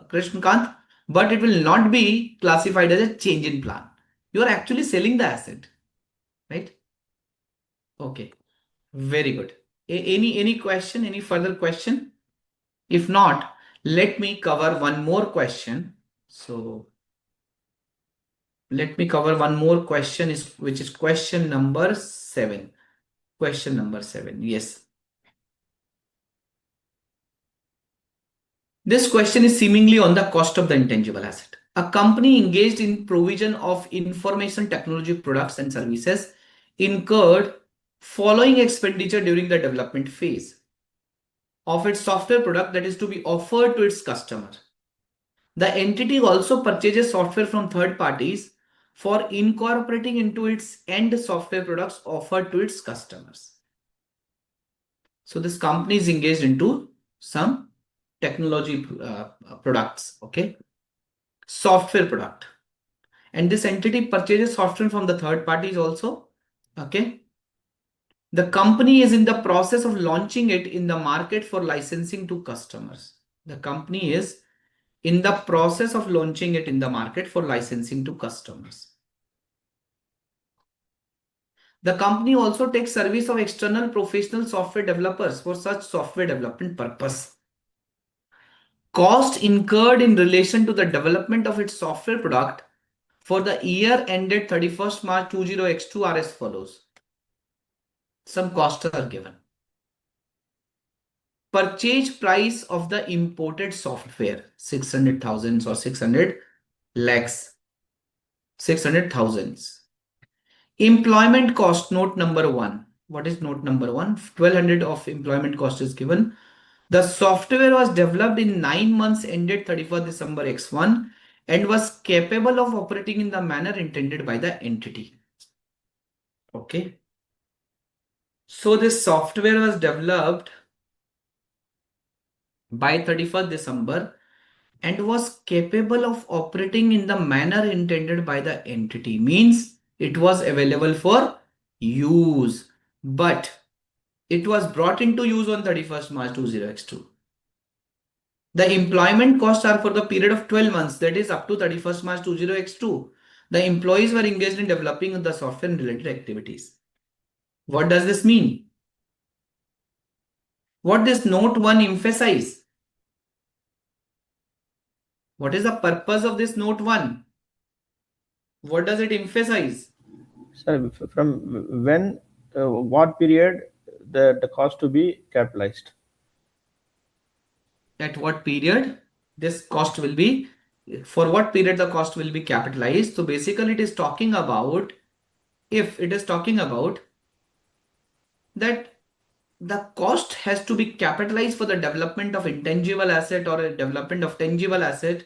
Krishnakant? But it will not be classified as a change in plan. You are actually selling the asset, right? Okay, very good. Any question? Any further question? If not, let me cover one more question. So let me cover one more question, which is question number 7. Question number 7. Yes. This question is seemingly on the cost of the intangible asset. A company engaged in provision of information technology products and services incurred following expenditure during the development phase of its software product that is to be offered to its customer. The entity also purchases software from third parties for incorporating into its end software products offered to its customers. So this company is engaged into some technology products, okay? Software product. And this entity purchases software from the third parties also, okay? The company is in the process of launching it in the market for licensing to customers. The company is in the process of launching it in the market for licensing to customers. The company also takes service of external professional software developers for such software development purpose. Cost incurred in relation to the development of its software product for the year ended 31st March 20x2 are as follows. Some costs are given. Purchase price of the imported software 600,000 or 600 lakhs, 600,000. Employment cost, note number 1. What is note number 1? 1200 of employment cost is given. The software was developed in 9 months ended 31st December X1 and was capable of operating in the manner intended by the entity. Okay. So this software was developed by 31st December and was capable of operating in the manner intended by the entity. Means it was available for use, but it was brought into use on 31st March 20x2. The employment costs are for the period of 12 months, that is up to 31st March 20x2. The employees were engaged in developing the software and related activities. What does this mean? What does note 1 emphasize? What is the purpose of this note 1? What does it emphasize? Sir, from when, what period the cost to be capitalized? At what period this cost will be, for what period the cost will be capitalized. So basically it is talking about, if it is talking about that the cost has to be capitalized for the development of intangible asset or a development of tangible asset,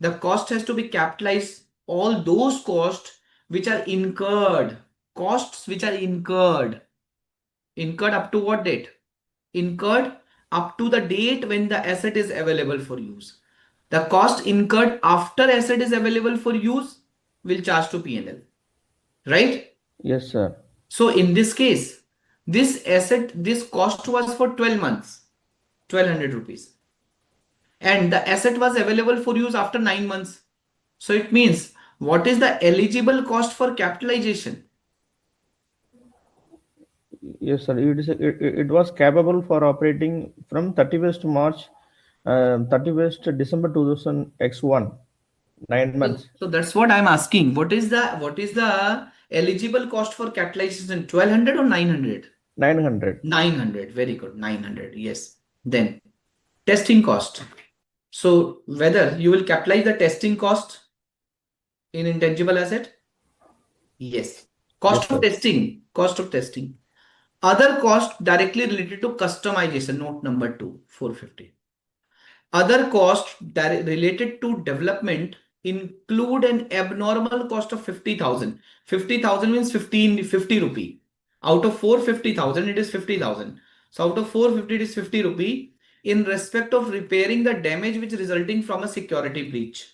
the cost has to be capitalized, all those costs which are incurred, costs which are incurred up to what date? Incurred up to the date when the asset is available for use. The cost incurred after asset is available for use will charge to P&L, right? Yes, sir. So in this case, this cost was for 12 months, 1200 rupees. And the asset was available for use after 9 months. So it means what is the eligible cost for capitalization? Yes, sir. It was capable for operating from 31st March, 31st December 2000 X1, 9 months. So that's what I'm asking. What is the eligible cost for capitalization? 1200 or 900? 900. 900. Very good. 900. Yes. Then testing cost. So whether you will capitalize the testing cost in intangible asset? Yes. Yes, Cost of sir. testing. Cost of testing. Other cost directly related to customization. Note number 2, 450. Other costs related to development include an abnormal cost of 50,000. 50,000 means 50 rupee. Out of 450,000, it is 50,000. So out of 450, it is 50 rupee in respect of repairing the damage which resulting from a security breach.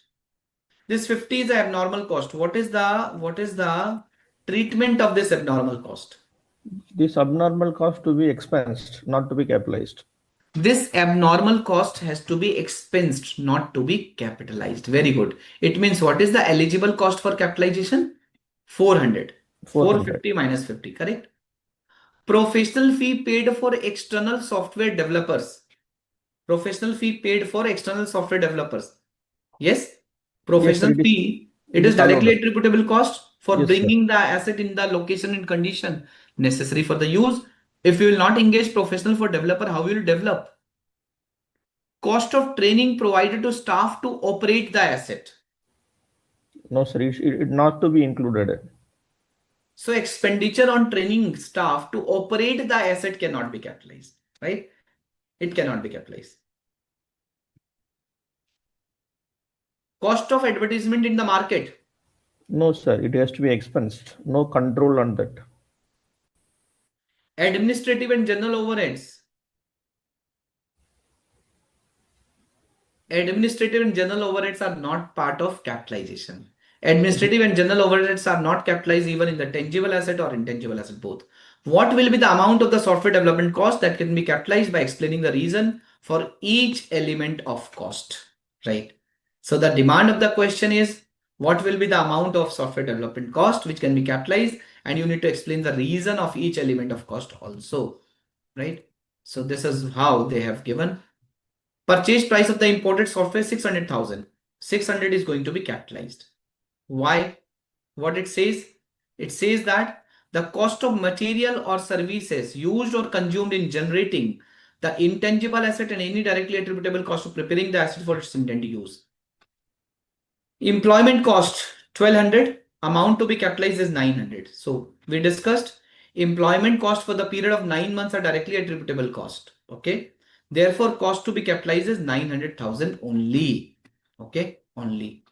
This 50 is the abnormal cost. What is the treatment of this abnormal cost? This abnormal cost to be expensed, not to be capitalized. This abnormal cost has to be expensed, not to be capitalized. Very good. It means what is the eligible cost for capitalization? 400. 400. 450 minus 50, correct? Professional fee paid for external software developers. Professional fee paid for external software developers. Yes? Yes, sir. Professional fee, it It is is allowed. directly attributable cost for Yes, sir. bringing the asset in the location and condition necessary for the use. If you will not engage professional for developer, how will you develop? Cost of training provided to staff to operate the asset. No, sir. It not to be included. So expenditure on training staff to operate the asset cannot be capitalized, right? It cannot be capitalized. Cost of advertisement in the market. No, sir. It has to be expensed. No control on that. Administrative and general overheads. Administrative and general overheads are not part of capitalization. Administrative and general overheads are not capitalized even in the tangible asset or intangible asset both. What will be the amount of the software development cost that can be capitalized by explaining the reason for each element of cost, right? So the demand of the question is what will be the amount of software development cost which can be capitalized, and you need to explain the reason of each element of cost also, right? So this is how they have given. Purchase price of the imported software 600,000. 600 is going to be capitalized. Why? What it says? It says that the cost of material or services used or consumed in generating the intangible asset and any directly attributable cost of preparing the asset for its intended use. Employment cost 1200, amount to be capitalized is 900. So we discussed employment cost for the period of 9 months are directly attributable cost. Okay. Therefore, cost to be capitalized is 900,000 only. Okay. Only.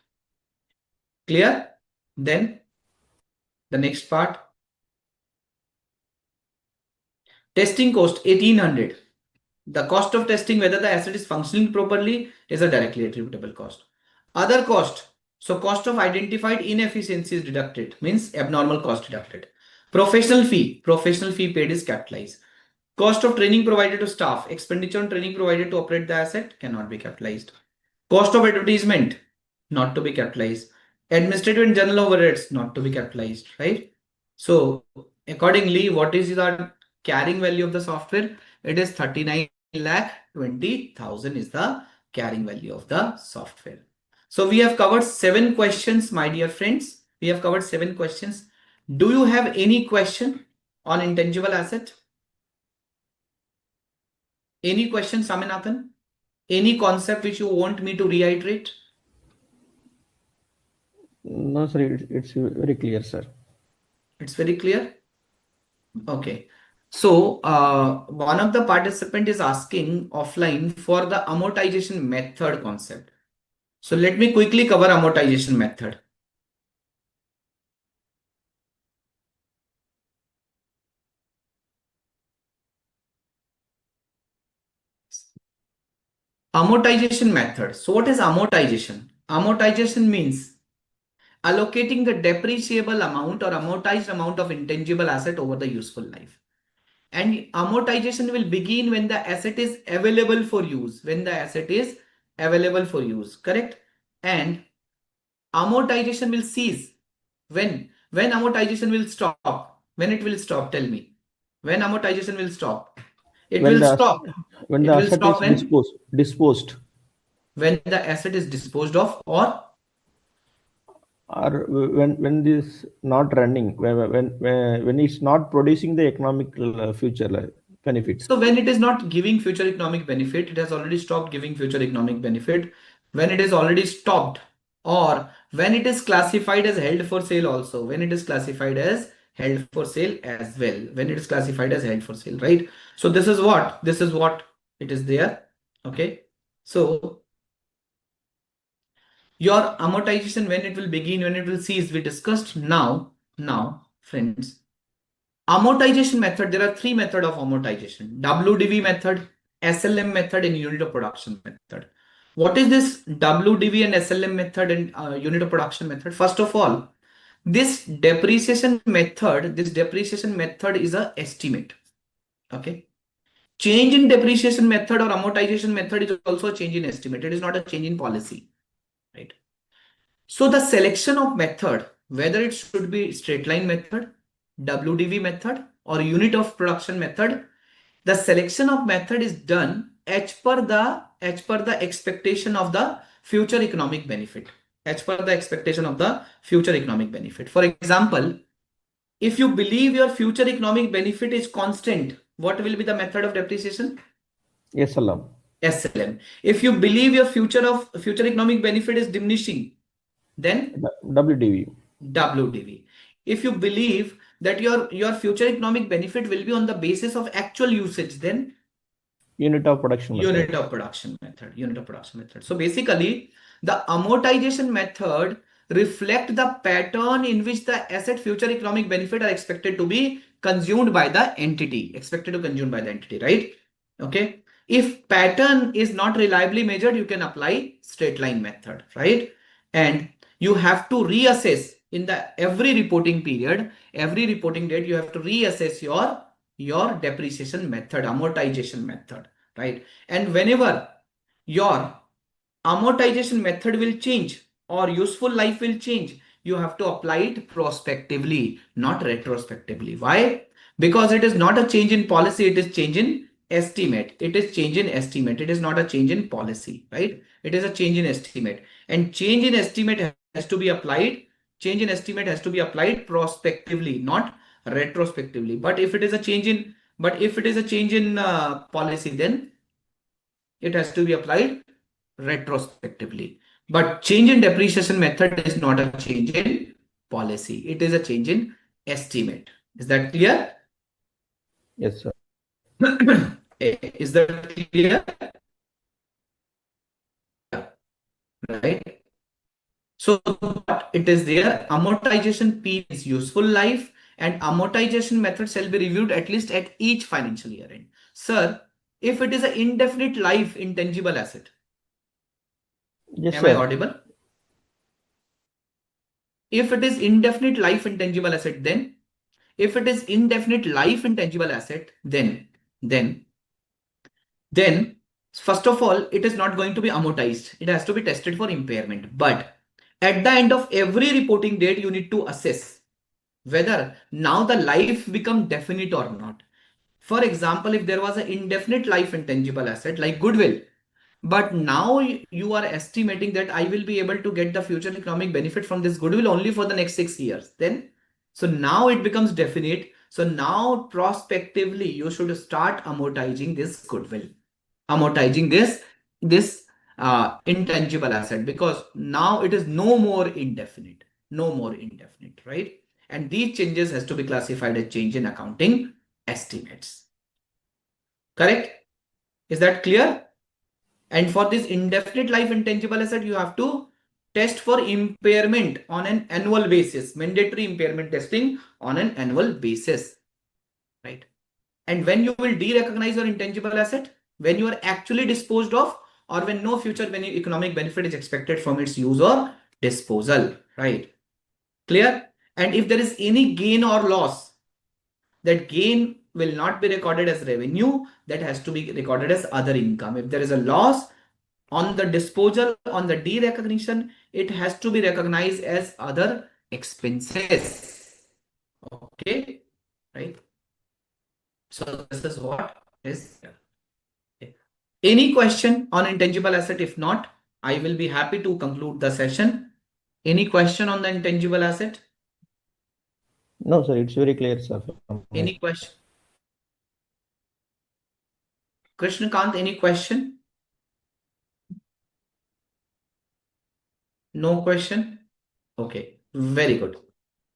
Clear? Then the next part. Testing cost 1800. The cost of testing whether the asset is functioning properly is a directly attributable cost. Other cost. So cost of identified inefficiencies deducted means abnormal cost deducted. Professional fee. Professional fee paid is capitalized. Cost of training provided to staff. Expenditure on training provided to operate the asset cannot be capitalized. Cost of advertisement not to be capitalized. Administrative and general overheads not to be capitalized, right? So accordingly, what is the carrying value of the software? It is 39,20,000 is the carrying value of the software. So we have covered 7 questions, my dear friends. We have covered 7 questions. Do you have any question on intangible asset? Any question, Saminathan? Any concept which you want me to reiterate? No, sir. It's very clear, sir. It's very clear. Okay. So one of the participant is asking offline for the amortization method concept. So let me quickly cover amortization method. Amortization method. So what is amortization? Amortization means allocating the depreciable amount or amortized amount of intangible asset over the useful life. And amortization will begin when the asset is available for use. When the asset is available for use, correct? And amortization will cease when amortization will stop. When it will stop, tell me. When amortization will stop? It When will the stop. when the It will asset is stop disposed, when the asset is disposed of, or or when this not running, when it's not producing the economic future benefit. so when it is not giving future economic benefit, it has already stopped giving future economic benefit. When it is already stopped, or when it is classified as held for sale also. When it is classified as held for sale as well. When it is classified as held for sale, right? So this is what it is there. Okay. So your amortization, when it will begin, when it will cease, we discussed now, friends. Amortization method, there are 3 methods of amortization: WDV method, SLM method, and unit of production method. What is this WDV and SLM method and unit of production method? First of all, this depreciation method is a estimate. Okay. Change in depreciation method or amortization method is also a change in estimate. It is not a change in policy, right? So the selection of method, whether it should be straight line method, WDV method, or unit of production method, the selection of method is done as per the expectation of the future economic benefit. As per the expectation of the future economic benefit. For example, if you believe your future economic benefit is constant, what will be the method of depreciation? SLM. SLM. If you believe your future economic benefit is diminishing, then WDV. WDV. If you believe that your future economic benefit will be on the basis of actual usage, then Unit of production method. unit of production method. So basically, the amortization method reflect the pattern in which the asset future economic benefit are expected to be consumed by the entity, right? Okay. If pattern is not reliably measured, you can apply straight line method, right? And you have to reassess in the every reporting period, every reporting date, you have to reassess your depreciation method, amortization method, right? And whenever your amortization method will change or useful life will change, you have to apply it prospectively, not retrospectively. Why? Because it is not a change in policy, it is change in estimate. It is change in estimate. It is not a change in policy, right? It is a change in estimate. And change in estimate has to be applied. Change in estimate has to be applied prospectively, not retrospectively. But if it is a change in policy, then it has to be applied retrospectively. But change in depreciation method is not a change in policy. It is a change in estimate. Is that clear? Yes, sir. Is that clear? Yeah, right. So what it is there, amortization period is useful life and amortization method shall be reviewed at least at each financial year end. Sir, if it is an indefinite life intangible asset, Yes, am I sir. audible? If it is indefinite life intangible asset, then if it is indefinite life intangible asset, then then first of all, it is not going to be amortized. It has to be tested for impairment. But at the end of every reporting date, you need to assess whether now the life become definite or not. For example, if there was an indefinite life intangible asset like goodwill, but now you are estimating that I will be able to get the future economic benefit from this goodwill only for the next 6 years. Then, so now it becomes definite. So now prospectively, you should start amortizing this goodwill, amortizing this intangible asset, because now it is no more indefinite, right? And these changes has to be classified as change in accounting estimates. Correct? Is that clear? And for this indefinite life intangible asset, you have to test for impairment on an annual basis, mandatory impairment testing on an annual basis, right? And when you will de-recognize your intangible asset, when you are actually disposed of, or when no future economic benefit is expected from its use or disposal, right? Clear? And if there is any gain or loss, that gain will not be recorded as revenue, that has to be recorded as other income. If there is a loss, on the disposal, on the derecognition, it has to be recognized as other expenses. Okay, right? So this is what is here. Okay. Any question on intangible asset? If not, I will be happy to conclude the session. Any question on the intangible asset? No, sir. It's very clear, sir. From my Any question? Krishnakant, any question? No question? Okay, very good.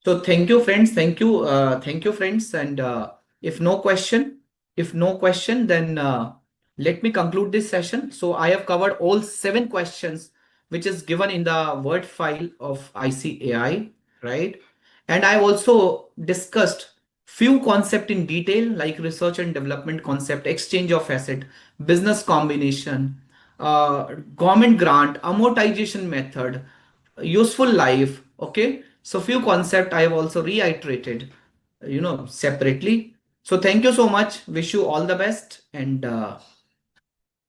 So thank you, friends. Thank you, friends. And if no question, then let me conclude this session. So I have covered all 7 questions, which is given in the Word file of ICAI, right? And I also discussed few concept in detail, like research and development concept, exchange of asset, business combination, government grant, amortization method, useful life. Okay, so few concept I have also reiterated, separately. So thank you so much, wish you all the best, and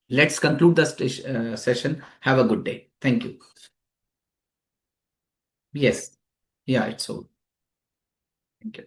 let's conclude the session. Have a good day. Thank you. Yes, yeah, it's all. Thank you.